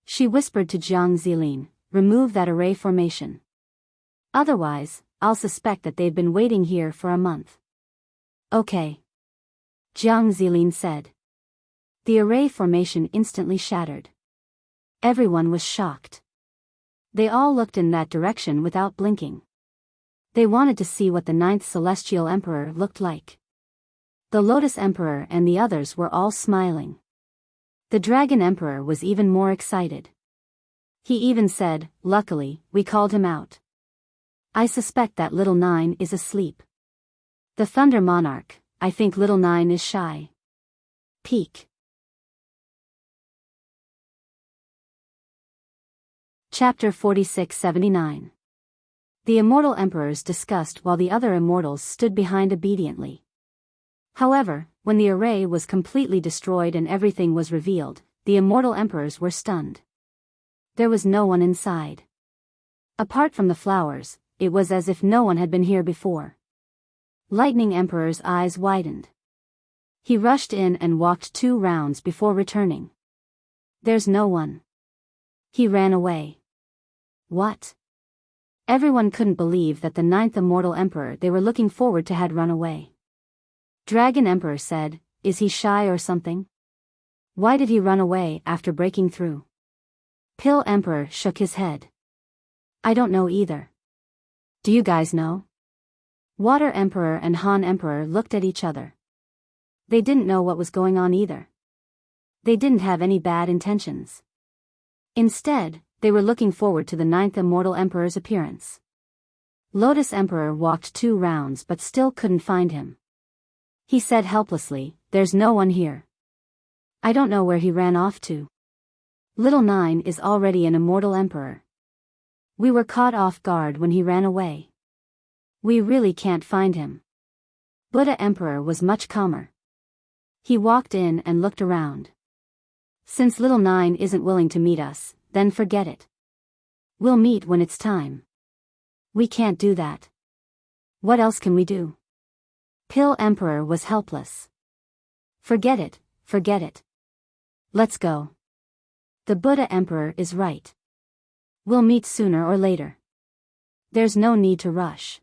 A: She whispered to Jiang Zilin, remove that array formation. Otherwise, I'll suspect that they've been waiting here for a month. Okay. Jiang Zilin said. The array formation instantly shattered. Everyone was shocked. They all looked in that direction without blinking. They wanted to see what the 9th Celestial Emperor looked like. The Lotus Emperor and the others were all smiling. The Dragon Emperor was even more excited. He even said, luckily, we called him out. I suspect that little 9 is asleep. The Thunder Monarch, I think little 9 is shy. Peek. Chapter 46-79. The Immortal Emperors discussed while the other immortals stood behind obediently. However, when the array was completely destroyed and everything was revealed, the Immortal Emperors were stunned. There was no one inside. Apart from the flowers, it was as if no one had been here before. Lightning Emperor's eyes widened. He rushed in and walked 2 rounds before returning. There's no one. He ran away. What? Everyone couldn't believe that the 9th Immortal Emperor they were looking forward to had run away. Dragon Emperor said, is he shy or something? Why did he run away after breaking through? Pill Emperor shook his head. I don't know either. Do you guys know? Water Emperor and Han Emperor looked at each other. They didn't know what was going on either. They didn't have any bad intentions. Instead, they were looking forward to the 9th Immortal Emperor's appearance. Lotus Emperor walked 2 rounds but still couldn't find him. He said helplessly, "There's no one here. I don't know where he ran off to. Little 9 is already an immortal emperor. We were caught off guard when he ran away. We really can't find him." Buddha Emperor was much calmer. He walked in and looked around. "Since little 9 isn't willing to meet us, then forget it. We'll meet when it's time." "We can't do that. What else can we do?" Pill Emperor was helpless. Forget it, forget it. Let's go. The Buddha Emperor is right. We'll meet sooner or later. There's no need to rush."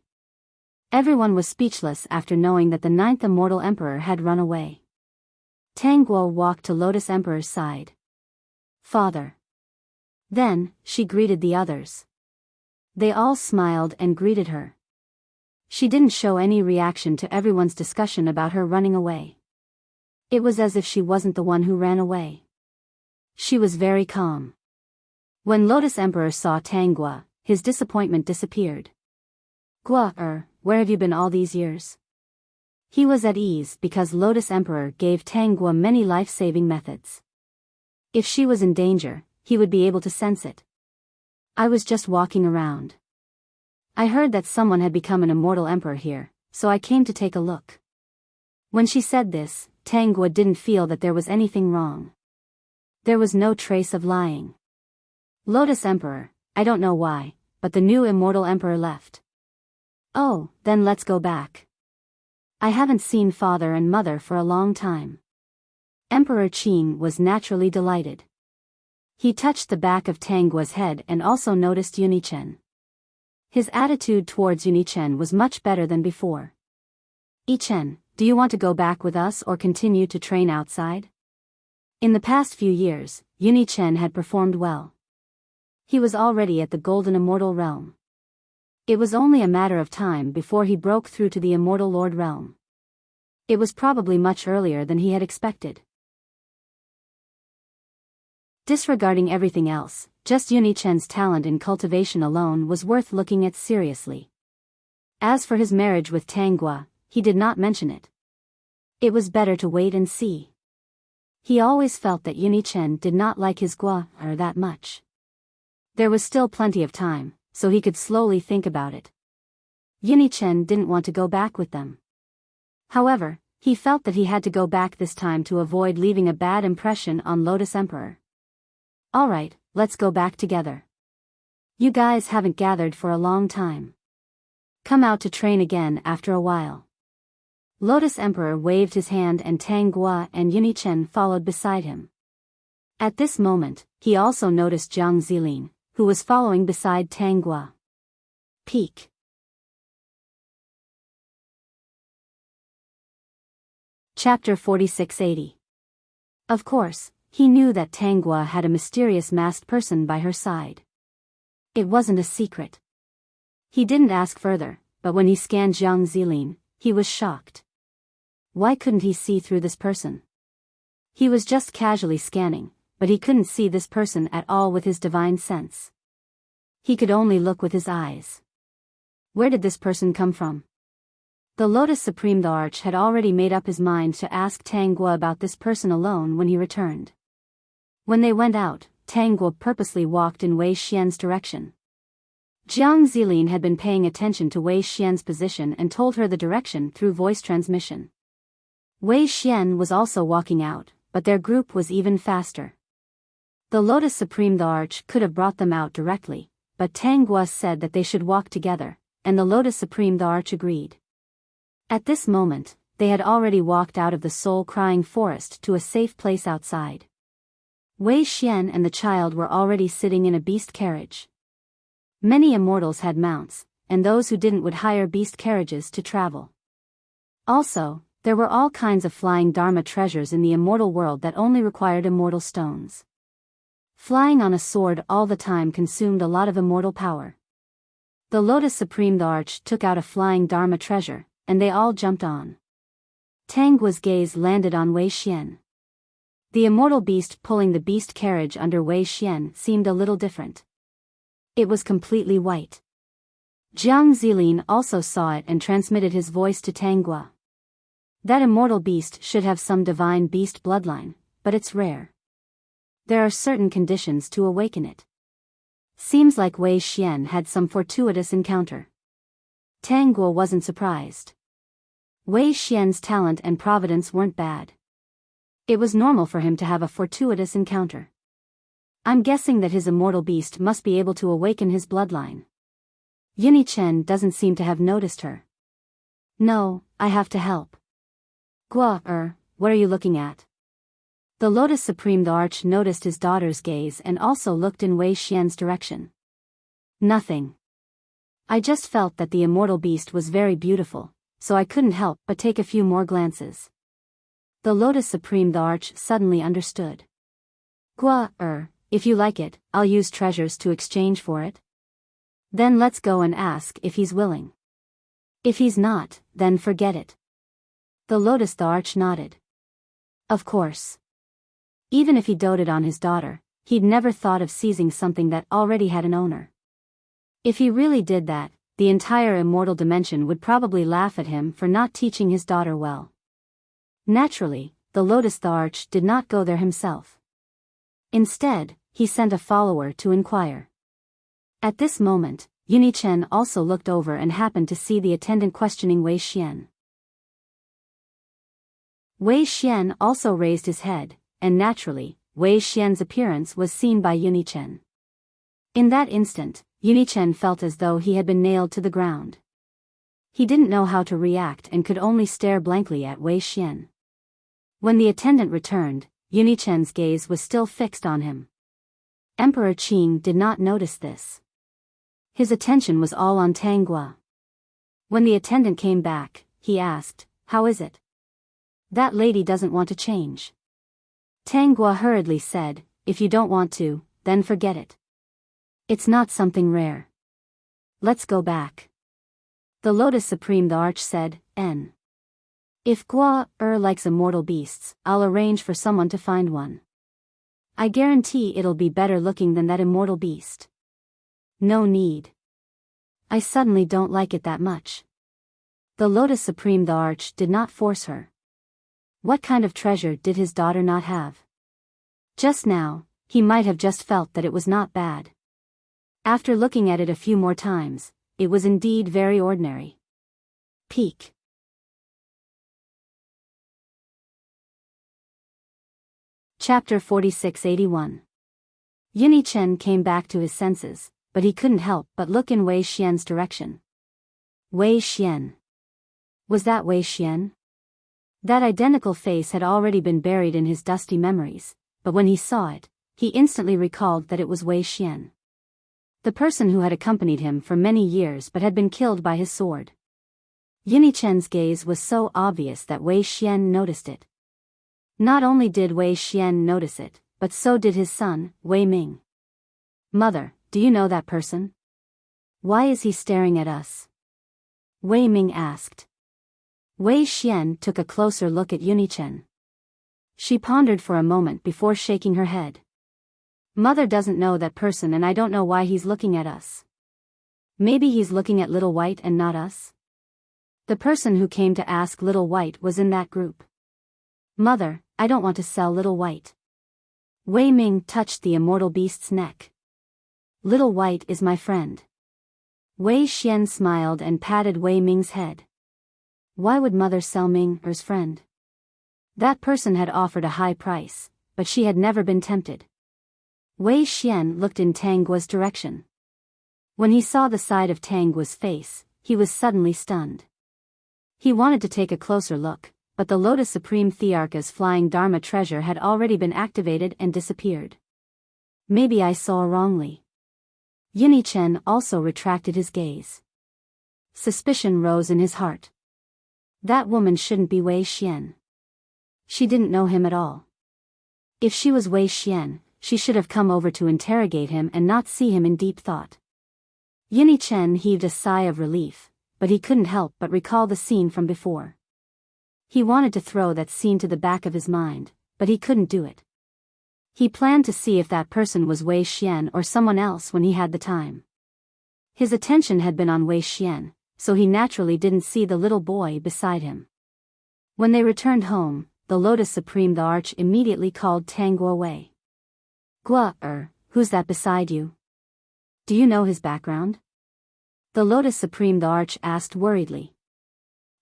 A: Everyone was speechless after knowing that the 9th immortal emperor had run away. Tanguo walked to Lotus Emperor's side. "Father." Then, she greeted the others. They all smiled and greeted her. She didn't show any reaction to everyone's discussion about her running away. It was as if she wasn't the one who ran away. She was very calm. When Lotus Emperor saw Tanguo, his disappointment disappeared. "Guo, where have you been all these years?" He was at ease because Lotus Emperor gave Tanguo many life-saving methods. If she was in danger, he would be able to sense it. "I was just walking around. I heard that someone had become an immortal emperor here, so I came to take a look." When she said this, Tanguo didn't feel that there was anything wrong. There was no trace of lying. "Lotus Emperor, I don't know why, but the new immortal emperor left." "Oh, then let's go back. I haven't seen father and mother for a long time." Emperor Qin was naturally delighted. He touched the back of Tanguo's head and also noticed Yunichen. His attitude towards Yunichen was much better than before. "Ichen, do you want to go back with us or continue to train outside?" In the past few years, Yunichen had performed well. He was already at the Golden Immortal Realm. It was only a matter of time before he broke through to the Immortal Lord Realm. It was probably much earlier than he had expected. Disregarding everything else, just Yunichen's talent in cultivation alone was worth looking at seriously. As for his marriage with Tanguo, he did not mention it. It was better to wait and see. He always felt that Yunichen did not like his Guo that much. There was still plenty of time, so he could slowly think about it. Yunichen didn't want to go back with them. However, he felt that he had to go back this time to avoid leaving a bad impression on Lotus Emperor. "Alright, let's go back together. You guys haven't gathered for a long time. Come out to train again after a while." Lotus Emperor waved his hand and Tanguo and Yunichen followed beside him. At this moment, he also noticed Jiang Zilin, who was following beside Tanguo. Peak. Chapter 4680. Of course, he knew that Tanguo had a mysterious masked person by her side. It wasn't a secret. He didn't ask further, but when he scanned Jiang Zilin, he was shocked. Why couldn't he see through this person? He was just casually scanning, but he couldn't see this person at all with his divine sense. He could only look with his eyes. Where did this person come from? The Lotus Supreme the Arch had already made up his mind to ask Tanguo about this person alone when he returned. When they went out, Tanguo purposely walked in Wei Xian's direction. Jiang Zilin had been paying attention to Wei Xian's position and told her the direction through voice transmission. Wei Xian was also walking out, but their group was even faster. The Lotus Supreme the Arch could have brought them out directly, but Tanguo said that they should walk together, and the Lotus Supreme the Arch agreed. At this moment, they had already walked out of the soul-crying forest to a safe place outside. Wei Xian and the child were already sitting in a beast carriage. Many immortals had mounts, and those who didn't would hire beast carriages to travel. Also, there were all kinds of flying Dharma treasures in the immortal world that only required immortal stones. Flying on a sword all the time consumed a lot of immortal power. The Lotus Supreme the Arch took out a flying Dharma treasure, and they all jumped on. Tanguo's gaze landed on Wei Xian. The immortal beast pulling the beast carriage under Wei Xian seemed a little different. It was completely white. Jiang Zilin also saw it and transmitted his voice to Tanghua. That immortal beast should have some divine beast bloodline, but it's rare. There are certain conditions to awaken it. Seems like Wei Xian had some fortuitous encounter. Tanghua wasn't surprised. Wei Xian's talent and providence weren't bad. It was normal for him to have a fortuitous encounter. I'm guessing that his immortal beast must be able to awaken his bloodline. Yuni Chen doesn't seem to have noticed her. No, I have to help. What are you looking at? The Lotus Supreme the Arch noticed his daughter's gaze and also looked in Wei Xian's direction. Nothing. I just felt that the immortal beast was very beautiful, so I couldn't help but take a few more glances. The Lotus Supreme the Arch suddenly understood. If you like it, I'll use treasures to exchange for it. Then let's go and ask if he's willing. If he's not, then forget it. The Lotus the Arch nodded. Of course. Even if he doted on his daughter, he'd never thought of seizing something that already had an owner. If he really did that, the entire immortal dimension would probably laugh at him for not teaching his daughter well. Naturally, the Lotus the Arch did not go there himself. Instead, he sent a follower to inquire. At this moment, Yuni Chen also looked over and happened to see the attendant questioning Wei Xian. Wei Xian also raised his head, and naturally, Wei Xian's appearance was seen by Yuni Chen. In that instant, Yuni Chen felt as though he had been nailed to the ground. He didn't know how to react and could only stare blankly at Wei Xian. When the attendant returned, Yuni Chen's gaze was still fixed on him. Emperor Qing did not notice this. His attention was all on Tanghua. When the attendant came back, he asked, "How is it?" "That lady doesn't want to change." Tanghua hurriedly said, "If you don't want to, then forget it. It's not something rare. Let's go back." The Lotus Supreme the Arch said, If likes immortal beasts, I'll arrange for someone to find one. I guarantee it'll be better looking than that immortal beast." "No need. I suddenly don't like it that much." The Lotus Supreme the Arch did not force her. What kind of treasure did his daughter not have? Just now, he might have just felt that it was not bad. After looking at it a few more times, it was indeed very ordinary. Peak. Chapter 4681. Yuni Chen came back to his senses, but he couldn't help but look in Wei Xian's direction. Wei Xian. Was that Wei Xian? That identical face had already been buried in his dusty memories, but when he saw it, he instantly recalled that it was Wei Xian. The person who had accompanied him for many years but had been killed by his sword. Yuni Chen's gaze was so obvious that Wei Xian noticed it. Not only did Wei Xian notice it, but so did his son, Wei Ming. "Mother, do you know that person? Why is he staring at us?" Wei Ming asked. Wei Xian took a closer look at Yuni Chen. She pondered for a moment before shaking her head. "Mother doesn't know that person and I don't know why he's looking at us. Maybe he's looking at Little White and not us?" The person who came to ask Little White was in that group. "Mother, I don't want to sell Little White." Wei Ming touched the immortal beast's neck. "Little White is my friend." Wei Xian smiled and patted Wei Ming's head. Why would mother sell Ming's friend? That person had offered a high price, but she had never been tempted. Wei Xian looked in Tanggua's direction. When he saw the side of Tanggua's face, he was suddenly stunned. He wanted to take a closer look, but the Lotus Supreme Thearcha's flying Dharma treasure had already been activated and disappeared. Maybe I saw wrongly. Yuni Chen also retracted his gaze. Suspicion rose in his heart. That woman shouldn't be Wei Xian. She didn't know him at all. If she was Wei Xian, she should have come over to interrogate him and not see him in deep thought. Yuni Chen heaved a sigh of relief, but he couldn't help but recall the scene from before. He wanted to throw that scene to the back of his mind, but he couldn't do it. He planned to see if that person was Wei Xian or someone else when he had the time. His attention had been on Wei Xian, so he naturally didn't see the little boy beside him. When they returned home, the Lotus Supreme the Arch immediately called Tanguo Wei. Gua, who's that beside you? Do you know his background? The Lotus Supreme the Arch asked worriedly.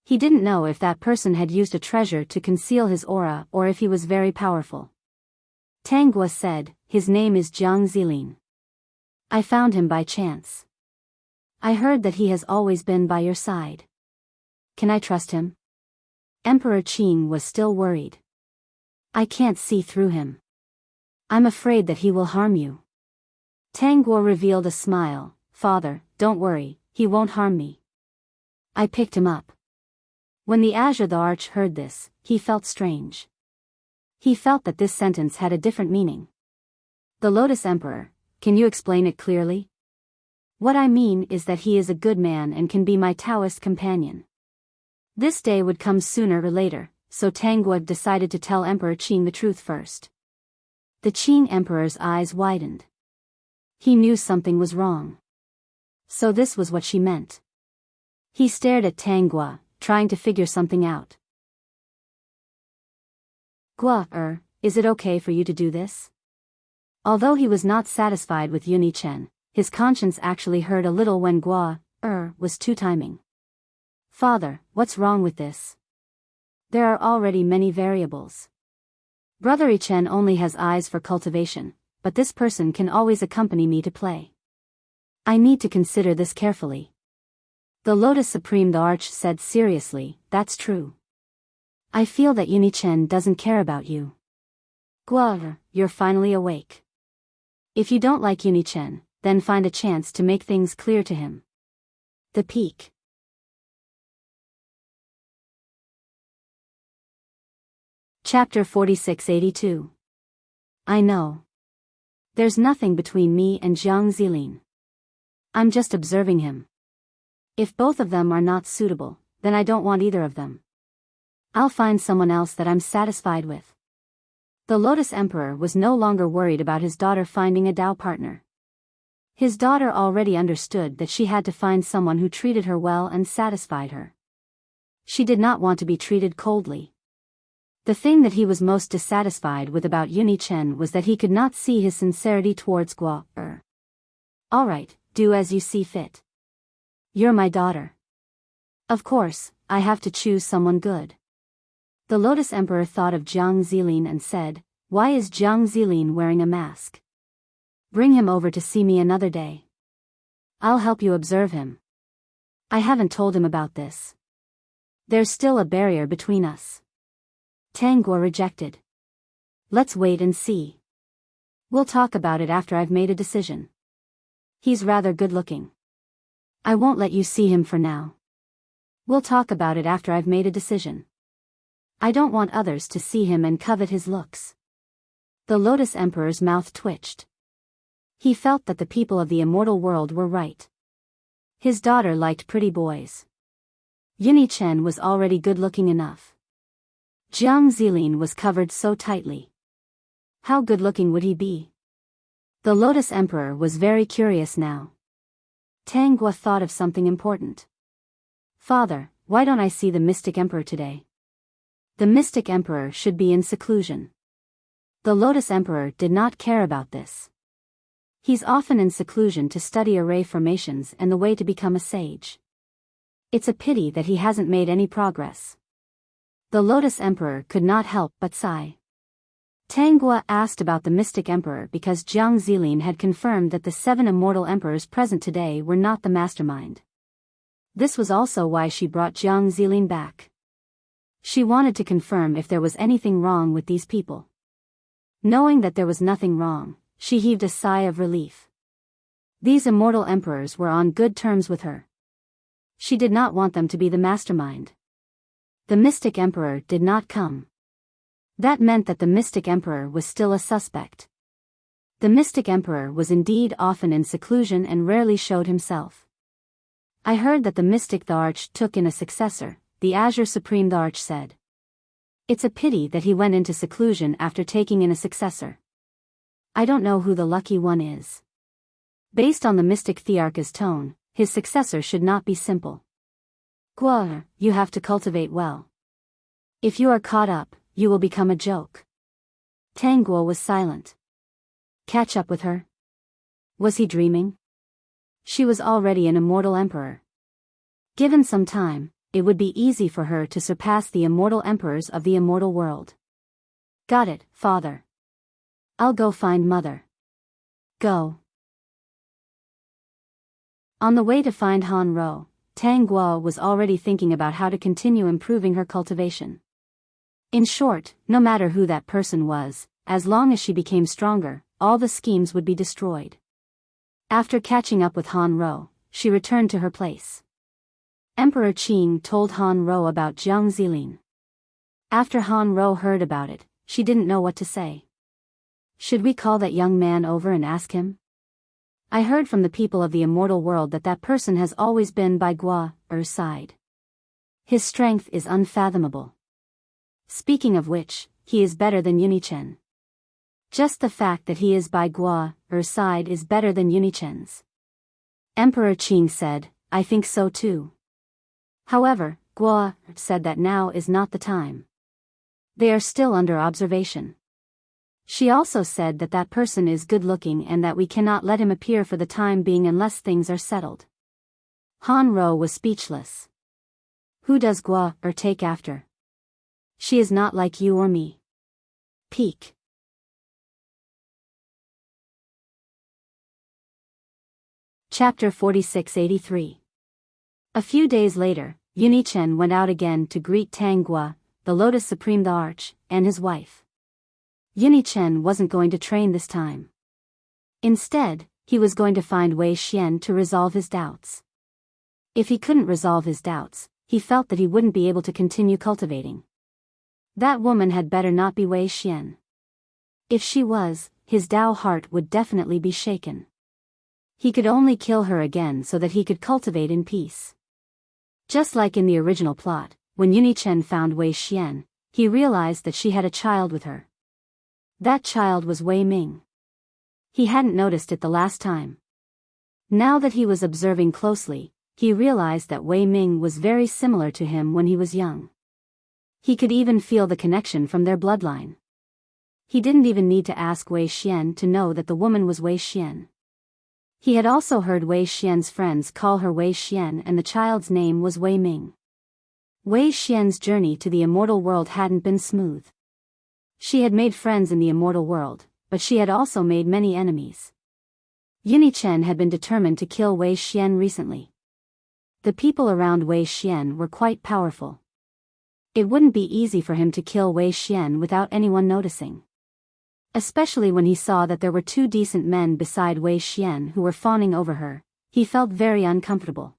A: He didn't know if that person had used a treasure to conceal his aura or if he was very powerful. Tanguo said, his name is Jiang Zilin. I found him by chance. I heard that he has always been by your side. Can I trust him? Emperor Qing was still worried. I can't see through him. I'm afraid that he will harm you. Tanguo revealed a smile. Father, don't worry, he won't harm me. I picked him up. When the Azure the Arch heard this, he felt strange. He felt that this sentence had a different meaning. The Lotus Emperor, can you explain it clearly? What I mean is that he is a good man and can be my Taoist companion. This day would come sooner or later, so Tanguo decided to tell Emperor Qing the truth first. The Qing Emperor's eyes widened. He knew something was wrong. So this was what she meant. He stared at Tanguo, trying to figure something out. Gua, is it okay for you to do this? Although he was not satisfied with Yuni Chen, his conscience actually hurt a little when Gua, was two-timing. Father, what's wrong with this? There are already many variables. Brother Chen only has eyes for cultivation, but this person can always accompany me to play. I need to consider this carefully. The Lotus Supreme the Arch said seriously, that's true. I feel that Yuni Chen doesn't care about you. Gua, you're finally awake. If you don't like Yuni Chen, then find a chance to make things clear to him. The Peak. Chapter 4682. I know. There's nothing between me and Jiang Zilin. I'm just observing him. If both of them are not suitable, then I don't want either of them. I'll find someone else that I'm satisfied with. The Lotus Emperor was no longer worried about his daughter finding a Dao partner. His daughter already understood that she had to find someone who treated her well and satisfied her. She did not want to be treated coldly. The thing that he was most dissatisfied with about Yuni Chen was that he could not see his sincerity towards Gua. Alright, do as you see fit. You're my daughter. Of course, I have to choose someone good. The Lotus Emperor thought of Jiang Zilin and said, why is Jiang Zilin wearing a mask? Bring him over to see me another day. I'll help you observe him. I haven't told him about this. There's still a barrier between us. Tanguo rejected. Let's wait and see. We'll talk about it after I've made a decision. He's rather good-looking. I won't let you see him for now. We'll talk about it after I've made a decision. I don't want others to see him and covet his looks. The Lotus Emperor's mouth twitched. He felt that the people of the immortal world were right. His daughter liked pretty boys. Yuni Chen was already good-looking enough. Jiang Zilin was covered so tightly. How good-looking would he be? The Lotus Emperor was very curious now. Tanguo thought of something important. Father, why don't I see the Mystic Emperor today? The Mystic Emperor should be in seclusion. The Lotus Emperor did not care about this. He's often in seclusion to study array formations and the way to become a sage. It's a pity that he hasn't made any progress. The Lotus Emperor could not help but sigh. Tanguo asked about the Mystic Emperor because Jiang Zilin had confirmed that the 7 immortal emperors present today were not the mastermind. This was also why she brought Jiang Zilin back. She wanted to confirm if there was anything wrong with these people. Knowing that there was nothing wrong, she heaved a sigh of relief. These immortal emperors were on good terms with her. She did not want them to be the mastermind. The Mystic Emperor did not come. That meant that the Mystic Emperor was still a suspect. The Mystic Emperor was indeed often in seclusion and rarely showed himself. I heard that the Mystic the Arch took in a successor, the Azure Supreme the Arch said. It's a pity that he went into seclusion after taking in a successor. I don't know who the lucky one is. Based on the Mystic Thearch's tone, his successor should not be simple. Guo, you have to cultivate well. If you are caught up, you will become a joke. Tang Guo was silent. Catch up with her? Was he dreaming? She was already an immortal emperor. Given some time, it would be easy for her to surpass the immortal emperors of the immortal world. Got it, father. I'll go find mother. Go. On the way to find Han Ro, Tang Guo was already thinking about how to continue improving her cultivation. In short, no matter who that person was, as long as she became stronger, all the schemes would be destroyed. After catching up with Han Ro, she returned to her place. Emperor Qing told Han Ro about Jiang Zilin. After Han Ro heard about it, she didn't know what to say. Should we call that young man over and ask him? I heard from the people of the immortal world that that person has always been by Guo's side. His strength is unfathomable. Speaking of which, he is better than Yunichen. Just the fact that he is by Guo's side is better than Yunichen's. Emperor Qing said, I think so too. However, Guo said that now is not the time. They are still under observation. She also said that that person is good-looking and that we cannot let him appear for the time being unless things are settled. Han Ro was speechless. Who does Guo take after? She is not like you or me. Peak. Chapter 4683. A few days later, Yunichen went out again to greet Tang Guo, the Lotus Supreme the Arch, and his wife. Yunichen wasn't going to train this time. Instead, he was going to find Wei Xian to resolve his doubts. If he couldn't resolve his doubts, he felt that he wouldn't be able to continue cultivating. That woman had better not be Wei Xian. If she was, his Dao heart would definitely be shaken. He could only kill her again so that he could cultivate in peace. Just like in the original plot, when Yunichen found Wei Xian, he realized that she had a child with her. That child was Wei Ming. He hadn't noticed it the last time. Now that he was observing closely, he realized that Wei Ming was very similar to him when he was young. He could even feel the connection from their bloodline. He didn't even need to ask Wei Xian to know that the woman was Wei Xian. He had also heard Wei Xian's friends call her Wei Xian and the child's name was Wei Ming. Wei Xian's journey to the immortal world hadn't been smooth. She had made friends in the immortal world, but she had also made many enemies. Yunichen had been determined to kill Wei Xian recently. The people around Wei Xian were quite powerful. It wouldn't be easy for him to kill Wei Xian without anyone noticing. Especially when he saw that there were two decent men beside Wei Xian who were fawning over her, he felt very uncomfortable.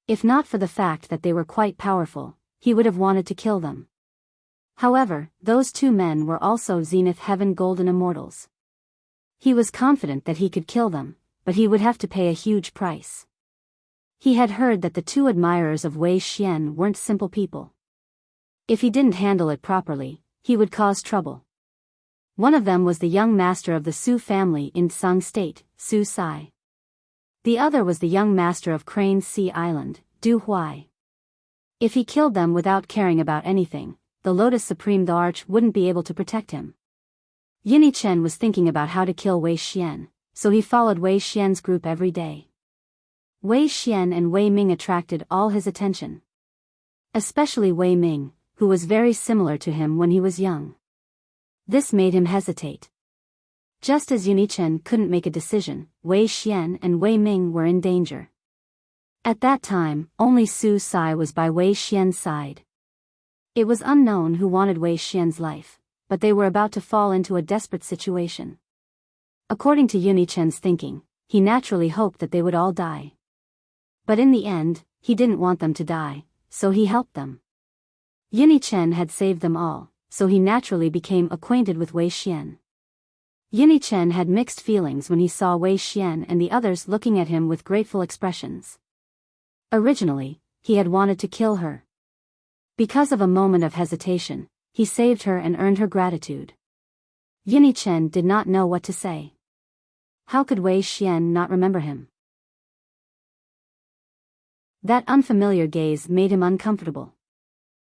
A: If not for the fact that they were quite powerful, he would have wanted to kill them. However, those two men were also Zenith Heaven Golden Immortals. He was confident that he could kill them, but he would have to pay a huge price. He had heard that the two admirers of Wei Xian weren't simple people. If he didn't handle it properly, he would cause trouble. One of them was the young master of the Su family in Tsang State, Su Sai. The other was the young master of Crane Sea Island, Du Huai. If he killed them without caring about anything, the Lotus Supreme the Arch wouldn't be able to protect him. Yunichen was thinking about how to kill Wei Xian, so he followed Wei Xian's group every day. Wei Xian and Wei Ming attracted all his attention. Especially Wei Ming, who was very similar to him when he was young. This made him hesitate. Just as Yunichen couldn't make a decision, Wei Xian and Wei Ming were in danger. At that time, only Su Sai was by Wei Xian's side. It was unknown who wanted Wei Xian's life, but they were about to fall into a desperate situation. According to Yunichen's thinking, he naturally hoped that they would all die. But in the end, he didn't want them to die, so he helped them. Yunichen had saved them all, so he naturally became acquainted with Wei Xian. Yunichen had mixed feelings when he saw Wei Xian and the others looking at him with grateful expressions. Originally, he had wanted to kill her. Because of a moment of hesitation, he saved her and earned her gratitude. Yunichen did not know what to say. How could Wei Xian not remember him? That unfamiliar gaze made him uncomfortable.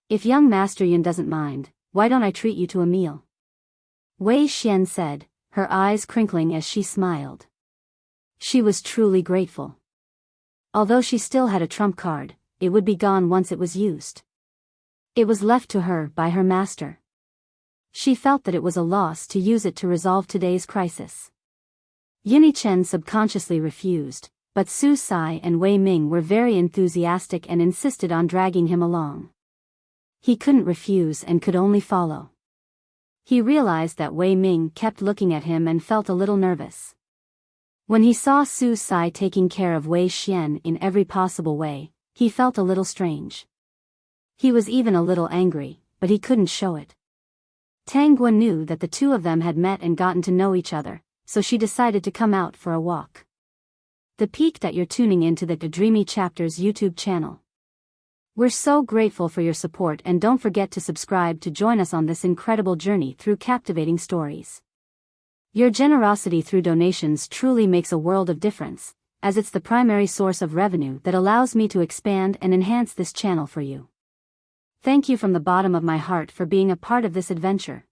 A: If young Master Yun doesn't mind, why don't I treat you to a meal? Wei Xian said, her eyes crinkling as she smiled. She was truly grateful. Although she still had a trump card, it would be gone once it was used. It was left to her by her master. She felt that it was a loss to use it to resolve today's crisis. Yunyi Chen subconsciously refused, but Su Sai and Wei Ming were very enthusiastic and insisted on dragging him along. He couldn't refuse and could only follow. He realized that Wei Ming kept looking at him and felt a little nervous. When he saw Su Sai taking care of Wei Xian in every possible way, he felt a little strange. He was even a little angry, but he couldn't show it. Tang Guo knew that the two of them had met and gotten to know each other, so she decided to come out for a walk. The peak that you're tuning into the Dreamy Chapters YouTube channel. We're so grateful for your support, and don't forget to subscribe to join us on this incredible journey through captivating stories. Your generosity through donations truly makes a world of difference, as it's the primary source of revenue that allows me to expand and enhance this channel for you. Thank you from the bottom of my heart for being a part of this adventure.